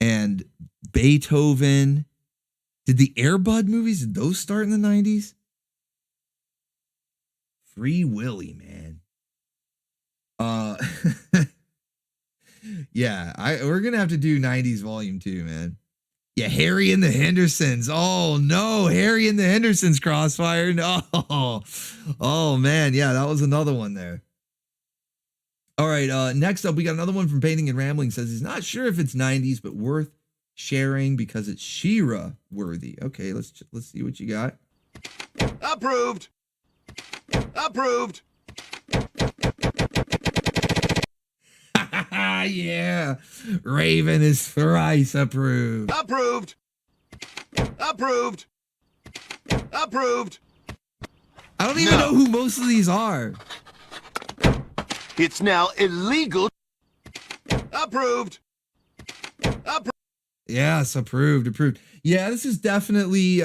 and Beethoven. Did the Air Bud movies, did those start in the 90s? Free Willy, man. Yeah, we're gonna have to do 90s volume 2, man. Yeah, Harry and the Hendersons. Oh no, Harry and the Hendersons Crossfire. No. Oh man, yeah, that was another one there. All right, next up we got another one from Painting and Rambling. Says he's not sure if it's 90s, but worth sharing because it's She-Ra worthy. Okay, let's see what you got. Approved. Approved. Yeah, Raven is thrice approved. Approved. Approved. Approved. I don't even know who most of these are. It's now illegal. Approved. Approved. Yes, approved. Yeah, this is definitely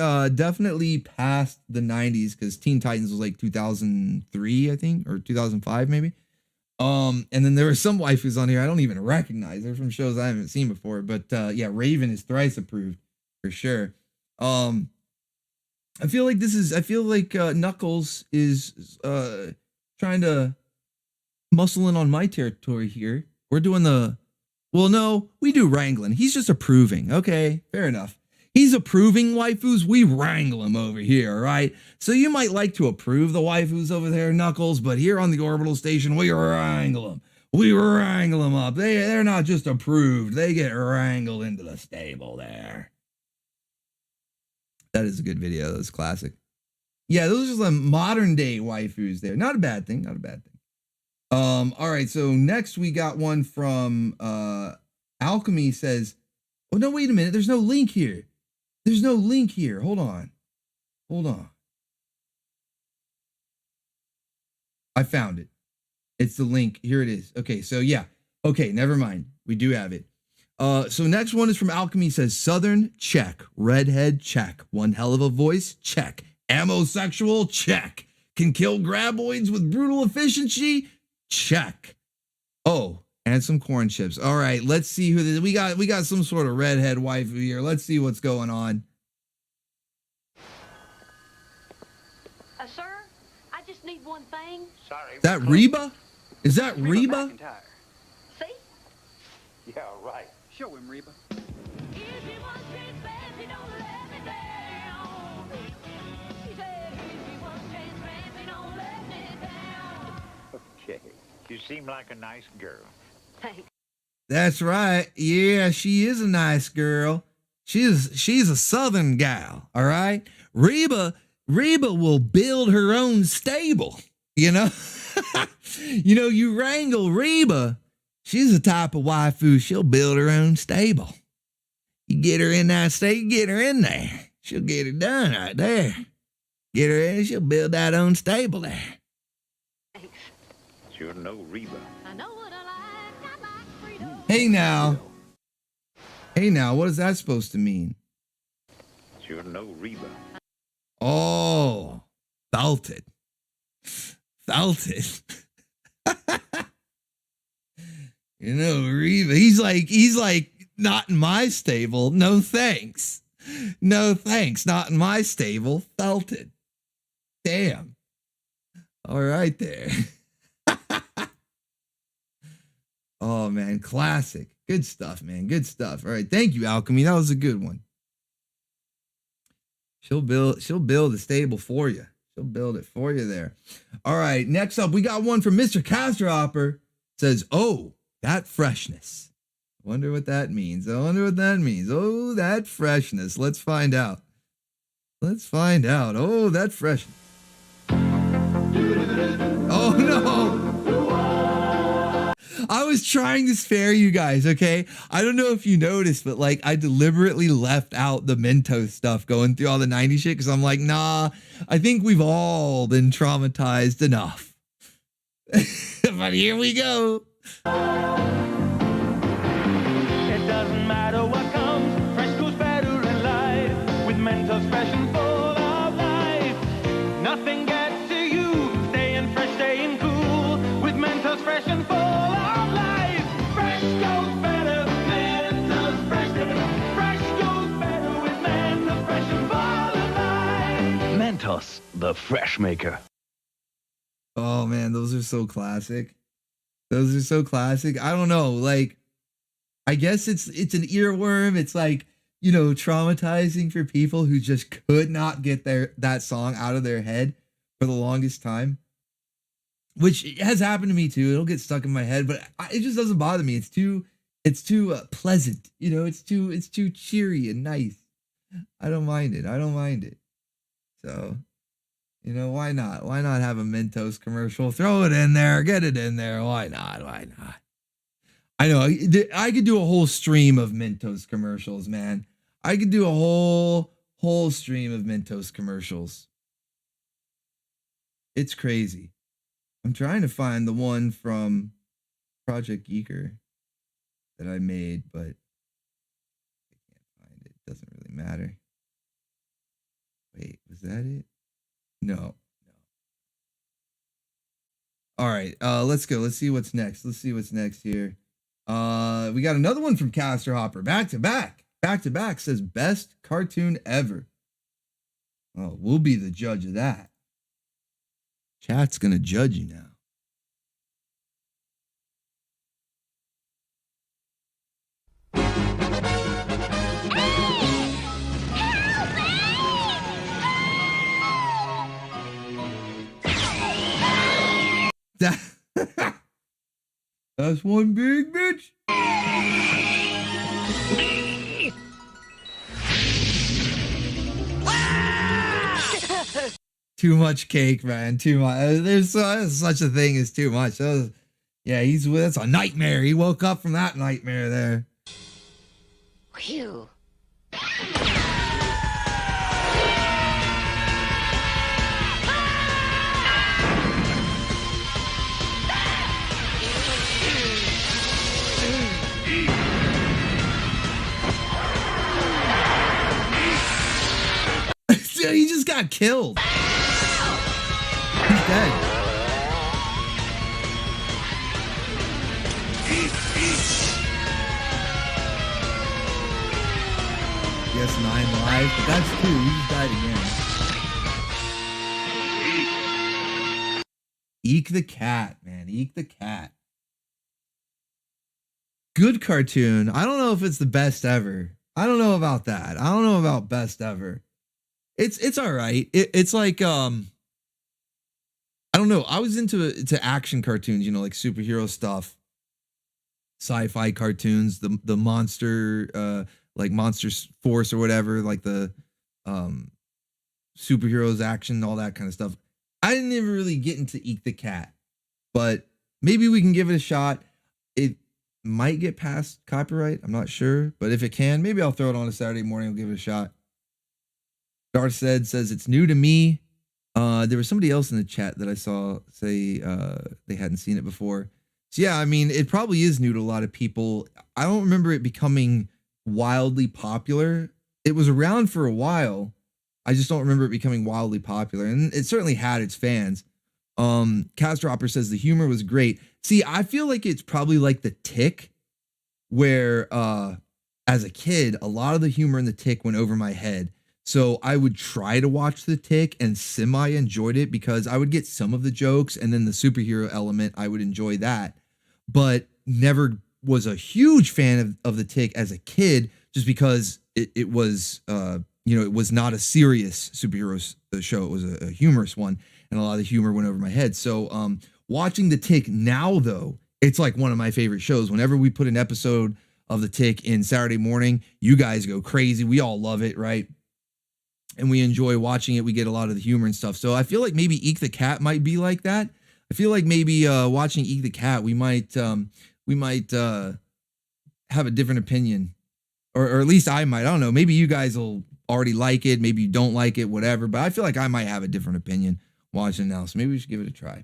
past the 90s because Teen Titans was like 2003, I think, or 2005 maybe. And then there were some waifus on here I don't even recognize. They're from shows I haven't seen before. But yeah, Raven is thrice approved for sure. I feel like Knuckles is trying to muscle in on my territory here. We're doing we do wrangling. He's just approving. Okay, fair enough. He's approving waifus. We wrangle him over here, all right? So you might like to approve the waifus over there, Knuckles, but here on the Orbital Station, we wrangle them. We wrangle them up. They're not just approved. They get wrangled into the stable there. That is a good video. That's classic. Yeah, those are just like modern day waifus there. Not a bad thing. All right, so next we got one from Alchemy says, oh, no, wait a minute. There's no link here. Hold on. I found it. It's the link. Here it is. Okay, so yeah. Okay, never mind. We do have it. So next one is from Alchemy. Says Southern, check. Redhead, check. One hell of a voice, check. Ammosexual, check. Can kill graboids with brutal efficiency, check. Oh, and some corn chips. All right, let's see who this. We got some sort of redhead waifu here. Let's see what's going on. Sir, I just need one thing. Sorry. Is that Reba? Is that Reba? See? Yeah, right. Show him, Reba. Okay. You seem like a nice girl. Thanks. That's right. Yeah, she is a nice girl. She's a Southern gal. All right. Reba will build her own stable. You know, you wrangle Reba. She's the type of waifu. She'll build her own stable. You get her in that stable, get her in there. She'll get it done right there. Get her in, she'll build that own stable there. Thanks. Sure no Reba. I know what I like freedom. Hey now, what is that supposed to mean? Sure no Reba. Oh, felt it. Reba, he's like, not in my stable. No thanks. Not in my stable. Felt it. Damn. All right there. Oh man, classic. Good stuff, man. Good stuff. All right, thank you, Alchemy. That was a good one. She'll build a stable for you. She'll build it for you there. All right, next up, we got one from Mr. Castropper. Says, oh, that freshness. Wonder what that means. Oh, that freshness. Let's find out. Oh, that freshness. Oh, no. I was trying to spare you guys, okay? I don't know if you noticed, but like I deliberately left out the Mentos stuff going through all the 90s shit because I'm like, nah, I think we've all been traumatized enough but here we go. It doesn't matter what comes, fresh goes better in life. With Mentos fresh and full of life. Nothing gets to you, staying fresh, staying cool. With Mentos fresh and full of life. Fresh goes better, Mentos fresh. Fresh goes better with Mentos fresh and full of life. Mentos, the fresh maker. Oh man, those are so classic. Those are so classic. I don't know, like, I guess it's an earworm. It's like, you know, traumatizing for people who just could not get that song out of their head for the longest time, which has happened to me too. It'll get stuck in my head, but it just doesn't bother me. It's too pleasant, you know. It's too cheery and nice. I don't mind it. I don't mind it. So, you know, why not? Why not have a Mentos commercial? Throw it in there. Get it in there. Why not? Why not? I know I could do a whole stream of Mentos commercials, man. I could do a whole stream of Mentos commercials. It's crazy. I'm trying to find the one from Project Geeker that I made, but I can't find it. Doesn't really matter. Wait, was that it? No. All right, let's go. Let's see what's next. Let's see what's next here. We got another one from Caster Hopper. Back to back. Back to back says best cartoon ever. Oh, we'll be the judge of that. Chat's gonna judge you now. That's one big bitch. Too much cake, man. Too much. There's such a thing as too much. Yeah, that's a nightmare. He woke up from that nightmare there. Phew. He just got killed. He's dead. Yes, 9 lives, but that's 2. He just died again. Eek the cat, man. Eek the cat. Good cartoon. I don't know if it's the best ever. I don't know about that. I don't know about best ever. It's all right. It's like I don't know. I was into action cartoons, you know, like superhero stuff, sci-fi cartoons, the monster like Monster Force or whatever, like the superheroes action, all that kind of stuff. I didn't ever really get into Eek the Cat, but maybe we can give it a shot. It might get past copyright. I'm not sure, but if it can, maybe I'll throw it on a Saturday morning. I'll give it a shot. Darth says it's new to me. There was somebody else in the chat that I saw say they hadn't seen it before. So yeah, I mean, it probably is new to a lot of people. I don't remember it becoming wildly popular. It was around for a while. I just don't remember it becoming wildly popular, and it certainly had its fans. Castropper says the humor was great. See, I feel like it's probably like the Tick, where as a kid, a lot of the humor in the Tick went over my head. So I would try to watch the Tick and semi enjoyed it because I would get some of the jokes, and then the superhero element, I would enjoy that, but never was a huge fan of the Tick as a kid, just because it was, it was not a serious superhero show. It was a humorous one, and a lot of the humor went over my head. So watching the Tick now, though, it's like one of my favorite shows. Whenever we put an episode of the Tick in Saturday morning, you guys go crazy. We all love it, right? And we enjoy watching it. We get a lot of the humor and stuff. So I feel like maybe Eek the Cat might be like that. I feel like maybe watching Eek the Cat, we might have a different opinion, or at least I might. I don't know. Maybe you guys will already like it. Maybe you don't like it, whatever. But I feel like I might have a different opinion watching now. So maybe we should give it a try.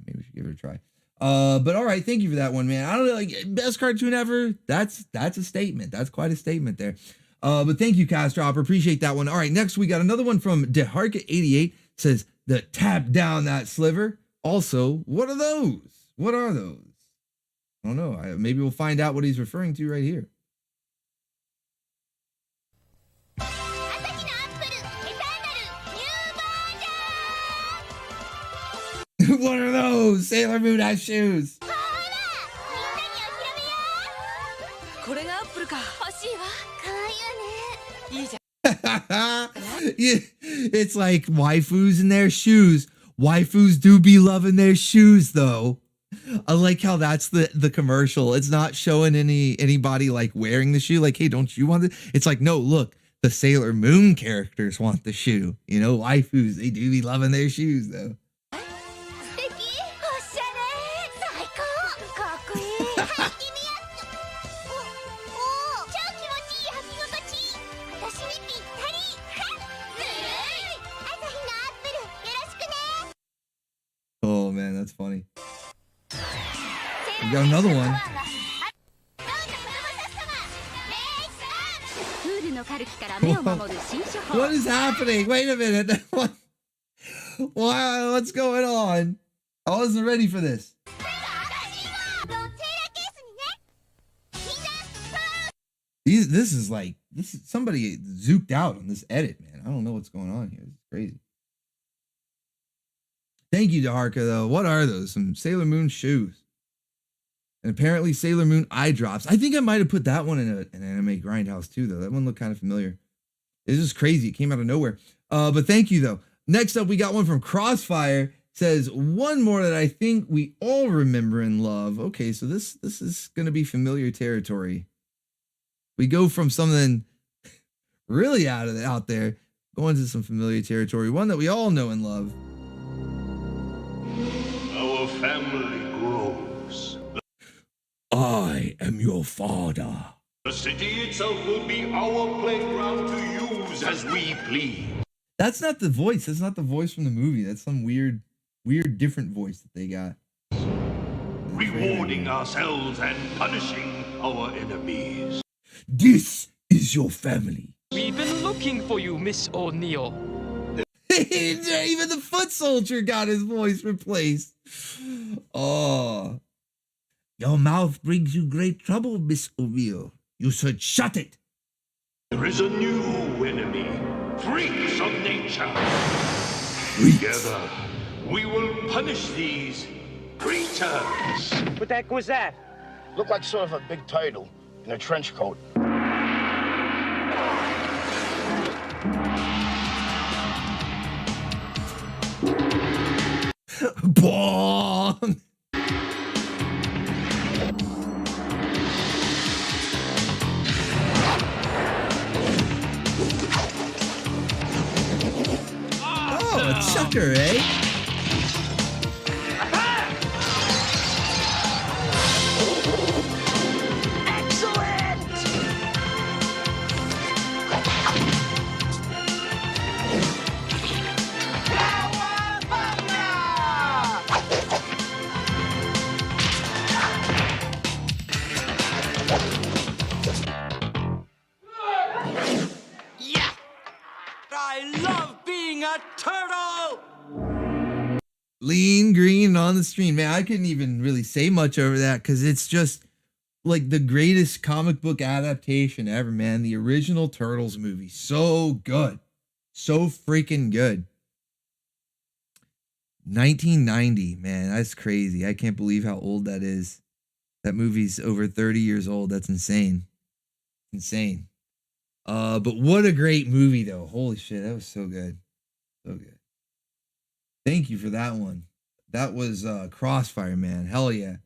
But all right, thank you for that one, man. I don't know, like best cartoon ever. That's a statement. That's quite a statement there. But thank you, Castropper. Appreciate that one. All right, next we got another one from DeHarka88. Says the tap down that sliver. Also, what are those? What are those? I don't know. Maybe we'll find out what he's referring to right here. What are those? Sailor Moon has shoes. Yeah, it's like waifus in their shoes. Waifus do be loving their shoes though. I like how that's the commercial. It's not showing anybody like wearing the shoe. Like, hey, don't you want it? It's like, no, look, the Sailor Moon characters want the shoe. You know, waifus, they do be loving their shoes though. Oh man, that's funny. We got another one. What is happening? Wait a minute. Wow, what's going on? I wasn't ready for this. This is somebody zooked out on this edit, man. I don't know what's going on here. It's crazy. Thank you, DeHarka, though. What are those? Some Sailor Moon shoes. And apparently Sailor Moon eye drops. I think I might have put that one in an anime grindhouse too, though. That one looked kind of familiar. It's just crazy. It came out of nowhere. But thank you, though. Next up, we got one from Crossfire. Says one more that I think we all remember and love. Okay, so this is going to be familiar territory. We go from something really out there, going to some familiar territory. One that we all know and love. Our family grows. I am your father. The city itself will be our playground to use as we please. That's not the voice. That's not the voice from the movie. That's some weird different voice that they got. Rewarding ourselves and punishing our enemies. This is your family. We've been looking for you, Miss O'Neill. Even the foot soldier got his voice replaced. Oh. Your mouth brings you great trouble, Miss O'Neill. You should shut it. There is a new enemy. Freaks of nature. Together, we will punish these creatures. What the heck was that? Looked like sort of a big turtle in a trench coat. Bong! Oh, a chucker, eh? Lean Green on the stream. Man, I couldn't even really say much over that because it's just like the greatest comic book adaptation ever, man. The original Turtles movie. So good. So freaking good. 1990, man. That's crazy. I can't believe how old that is. That movie's over 30 years old. That's insane. Insane. But what a great movie, though. Holy shit. That was so good. So good. Thank you for that one. That was Crossfire, man. Hell yeah.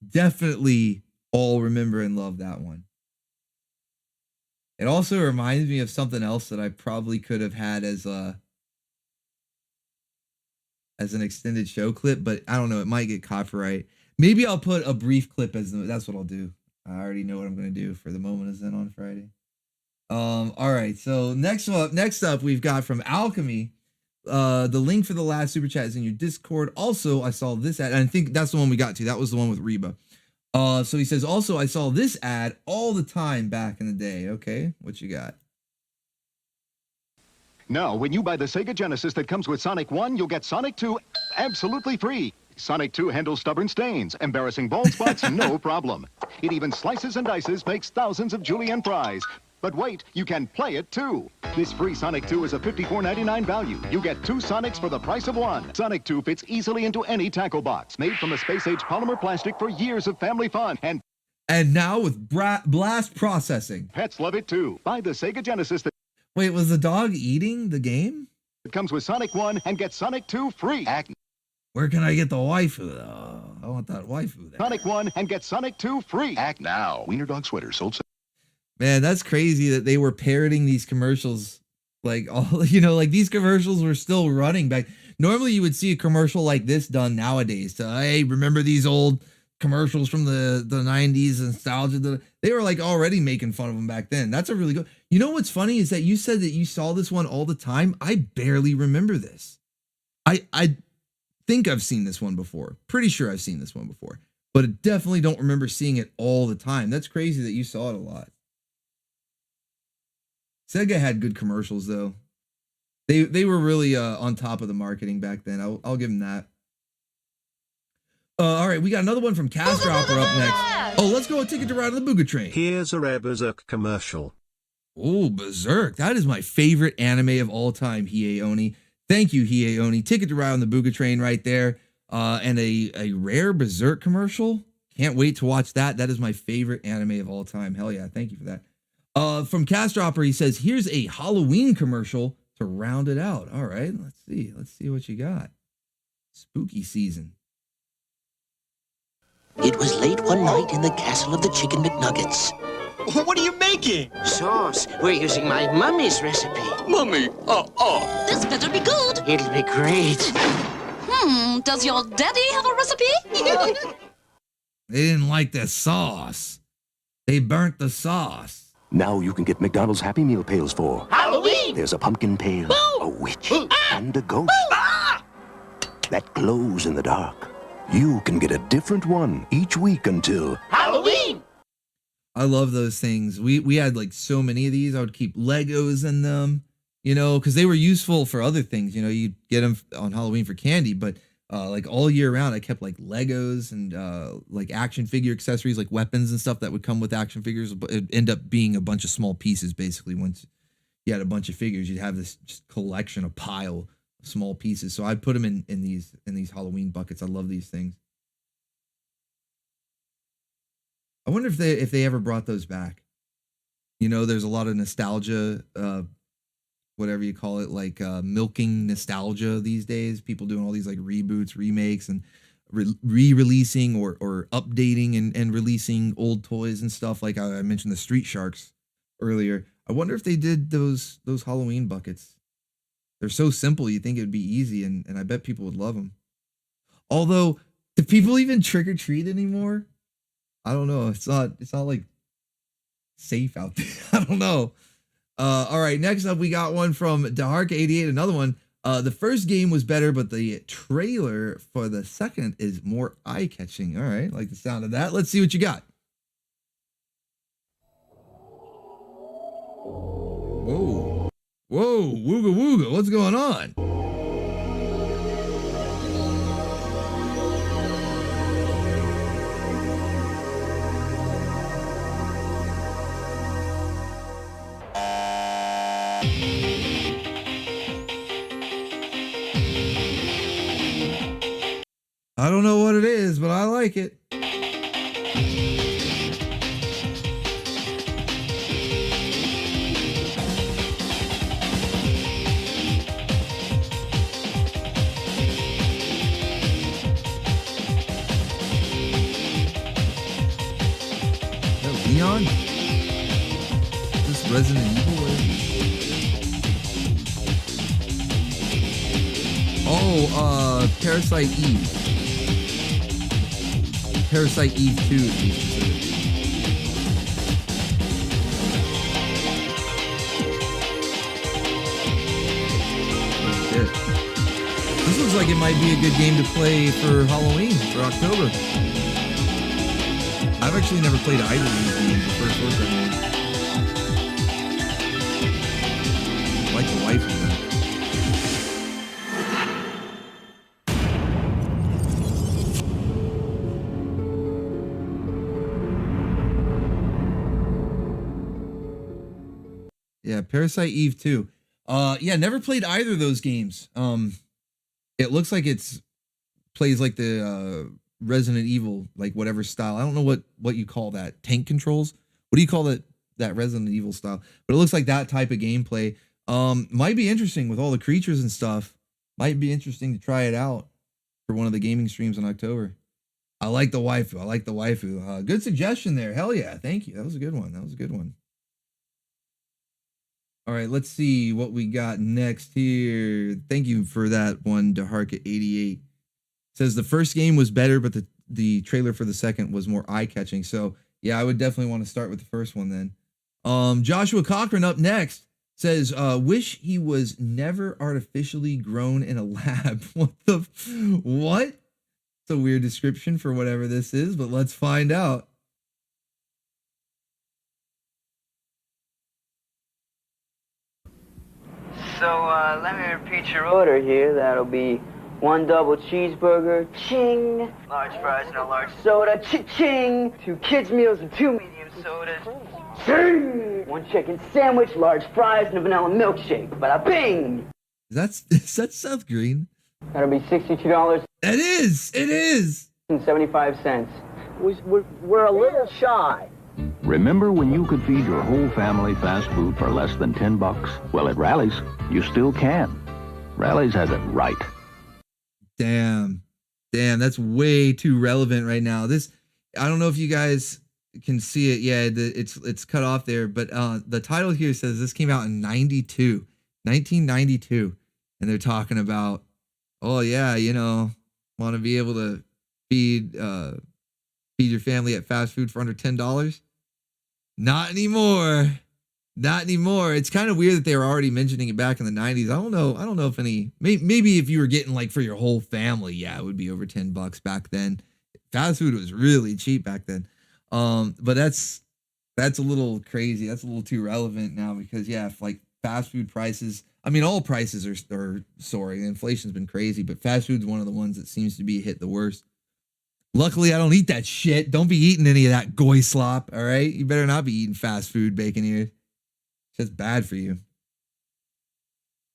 Definitely all remember and love that one. It also reminds me of something else that I probably could have had as an extended show clip, but I don't know. It might get copyright. Maybe I'll put a brief clip that's what I'll do. I already know what I'm going to do for the moment is in on Friday. All right. So next up we've got from Alchemy. the link for the last super chat is in your Discord. Also, I saw this ad, and I think that's the one we got to. That was the one with Reba. So he says, also, I saw this ad all the time back in the day. Okay, what you got? Now, when you buy the Sega Genesis that comes with Sonic 1, you'll get Sonic 2 absolutely free. Sonic 2 handles stubborn stains, embarrassing bald spots, no problem. It even slices and dices, makes thousands of julienne fries. But wait, you can play it too. This free Sonic 2 is a $54.99 value. You get 2 Sonics for the price of 1. Sonic 2 fits easily into any tackle box. Made from a space-age polymer plastic for years of family fun. And now with blast processing. Pets love it too. Buy the Sega Genesis that... Wait, was the dog eating the game? It comes with Sonic 1 and get Sonic 2 free. Where can I get the waifu? I want that waifu there. Sonic 1 and get Sonic 2 free. Act now. Wiener Dog sweater sold. Man, that's crazy that they were parroting these commercials. Like, all, you know, like these commercials were still running back. Normally you would see a commercial like this done nowadays to, hey, remember these old commercials from the 90s, nostalgia. They were like already making fun of them back then. That's a really good. You know what's funny is that you said that you saw this one all the time. I barely remember this. I think I've seen this one before. Pretty sure I've seen this one before, but I definitely don't remember seeing it all the time. That's crazy that you saw it a lot. Sega had good commercials though. They were really on top of the marketing back then. I'll give them that. All right, we got another one from Castropper up next. Oh, let's go a ticket to ride on the Booga train. Here's a rare Berserk commercial. Oh, Berserk. That is my favorite anime of all time, Hiei Oni. Thank you, Hiei Oni. Ticket to ride on the Booga train right there. And a rare Berserk commercial. Can't wait to watch that. That is my favorite anime of all time. Hell yeah, thank you for that. From Castropper, he says, here's a Halloween commercial to round it out. All right, let's see. Let's see what you got. Spooky season. It was late one night in the castle of the Chicken McNuggets. What are you making? Sauce. We're using my mummy's recipe. Mummy, This better be good. It'll be great. Does your daddy have a recipe? They didn't like the sauce. They burnt the sauce. Now you can get McDonald's Happy Meal pails for Halloween! There's a pumpkin pail, a witch, and a ghost that glows in the dark. You can get a different one each week until Halloween! I love those things. We had like so many of these. I would keep Legos in them, you know, because they were useful for other things. You know, you'd get them on Halloween for candy, but like all year round, I kept like Legos and like action figure accessories, like weapons and stuff that would come with action figures. But it'd end up being a bunch of small pieces. Basically, once you had a bunch of figures, you'd have this just collection, a pile of small pieces. So I'd put them in these Halloween buckets. I love these things. I wonder if they ever brought those back. You know, there's a lot of nostalgia, whatever you call it, like milking nostalgia these days. People doing all these like reboots, remakes, and re-releasing or updating and releasing old toys and stuff. Like I mentioned the Street Sharks earlier. I wonder if they did those Halloween buckets. They're so simple, you think it would be easy, and I bet people would love them. Although, do people even trick or treat anymore? I don't know. It's not like safe out there. I don't know. All right, next up we got one from Daharka88, another one. The first game was better, but the trailer for the second is more eye-catching. All right, like the sound of that. Let's see what you got. Whoa. Whoa, wooga wooga, what's going on? I don't know what it is, but I like it. Leon? Is this Resident Evil? Oh, Parasite Eve. Parasite Eve 2 to be specific. Oh, shit. like it might be a good game to play for Halloween, for October. I've actually never played either of these games, the first or second one. I like the Waifu though. Yeah, Parasite Eve 2. Yeah, never played either of those games. It looks like it's plays like the Resident Evil, like whatever style. I don't know what you call that. Tank controls? What do you call that Resident Evil style? But it looks like that type of gameplay. Might be interesting with all the creatures and stuff. Might be interesting to try it out for one of the gaming streams in October. I like the waifu. Good suggestion there. Hell yeah. Thank you. That was a good one. All right, let's see what we got next here. Thank you for that one, DeHarka88. Says the first game was better, but the trailer for the second was more eye-catching. So, yeah, I would definitely want to start with the first one then. Joshua Cochran up next says, wish he was never artificially grown in a lab. What? It's a weird description for whatever this is, but let's find out. So, let me repeat your order here. That'll be 1 double cheeseburger, ching. Large fries and a large soda, cha-ching. 2 kids meals and 2 medium sodas, ching. 1 chicken sandwich, large fries, and a vanilla milkshake. Bada bing. Is that Seth Green? That'll be $62. It is. 75 cents. We're a little shy. Remember when you could feed your whole family fast food for less than $10? Well, at Rally's, you still can. Rally's has it right. Damn, that's way too relevant right now. I don't know if you guys can see it. Yeah, it's cut off there, but the title here says this came out in 1992, and they're talking about, oh yeah, want to be able to feed your family at fast food for under $10? Not anymore. It's kind of weird that they were already mentioning it back in the 90s. I don't know if maybe if you were getting like for your whole family, yeah, it would be over $10 back then. Fast food was really cheap back then. But that's a little crazy. That's a little too relevant now because yeah, if like fast food prices, I mean, all prices are soaring. Inflation's been crazy, but fast food's one of the ones that seems to be hit the worst. Luckily, I don't eat that shit. Don't be eating any of that goy slop, all right? You better not be eating fast food, bacon ears. It's just bad for you.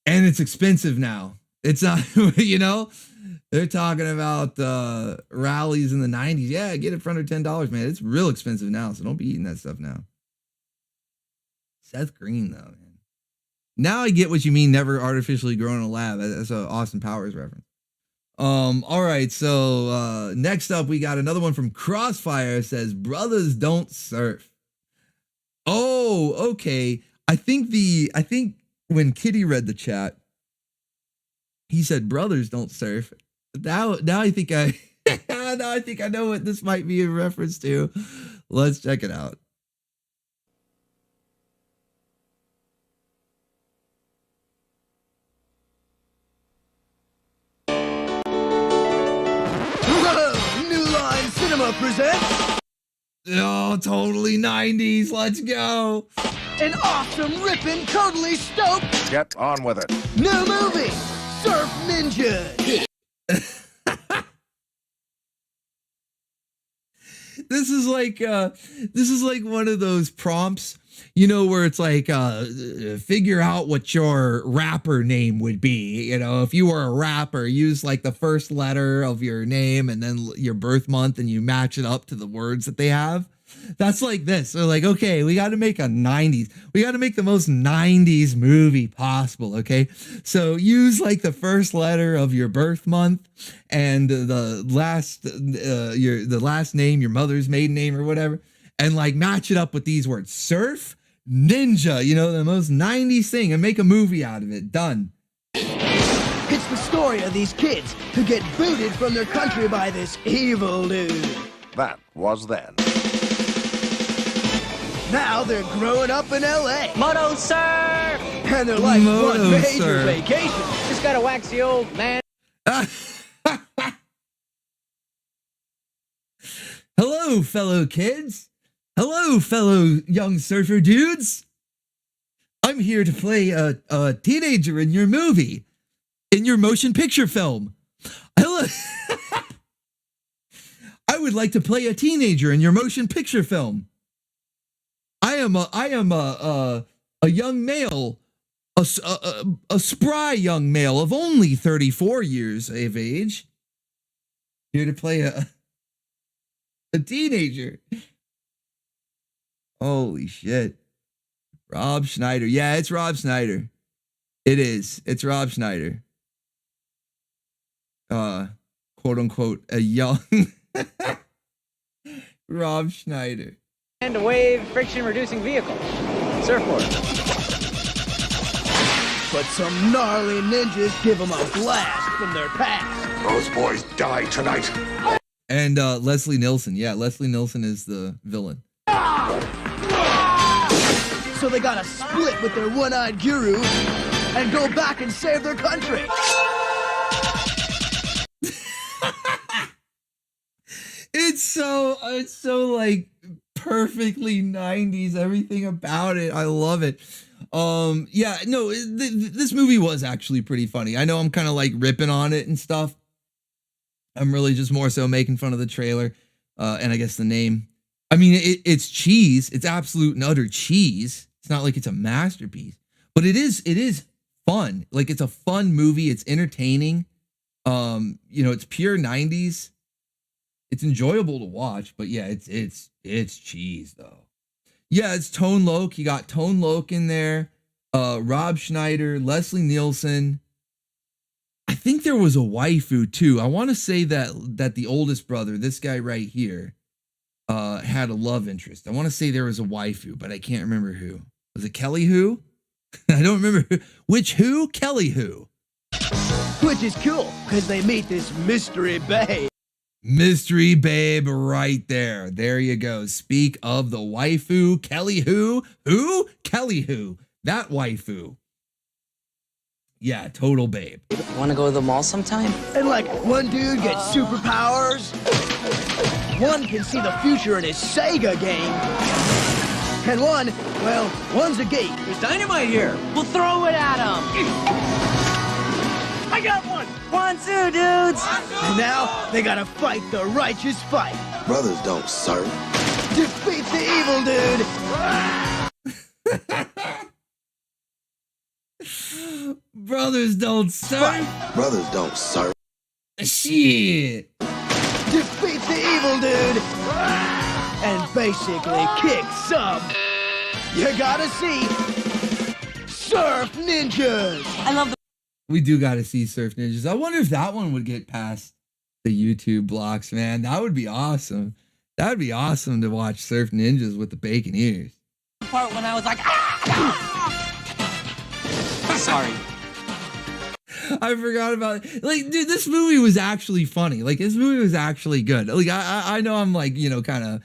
And it's expensive now. It's not, they're talking about rallies in the 90s. Yeah, get it for under $10, man. It's real expensive now, so don't be eating that stuff now. Seth Green, though, man. Now I get what you mean, never artificially grown in a lab. That's an Austin Powers reference. All right, so next up we got another one from Crossfire. It says brothers don't surf. Oh, okay. I think when Kitty read the chat, he said brothers don't surf. Now I think I know what this might be a reference to. Let's check it out. Cinema presents... Oh, totally 90s. Let's go. An awesome, ripping, totally stoked... Get on with it. New movie, Surf Ninja. This is like one of those prompts, where it's like, figure out what your rapper name would be. If you were a rapper, use like the first letter of your name and then your birth month and you match it up to the words that they have. That's like this. They're like, okay, we got to make a 90s. We got to make the most 90s movie possible. Okay. So use like the first letter of your birth month and the last name, your mother's maiden name or whatever, and like match it up with these words: surf, ninja, the most 90s thing, and make a movie out of it. Done. It's the story of these kids who get booted from their country by this evil dude. That was then. Now they're growing up in L.A. Moto surf! And they're like, Moto one major surf. vacation. Just gotta wax the old man. Hello, fellow kids. Hello, fellow young surfer dudes. I'm here to play a teenager in your movie, in your motion picture film. Hello. I would like to play a teenager in your motion picture film. I am a young male, a spry young male of only 34 years of age. Here to play a teenager. Holy shit. Rob Schneider. Yeah, it's Rob Schneider. It is. It's Rob Schneider. Quote unquote, a young Rob Schneider. And a wave friction reducing vehicle. Surfboard. But some gnarly ninjas give them a blast from their past. Those boys die tonight. And Leslie Nielsen. Yeah, Leslie Nielsen is the villain. So they gotta split with their one-eyed guru and go back and save their country. It's so like perfectly 90s, everything about it. I love it. Yeah, no, this movie was actually pretty funny. I know I'm kind of like ripping on it and stuff. I'm really just more so making fun of the trailer and I guess the name. I mean, it's cheese. It's absolute and utter cheese. It's not like it's a masterpiece, but it is fun. Like, it's a fun movie. It's entertaining. You know, it's pure 90s. It's enjoyable to watch, but yeah, it's cheese though. Yeah, it's Tone Loc. You got Tone Loc in there. Rob Schneider, Leslie Nielsen. I think there was a waifu too. I want to say that the oldest brother, this guy right here, had a love interest. I want to say there was a waifu, but I can't remember who. Was it Kelly Who? I don't remember who. Which who? Kelly Who. Which is cool, because they meet this mystery babe. Mystery babe right there. There you go. Speak of the waifu, Kelly Who. Who? Kelly Who. That waifu. Yeah, total babe. Want to go to the mall sometime? And like, one dude gets superpowers. One can see the future in his Sega game. And one's a geek. There's dynamite here. We'll throw it at him. I got one. 1, 2, dudes. And now they gotta fight the righteous fight. Brothers don't serve. Defeat the evil dude. Brothers don't serve. Brothers don't serve. Shit. Defeat the evil dude. And basically kick some. You gotta see Surf Ninjas. I love the. We do gotta see Surf Ninjas. I wonder if that one would get past the YouTube blocks, man. That would be awesome. That would be awesome to watch Surf Ninjas with the bacon ears. Part when I was like, sorry. I forgot about it. Like, dude, this movie was actually funny. Like, this movie was actually good. Like, I know I'm like, you know, kind of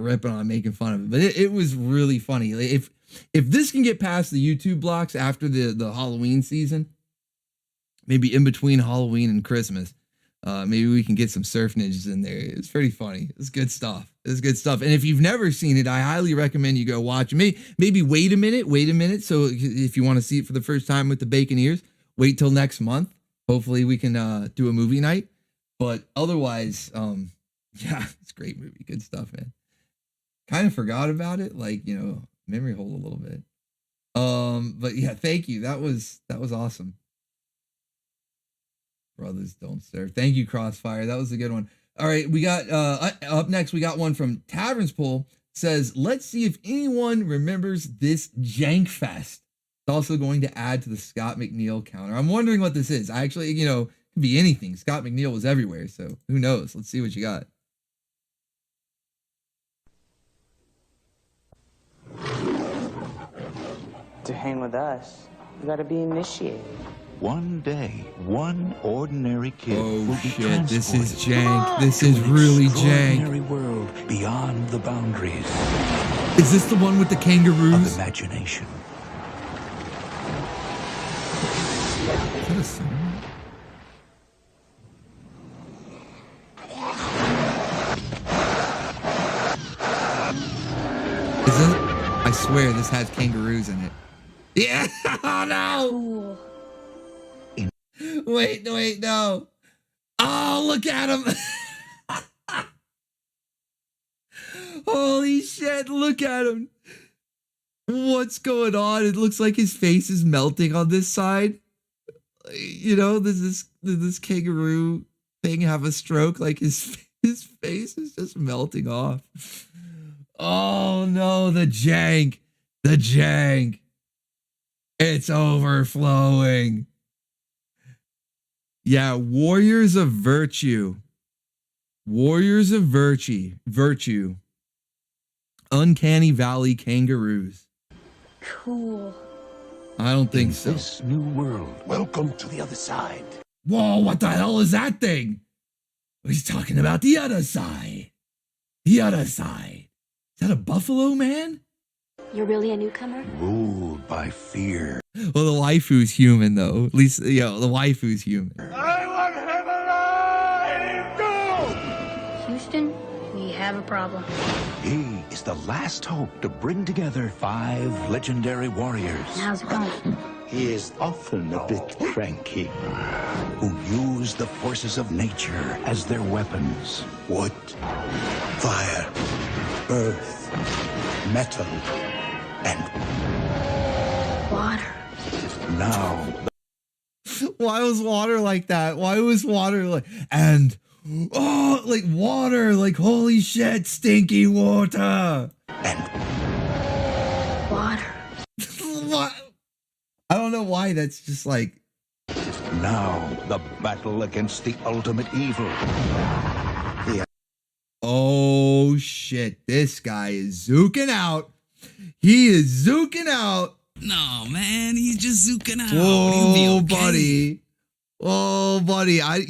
ripping on making fun of it, but it was really funny. Like, if this can get past the YouTube blocks after the Halloween season, maybe in between Halloween and Christmas, maybe we can get some Surf Ninjas in there. It's pretty funny. It's good stuff. It's good stuff. And if you've never seen it, I highly recommend you go watch it. Maybe wait a minute. So if you want to see it for the first time with the bacon ears, wait till next month. Hopefully we can do a movie night. But otherwise, yeah, it's a great movie. Good stuff, man. Kind of forgot about it, like, you know, memory hole a little bit. But yeah, thank you. That was awesome. Brothers don't serve. Thank you, Crossfire. That was a good one. All right, we got up next. We got one from Taverns Pool. Says, let's see if anyone remembers this Jank Fest. It's also going to add to the Scott McNeil counter. I'm wondering what this is. I actually, you know, could be anything. Scott McNeil was everywhere, so who knows? Let's see what you got. To hang with us, you gotta be initiated. One day, one ordinary kid will be shit, this is transported jank. This is really to an jank. extraordinary world beyond the boundaries Is this the one with the kangaroos? of imagination. Is that a song? swear this has kangaroos in it. Yeah. Oh no. Wait, no. Oh, look at him. Holy shit, look at him. What's going on? It looks like his face is melting on this side. You know, does this kangaroo thing have a stroke? Like his face is just melting off. Oh no, the jank. It's overflowing. Yeah, warriors of virtue. Virtue. Uncanny Valley kangaroos. Cool. I don't think so. This new world, welcome to the other side. Whoa, what the hell is that thing? He's talking about the other side. The other side. Is that a buffalo man? You're really a newcomer? Ruled by fear. Well, the waifu's human, though. At least, the waifu's human. I want him alive! Go! Houston, we have a problem. He is the last hope to bring together 5 legendary warriors. How's it going? He is often a bit cranky. Who use the forces of nature as their weapons. Wood, fire, earth, metal, and water. Now. Why was water like that? Why was water like... And... Oh, like water, like holy shit, stinky water. And water. What? I don't know why that's just like. Now the battle against the ultimate evil. Oh shit, this guy is zooking out. He is zooking out. No, man, he's just zooking out. Whoa, He'll be okay. buddy. Oh, buddy, I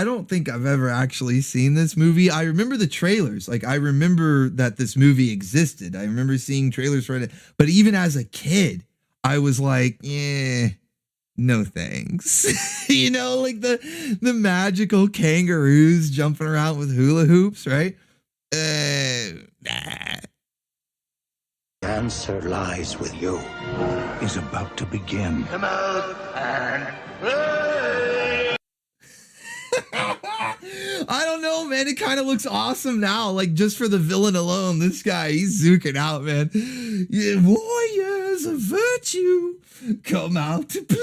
don't think I've ever actually seen this movie. I remember the trailers. Like, I remember that this movie existed. I remember seeing trailers for it. But even as a kid, I was like, yeah, no thanks. You know, like the magical kangaroos jumping around with hula hoops, right? Nah. The answer lies with you. Is about to begin. Come out and I don't know, man. It kind of looks awesome now. Like, just for the villain alone, this guy, he's zooking out, man. Yeah, warriors of virtue, come out to play.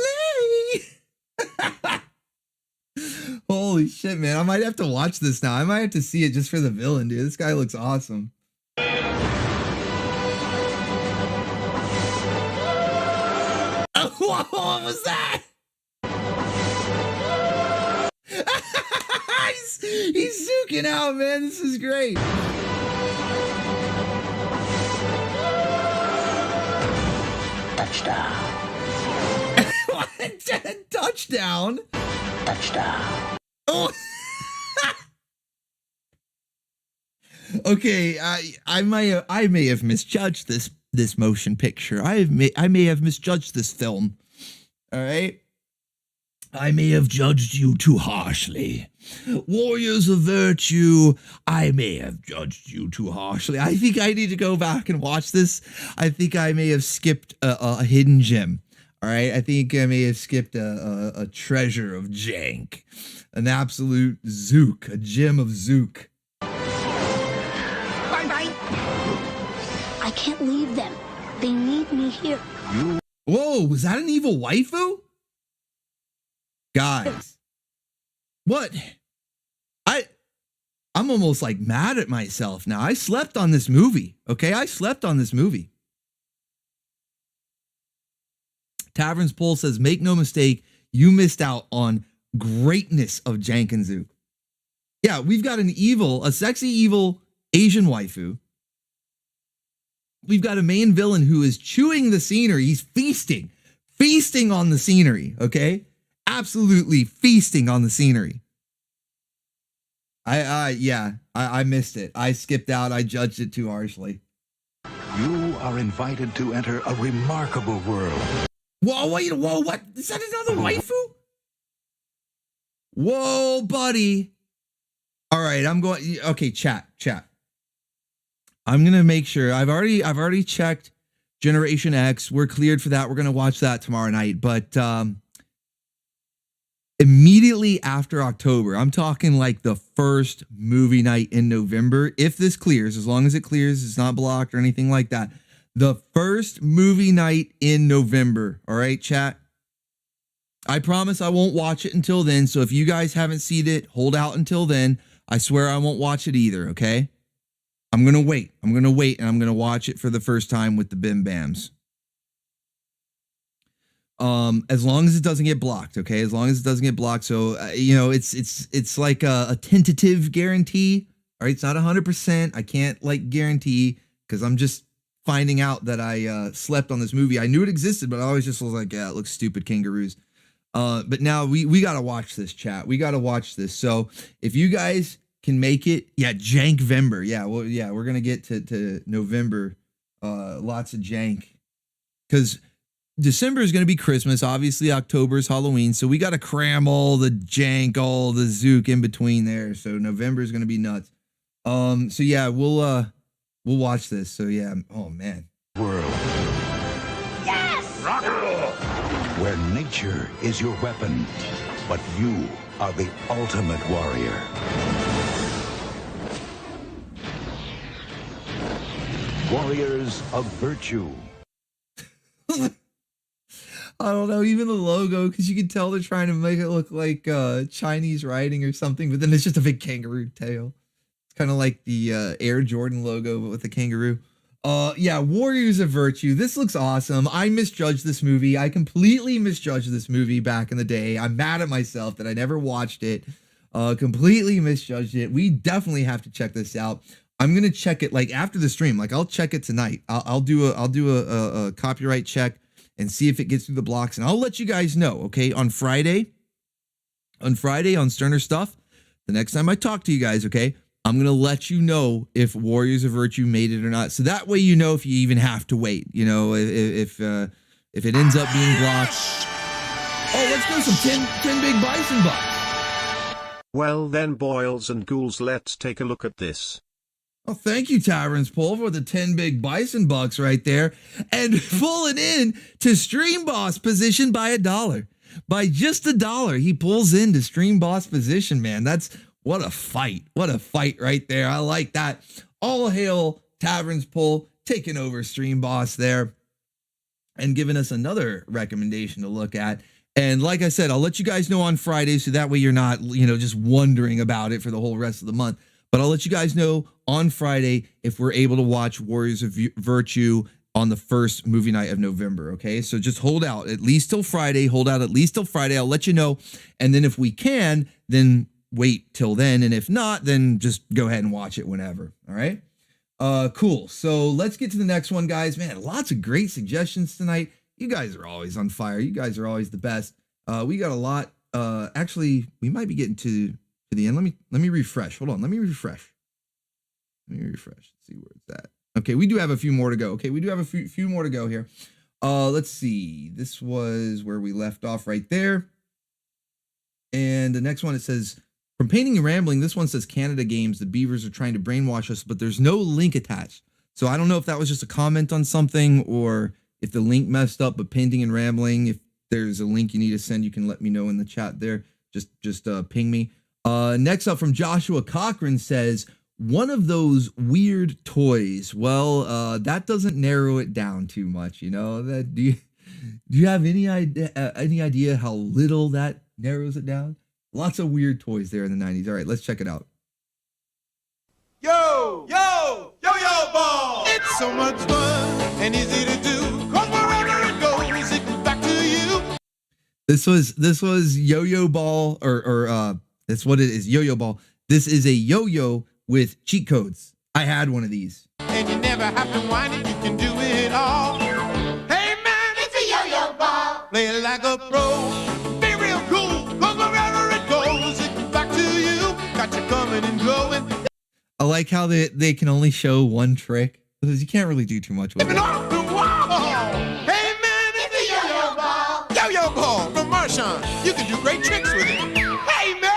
Holy shit, man. I might have to watch this now. I might have to see it just for the villain, dude. This guy looks awesome. What was that? He's zooking out, man. This is great. Touchdown. Touchdown. Touchdown. Oh. Okay, I may have misjudged this motion picture. I may have misjudged this film. All right. I may have judged you too harshly. Warriors of virtue, I may have judged you too harshly. I think I need to go back and watch this. I think I may have skipped a hidden gem. All right. I think I may have skipped a treasure of jank. An absolute zook, a gem of zook. Bye-bye. I can't leave them. They need me here. Whoa, was that an evil waifu? Guys, what? I'm almost like mad at myself now. I slept on this movie, okay? I slept on this movie. Tavern's Poll says, make no mistake, you missed out on greatness of Jank and Zook. Yeah, we've got a sexy evil Asian waifu. We've got a main villain who is chewing the scenery. He's feasting on the scenery, okay? Absolutely feasting on the scenery. I missed it. I skipped out. I judged it too harshly. You are invited to enter a remarkable world. Whoa, wait, whoa, what? Is that another waifu? Whoa, buddy. All right, I'm going. Okay, chat. I'm gonna make sure. I've already checked Generation X. We're cleared for that. We're going to watch that tomorrow night. But immediately after October, I'm talking like the first movie night in November. If this clears, as long as it clears, it's not blocked or anything like that. The first movie night in November. All right, chat. I promise I won't watch it until then. So if you guys haven't seen it, hold out until then. I swear I won't watch it either, okay? I'm going to wait. I'm going to wait, and I'm going to watch it for the first time with the Bim Bams. As long as it doesn't get blocked, okay? As long as it doesn't get blocked. So, it's like a tentative guarantee. All right, it's not 100%. I can't like guarantee because I'm just finding out that I slept on this movie. I knew it existed, but I always just was like, yeah, it looks stupid, kangaroos. But now we got to watch this, chat. We got to watch this. So if you guys can make it, yeah, Jankvember. Yeah, well, yeah, we're going to get to November. Lots of jank. Because December is going to be Christmas. Obviously, October is Halloween. So we got to cram all the jank, all the zook in between there. So November is going to be nuts. So yeah, we'll watch this. So yeah, oh man. World. Yes! Rock and roll. Where nature is your weapon, but you are the ultimate warrior. Warriors of virtue. I don't know, even the logo, because you can tell they're trying to make it look like Chinese writing or something, but then it's just a big kangaroo tail. It's kind of like the Air Jordan logo, but with a kangaroo. Yeah, Warriors of Virtue. This looks awesome. I misjudged this movie. I completely misjudged this movie back in the day. I'm mad at myself that I never watched it. Completely misjudged it. We definitely have to check this out. I'm gonna check it like after the stream. Like I'll check it tonight. I'll do a copyright check and see if it gets through the blocks, and I'll let you guys know. Okay, on Friday on Sterner Stuff, the next time I talk to you guys, okay, I'm gonna let you know if Warriors of Virtue made it or not. So that way you know if you even have to wait. You know, if it ends up being blocked. Oh, let's go some 10 big Bison bucks. Well then, boils and ghouls, let's take a look at this. Oh, thank you, Tavern's Pull, for the 10 big Bison bucks right there. And pulling in to Stream Boss position by $1. By just $1, he pulls into Stream Boss position, man. That's what a fight. What a fight right there. I like that. All hail Tavern's Pull, taking over Stream Boss there and giving us another recommendation to look at. And like I said, I'll let you guys know on Friday, so that way you're not, just wondering about it for the whole rest of the month. But I'll let you guys know on Friday if we're able to watch Warriors of Virtue on the first movie night of November, okay? So just hold out at least till Friday. Hold out at least till Friday. I'll let you know. And then if we can, then wait till then. And if not, then just go ahead and watch it whenever, all right? Cool. So let's get to the next one, guys. Man, lots of great suggestions tonight. You guys are always on fire. You guys are always the best. We got a lot. Actually, we might be getting to the end. Let me refresh. Hold on. Let me refresh. Let's see where it's at. Okay, we do have a few more to go. Okay, we do have a few more to go here. Let's see. This was where we left off right there. And the next one, it says, from Painting and Rambling, this one says Canada Games. The Beavers are trying to brainwash us, but there's no link attached. So I don't know if that was just a comment on something or if the link messed up, but Painting and Rambling, if there's a link you need to send, you can let me know in the chat there. Just ping me. Next up from Joshua Cochran says, one of those weird toys. Well, that doesn't narrow it down too much, That do you have any idea how little that narrows it down? Lots of weird toys there in the 90s. All right, let's check it out. Yo ball! It's so much fun and easy to do, 'cause wherever it goes, it comes back to you. This was Yo-Yo Ball, or that's what it is, Yo-Yo Ball. This is a yo-yo with cheat codes. I had one of these. And you never have to whine it, you can do it all. Hey man, it's a yo-yo ball. Play it like a pro. Be real cool, 'cause wherever it goes, it comes back to you. Got you coming and going. I like how they can only show one trick, because you can't really do too much with it. Off the wall. Hey man, it's a yo-yo ball. Yo-yo ball from Marshawn. You can do great tricks with it. Hey man.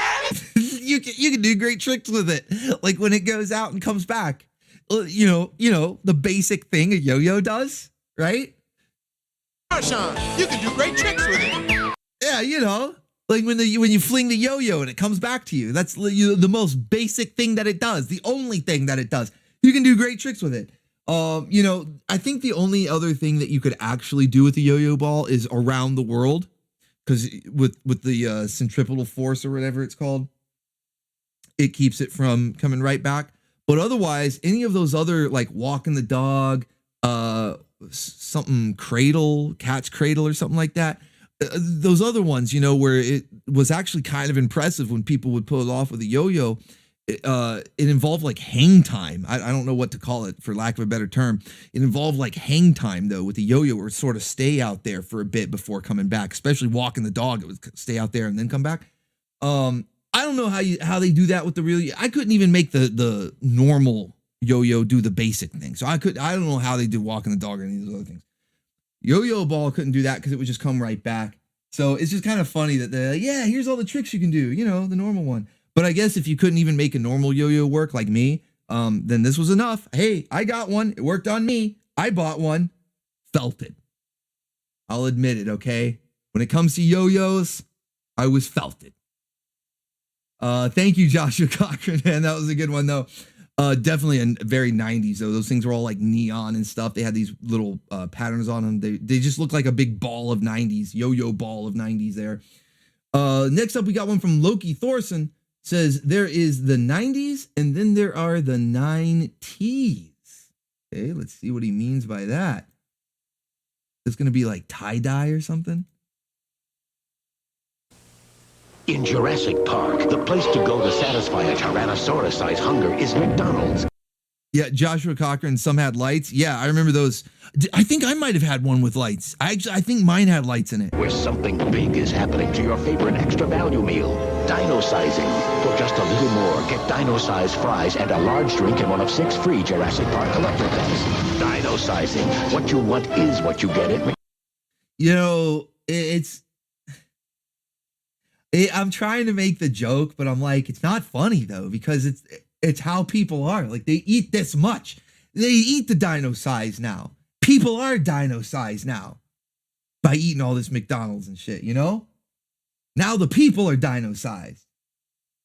You can do great tricks with it, like when it goes out and comes back. The basic thing a yo-yo does. right? Sean, you can do great tricks with it. Yeah, you know, like when you fling the yo-yo and it comes back to you. That's the most basic thing that it does. The only thing that it does. You can do great tricks with it. You know, I think the only other thing that you could actually do with the yo-yo ball is around the world, because with the centripetal force or whatever it's called, it keeps it from coming right back. But otherwise, any of those other, like walking the dog, something cradle, cat's cradle or something like that, those other ones, you know, where it was actually kind of impressive when people would pull it off with a yo-yo. It involved like hang time. I don't know what to call it for lack of a better term. It involved like hang time though with the yo-yo, or sort of stay out there for a bit before coming back, especially walking the dog. It would stay out there and then come back. I don't know how they do that with the real. I couldn't even make the normal yo-yo do the basic thing. So I don't know how they do walking the dog or any of those other things. Yo-yo ball couldn't do that because it would just come right back. So it's just kind of funny that they're like, yeah, here's all the tricks you can do, you know, the normal one. But I guess if you couldn't even make a normal yo-yo work like me, then this was enough. Hey, I got one. It worked on me. I bought one. Felt it. I'll admit it, okay? When it comes to yo-yos, I was felt it. Thank you, Joshua Cochran, man. That was a good one, though. Definitely a very 90s, though. Those things were all like neon and stuff. They had these little patterns on them. They just look like a big ball of 90s, yo-yo ball of 90s there. Next up, we got one from Loki Thorson. Says there is the 90s and then there are the 90s. Okay, let's see what he means by that. It's going to be like tie-dye or something? In Jurassic Park, the place to go to satisfy a Tyrannosaurus-sized hunger is McDonald's. Yeah, Joshua Cochran, some had lights. Yeah, I remember those. I think I might have had one with lights. I think mine had lights in it. Where something big is happening to your favorite extra value meal. Dino-sizing. For just a little more, get dino-sized fries and a large drink in one of 6 free Jurassic Park collector cups. Dino-sizing. What you want is what you get at. You know, I'm trying to make the joke, but I'm like, it's not funny though, because it's how people are. Like, they eat this much. They eat the dino size now. People are dino size now by eating all this McDonald's and shit, you know? Now the people are dino size.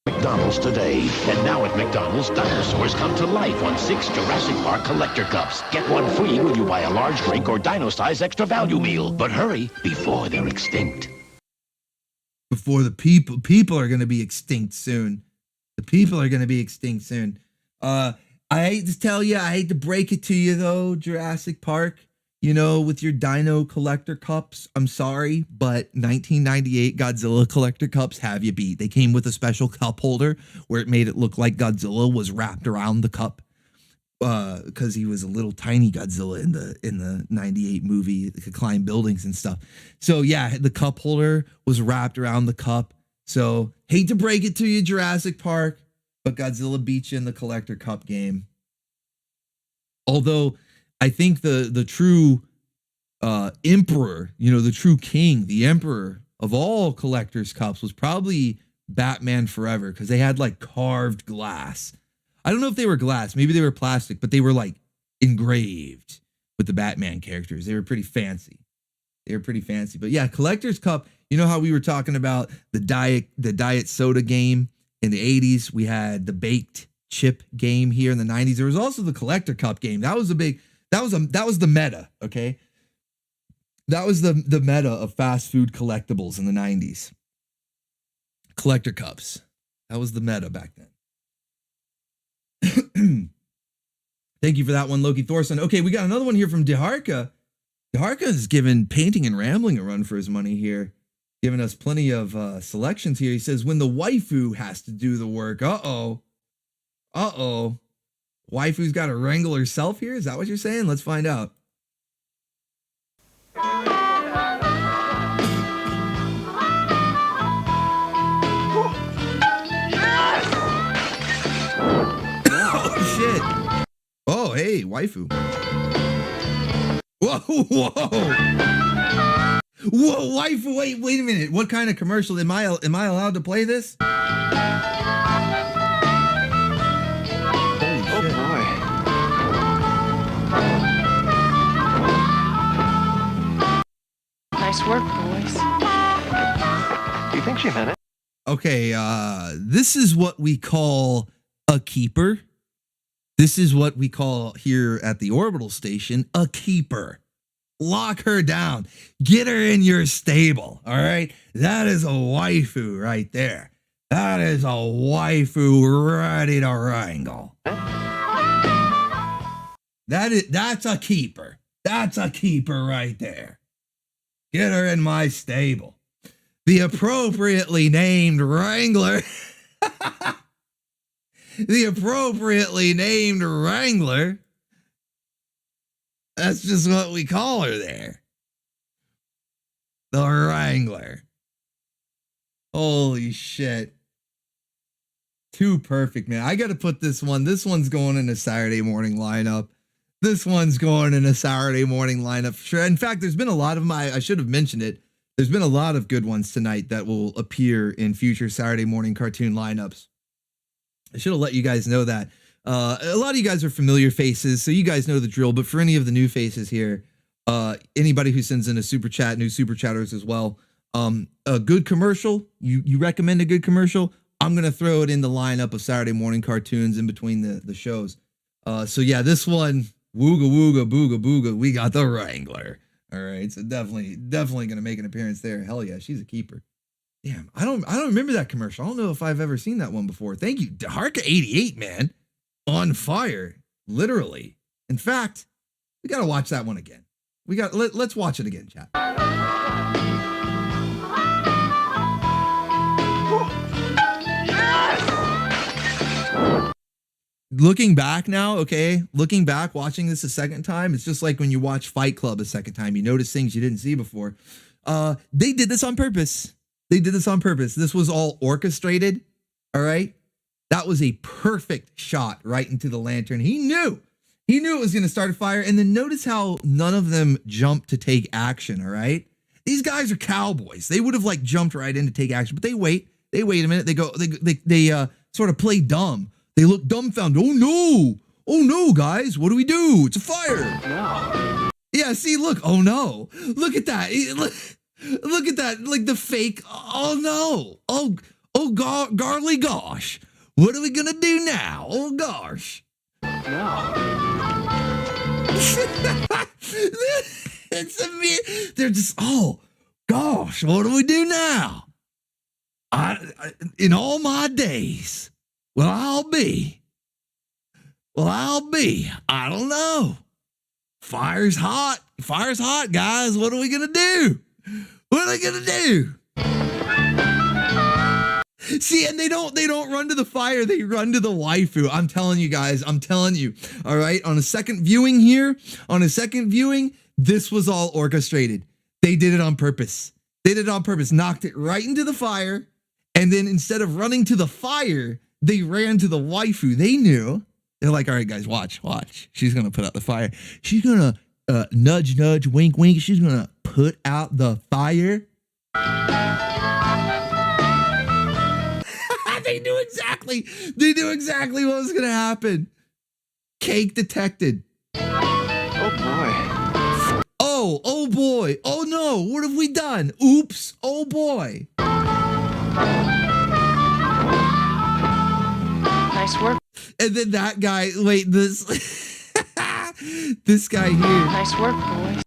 McDonald's today. And now at McDonald's, dinosaurs come to life on 6 Jurassic Park collector cups. Get one free when you buy a large drink or dino-size extra value meal. But hurry, before they're extinct. Before the people are going to be extinct soon. The people are going to be extinct soon. I hate to tell you, I hate to break it to you though, Jurassic Park, you know, with your dino collector cups. I'm sorry, but 1998 Godzilla collector cups have you beat. They came with a special cup holder where it made it look like Godzilla was wrapped around the cup. Because he was a little tiny Godzilla in the 98 movie that could climb buildings and stuff. So yeah, the cup holder was wrapped around the cup. So hate to break it to you, Jurassic Park, but Godzilla beat you in the collector cup game. Although I think the true emperor, you know, the true king, the emperor of all collector's cups was probably Batman Forever, because they had like carved glass. I don't know if they were glass, maybe they were plastic, but they were like engraved with the Batman characters. They were pretty fancy. But yeah, collector's cup, you know how we were talking about the diet soda game in the 80s? We had the baked chip game here in the 90s. There was also the collector cup game. That was the meta, okay? That was the meta of fast food collectibles in the 90s. Collector cups. That was the meta back then. Thank you for that one, Loki Thorson. Okay, we got another one here from Deharka. Deharka is giving Painting and Rambling a run for his money here, giving us plenty of selections here. He says, when the waifu has to do the work. Uh-oh. Waifu's got to wrangle herself here? Is that what you're saying? Let's find out. Oh, shit. Oh, hey, waifu. Whoa. Whoa, waifu, wait a minute. What kind of commercial? Am I allowed to play this? Nice work, boys. Do you think she meant it? Okay, this is what we call a keeper. This is what we call here at the Orbital Station a keeper. Lock her down. Get her in your stable, all right? That is a waifu right there. That is a waifu ready to wrangle. That's a keeper. That's a keeper right there. Get her in my stable. The appropriately named Wrangler. The appropriately named Wrangler. That's just what we call her there. The Wrangler. Holy shit. Too perfect, man. I got to put this one. This one's going in a Saturday morning lineup. This one's going in a Saturday morning lineup for sure. In fact, there's been a lot of I should have mentioned it. There's been a lot of good ones tonight that will appear in future Saturday morning cartoon lineups. I should have let you guys know that. A lot of you guys are familiar faces, so you guys know the drill. But for any of the new faces here, anybody who sends in a super chat, new super chatters as well, a good commercial, you recommend a good commercial, I'm going to throw it in the lineup of Saturday morning cartoons in between the shows. So yeah, this one, wooga wooga booga booga, we got the Wrangler. All right, so definitely going to make an appearance there. Hell yeah, she's a keeper. Damn, I don't remember that commercial. I don't know if I've ever seen that one before. Thank you, Harka88, man. On fire, literally. In fact, we got to watch that one again. Let's watch it again, chat. Looking back now, okay, looking back, watching this a second time, it's just like when you watch Fight Club a second time, you notice things you didn't see before. They did this on purpose. This was all orchestrated, all right? That was a perfect shot right into the lantern. He knew it was going to start a fire. And then notice how none of them jumped to take action, all right? These guys are cowboys. They would have like jumped right in to take action, but they wait a minute. They sort of play dumb. They look dumbfounded. Oh no, guys, what do we do? It's a fire. No. Yeah, see, look, oh no. Look at that. Look at that, like the fake. Oh no. Garly gosh. What are we gonna do now? Oh gosh. No. They're just, oh gosh, what do we do now? In all my days, I'll be, I don't know. Fire's hot, guys. What are we gonna do? See, and they don't run to the fire, they run to the waifu. I'm telling you guys, all right? On a second viewing, this was all orchestrated. They did it on purpose. Knocked it right into the fire, and then instead of running to the fire, they ran to the waifu. They knew. They're like, all right, guys, watch. She's gonna put out the fire. She's gonna nudge, wink, wink. She's gonna put out the fire. They knew exactly what was gonna happen. Cake detected. Oh boy. Oh no, what have we done? Oops. Oh boy. Nice work. And then that guy, wait, this guy here. Nice work, boys.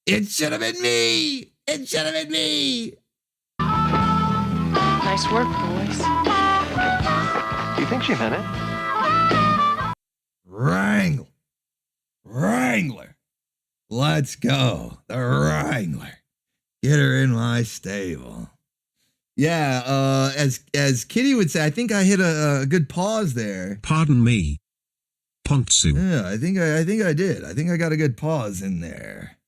It should have been me. Nice work, boys. Do you think she meant it? Wrangler. Let's go. The Wrangler. Get her in my stable. Yeah, as Kitty would say, I think I hit a good pause there. Pardon me. Pontsu. Yeah, I think I did. I think I got a good pause in there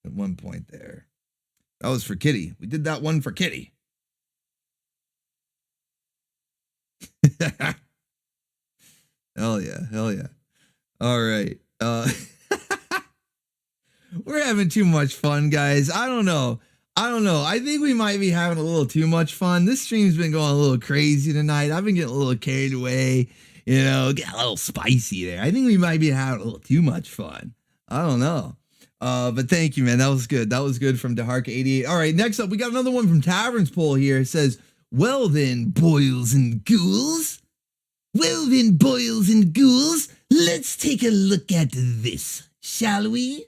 at one point there. That was for Kitty. We did that one for Kitty. Hell yeah. All right. We're having too much fun, guys. I don't know. I think we might be having a little too much fun. This stream's been going a little crazy tonight. I've been getting a little carried away, getting a little spicy there. I think we might be having a little too much fun. I don't know. But thank you, man. That was good. That was good from DeHarka88. All right, next up, we got another one from Tavern's Poll here. It says, well then, boils and ghouls. Well then, boils and ghouls, let's take a look at this, shall we?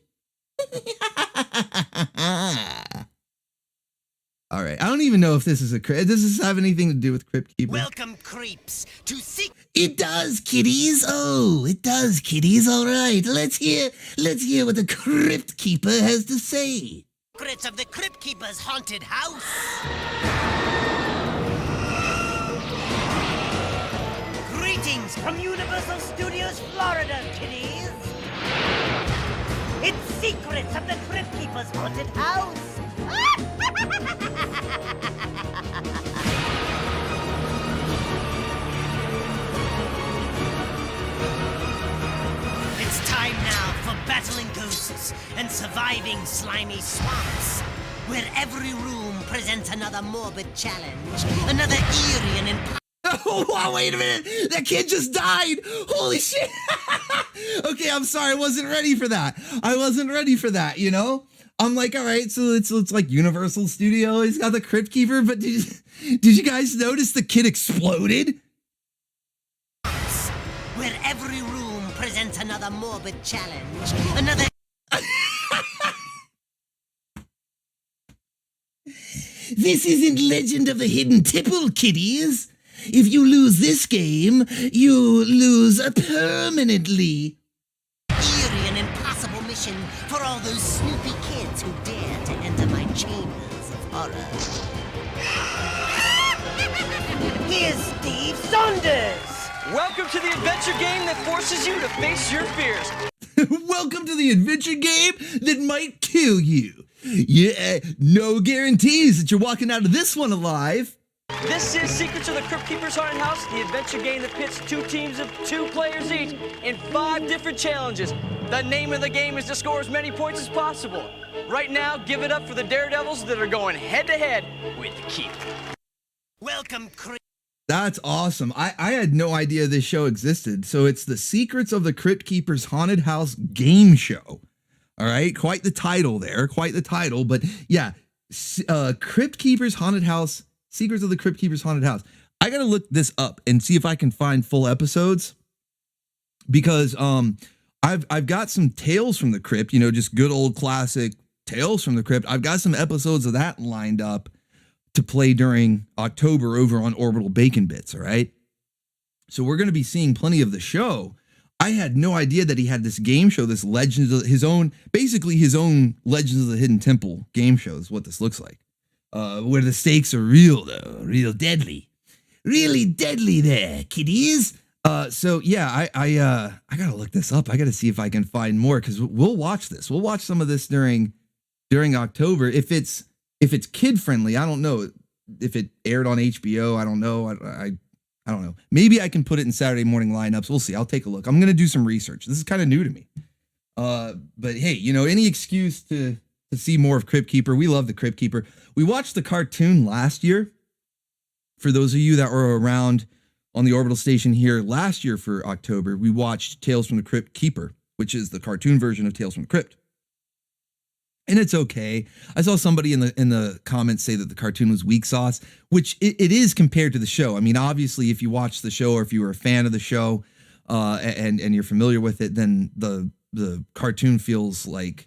All right, I don't even know if this is a crypt. Does this have anything to do with Crypt Keeper? Welcome, creeps, to see. It does, kiddies. Oh, it does, kiddies. All right, let's hear what the Crypt Keeper has to say. Secrets of the Crypt Keeper's haunted house. Greetings from Universal Studios Florida, kiddies. It's Secrets of the Crypt Keeper's haunted house. It's time now for battling ghosts and surviving slimy swamps, where every room presents another morbid challenge, another eerie and Oh, wait a minute. That kid just died. Holy shit. Okay, I'm sorry. I wasn't ready for that. You know? I'm like, all right, so it's like Universal Studio. He's got the Crypt Keeper, but did you guys notice the kid exploded? Where every room presents another morbid challenge, another... This isn't Legend of the Hidden Tipple, kiddies. If you lose this game, you lose permanently. Eerie and impossible mission for all those snoopy kids who dare to enter my chambers of horror. Here's Steve Saunders! Welcome to the adventure game that forces you to face your fears. Welcome to the adventure game that might kill you. Yeah, no guarantees that you're walking out of this one alive. This is Secrets of the Crypt Keeper's Haunted House, the adventure game that pits 2 teams of 2 players each in 5 different challenges. The name of the game is to score as many points as possible. Right now, give it up for the daredevils that are going head-to-head with the Keeper. Welcome, That's awesome. I had no idea this show existed. So it's the Secrets of the Crypt Keeper's Haunted House game show. All right, quite the title there, But yeah, Crypt Keeper's Haunted House, Secrets of the Crypt Keeper's Haunted House. I gotta look this up and see if I can find full episodes, because I've got some Tales from the Crypt, just good old classic Tales from the Crypt. I've got some episodes of that lined up to play during October over on Orbital Bacon Bits. All right, so we're gonna be seeing plenty of the show. I had no idea that he had this game show, this Legends of his own Legends of the Hidden Temple game show is what this looks like. Where the stakes are real though, real deadly. Really deadly there, kiddies. So yeah, I gotta look this up. I gotta see if I can find more, because we'll watch this. We'll watch some of this during October. If it's kid friendly, I don't know. If it aired on HBO, I don't know. I don't know. Maybe I can put it in Saturday morning lineups. We'll see. I'll take a look. I'm gonna do some research. This is kind of new to me. But hey, any excuse to see more of Crypt Keeper. We love the Crypt Keeper. We watched the cartoon last year. For those of you that were around on the Orbital station here last year for October, we watched Tales from the Crypt Keeper, which is the cartoon version of Tales from the Crypt. And it's okay. I saw somebody in the comments say that the cartoon was weak sauce, which it is compared to the show. I mean, obviously, if you watch the show or if you were a fan of the show and you're familiar with it, then the cartoon feels like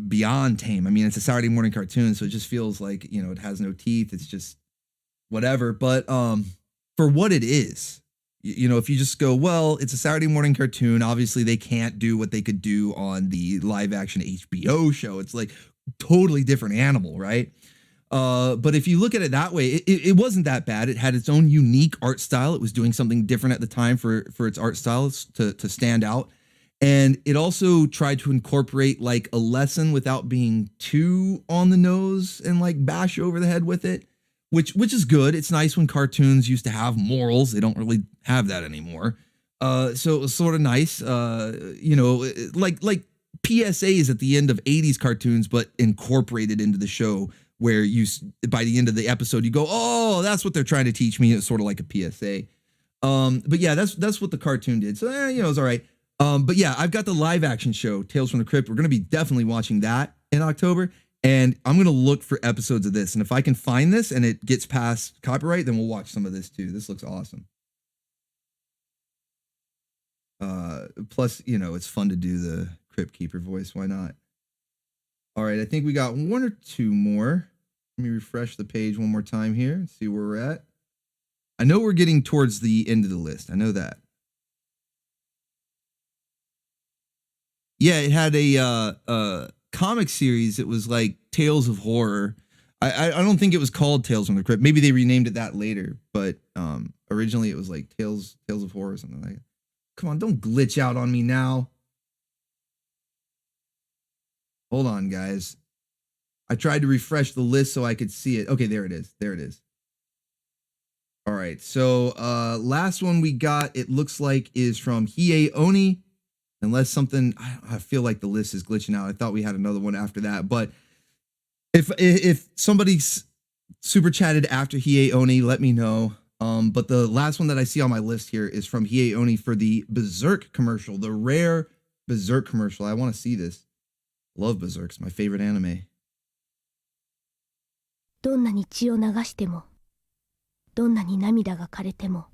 beyond tame. I mean, it's a Saturday morning cartoon, so it just feels like, it has no teeth. It's just whatever. But for what it is, if you just go, well, it's a Saturday morning cartoon, obviously they can't do what they could do on the live action HBO show. It's like totally different animal, right? But if you look at it that way, it wasn't that bad. It had its own unique art style. It was doing something different at the time for its art styles to stand out. And it also tried to incorporate like a lesson without being too on the nose and like bash over the head with it, which is good. It's nice when cartoons used to have morals. They don't really have that anymore. So it was sort of nice, like PSAs at the end of 80s cartoons, but incorporated into the show, where by the end of the episode, you go, oh, that's what they're trying to teach me. It's sort of like a PSA. But yeah, that's what the cartoon did. So, it was all right. But yeah, I've got the live action show, Tales from the Crypt. We're going to be definitely watching that in October. And I'm going to look for episodes of this. And if I can find this and it gets past copyright, then we'll watch some of this too. This looks awesome. Plus, you know, it's fun to do the Crypt Keeper voice. Why not? All right, I think we got one or two more. Let me refresh the page one more time here and see where we're at. I know we're getting towards the end of the list. I know that. Yeah, it had a comic series. It was like Tales of Horror. I don't think it was called Tales from the Crypt. Maybe they renamed it that later, but originally it was like Tales of Horror or something like that. Come on, don't glitch out on me now. Hold on, guys. I tried to refresh the list so I could see it. Okay, there it is. There it is. All right, so last one we got, it looks like, is from Hiei Oni. Unless something, I feel like the list is glitching out. I thought we had another one after that, but if somebody's super chatted after Hiei Oni, let me know. But the last one that I see on my list here is from Hiei Oni for the Berserk commercial, the rare Berserk commercial. I want to see this. Love Berserk. It's my favorite anime. どんなに血を流しても、どんなに涙が枯れても、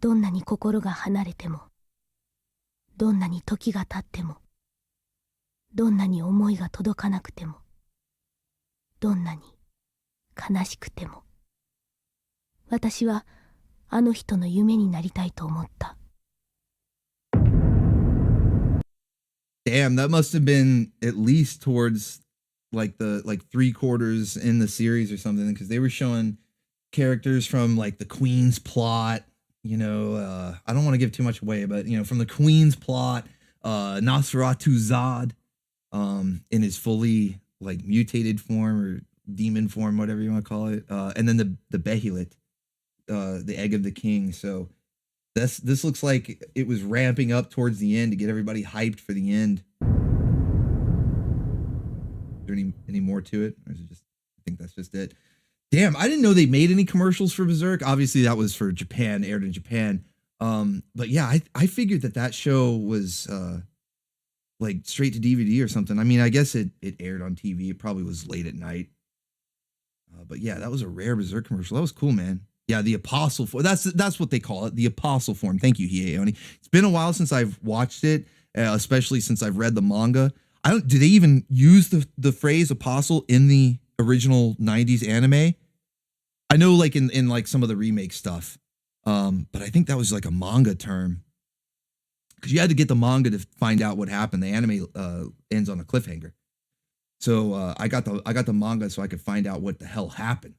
どんなに心が離れても、どんなに時が経っても、どんなに思いが届かなくても、どんなに悲しくても、私はあの人の夢になりたいと思った。 Damn, that must have been at least towards like 3/4 in the series or something, because they were showing characters from like the Queen's plot. You know, I don't want to give too much away, but you know, from the Queen's plot, Nosferatu Zod, in his fully like mutated form or demon form, whatever you want to call it, and then the Behelit, the egg of the king. So this looks like it was ramping up towards the end to get everybody hyped for the end. Is there any more to it, or is it just? I think that's just it. Damn, I didn't know they made any commercials for Berserk. Obviously, that was for Japan, aired in Japan. But yeah, I figured that show was like straight to DVD or something. I mean, I guess it aired on TV. It probably was late at night. But yeah, that was a rare Berserk commercial. That was cool, man. Yeah, the Apostle form. That's what they call it, the Apostle form. Thank you, Hiei Oni. It's been a while since I've watched it, especially since I've read the manga. Do they even use the phrase Apostle in the original 90s anime? I know like in like some of the remake stuff. But I think that was like a manga term. Because you had to get the manga to find out what happened. The anime ends on a cliffhanger. So I got the manga so I could find out what the hell happened.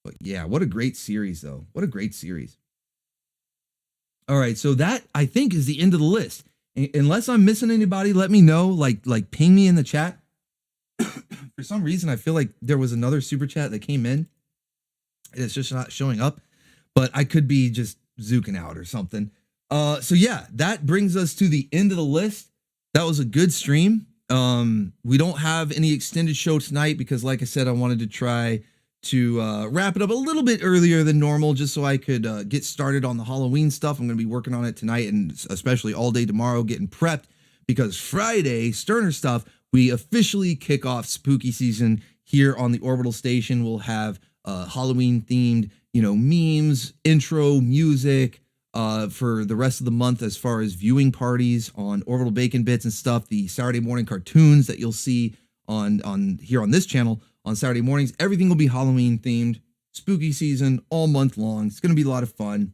But yeah, what a great series though. What a great series. All right, so that I think is the end of the list. Unless I'm missing anybody, let me know. Like ping me in the chat. For some reason, I feel like there was another super chat that came in. It's just not showing up, but I could be just zooking out or something. So yeah, that brings us to the end of the list. That was a good stream. We don't have any extended show tonight because, like I said, I wanted to try to wrap it up a little bit earlier than normal, just so I could get started on the Halloween stuff. I'm going to be working on it tonight and especially all day tomorrow, getting prepped, because Friday, Sterner Stuff, we officially kick off spooky season here on the Orbital station. We'll have Halloween themed, memes, intro, music for the rest of the month, as far as viewing parties on Orbital Bacon Bits and stuff, the Saturday morning cartoons that you'll see on here on this channel on Saturday mornings. Everything will be Halloween themed, spooky season all month long. It's going to be a lot of fun.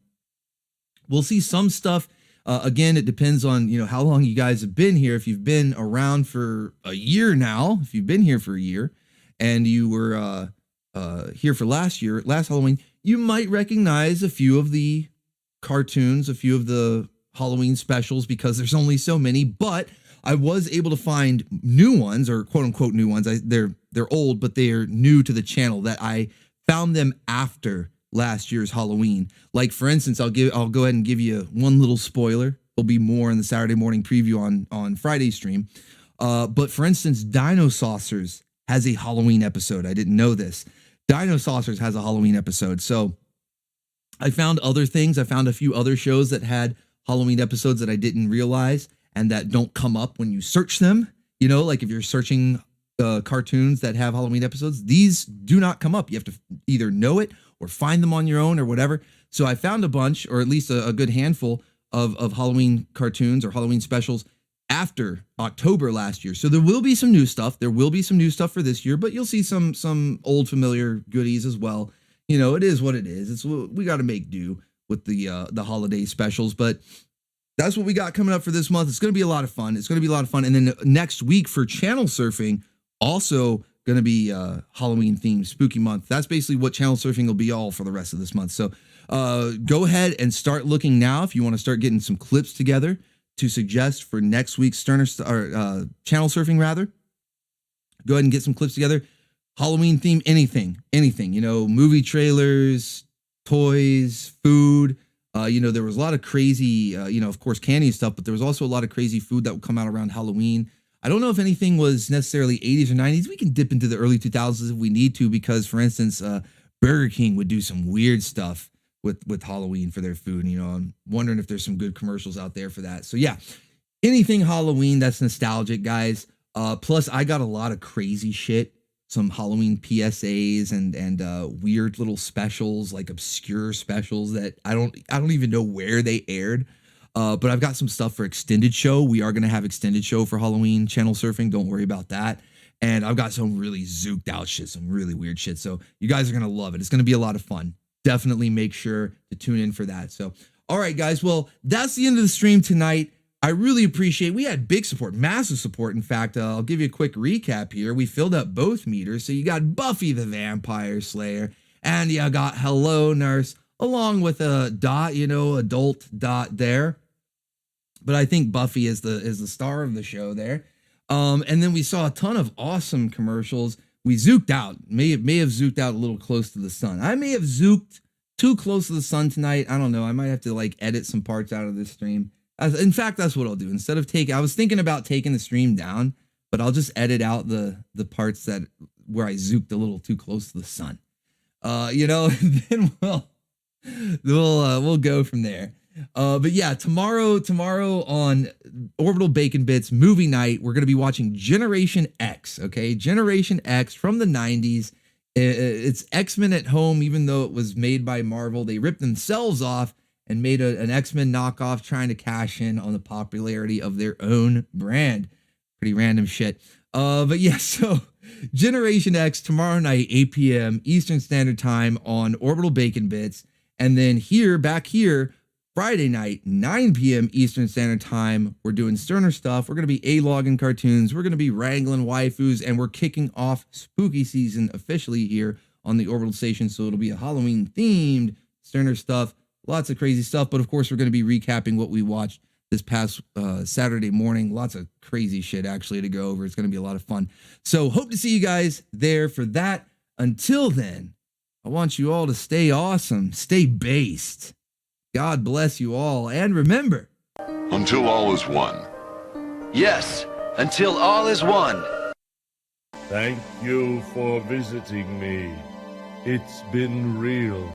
We'll see some stuff. Again, it depends on, how long you guys have been here. If you've been around for a year now, if you've been here for a year and you were here for last Halloween, you might recognize a few of the cartoons, a few of the Halloween specials, because there's only so many. But I was able to find new ones, or quote unquote new ones. They're old, but they're new to the channel, that I found them after last year's Halloween. Like, for instance, I'll go ahead and give you one little spoiler. There'll be more in the Saturday morning preview on Friday's stream. But for instance, Dino Saucers has a Halloween episode. I didn't know this. Dino Saucers has a Halloween episode. So I found other things. I found a few other shows that had Halloween episodes that I didn't realize and that don't come up when you search them. You know, like if you're searching cartoons that have Halloween episodes, these do not come up. You have to either know it or find them on your own or whatever. So I found a bunch, or at least a good handful of Halloween cartoons or Halloween specials after October last year. So there will be some new stuff. There will be some new stuff for this year, but you'll see some old familiar goodies as well. You know, it is what it is. We got to make do with the holiday specials, but that's what we got coming up for this month. It's going to be a lot of fun. It's going to be a lot of fun. And then next week for channel surfing, also going to be Halloween themed spooky month. That's basically what channel surfing will be all for the rest of this month. So go ahead and start looking now if you want to start getting some clips together to suggest for next week's channel surfing rather. Go ahead and get some clips together. Halloween theme, anything, you know, movie trailers, toys, food. You know, there was a lot of crazy, you know, of course, candy and stuff, but there was also a lot of crazy food that would come out around Halloween. I don't know if anything was necessarily 80s or 90s. We can dip into the early 2000s if we need to, because, for instance, Burger King would do some weird stuff with Halloween for their food. You know, I'm wondering if there's some good commercials out there for that. So, yeah, anything Halloween that's nostalgic, guys. Plus, I got a lot of crazy shit. Some Halloween PSAs and weird little specials, like obscure specials that I don't even know where they aired. But I've got some stuff for extended show. We are going to have extended show for Halloween channel surfing. Don't worry about that. And I've got some really zooked out shit, some really weird shit. So you guys are going to love it. It's going to be a lot of fun. Definitely make sure to tune in for that. So, all right, guys. Well, that's the end of the stream tonight. I really appreciate, we had big support, massive support. In fact, I'll give you a quick recap here. We filled up both meters. So you got Buffy the Vampire Slayer, and you got Hello Nurse, along with a Dot, you know, adult Dot there. But I think Buffy is the star of the show there. And then we saw a ton of awesome commercials. We zooked out, may have zooked out a little close to the sun. I may have zooked too close to the sun tonight. I don't know. I might have to like edit some parts out of this stream. In fact, that's what I'll do. Instead of I was thinking about taking the stream down, but I'll just edit out the parts where I zooked a little too close to the sun. You know, then we'll go from there. But yeah, tomorrow on Orbital Bacon Bits movie night, we're going to be watching Generation X. Okay, Generation X from the 90s. It's X-Men at home, even though it was made by Marvel. They ripped themselves off and made an X-Men knockoff, trying to cash in on the popularity of their own brand. Pretty random shit. But yeah, so Generation X tomorrow night, 8 p.m. Eastern Standard Time on Orbital Bacon Bits. And then back here, Friday night, 9 p.m. Eastern Standard Time, we're doing Sterner stuff. We're going to be A-logging cartoons. We're going to be wrangling waifus, and we're kicking off spooky season officially here on the Orbital Station. So it'll be a Halloween-themed Sterner stuff. Lots of crazy stuff, but of course, we're going to be recapping what we watched this past Saturday morning. Lots of crazy shit, actually, to go over. It's going to be a lot of fun. So hope to see you guys there for that. Until then, I want you all to stay awesome, stay based. God bless you all, and remember, until all is one. Yes, until all is one. Thank you for visiting me. It's been real.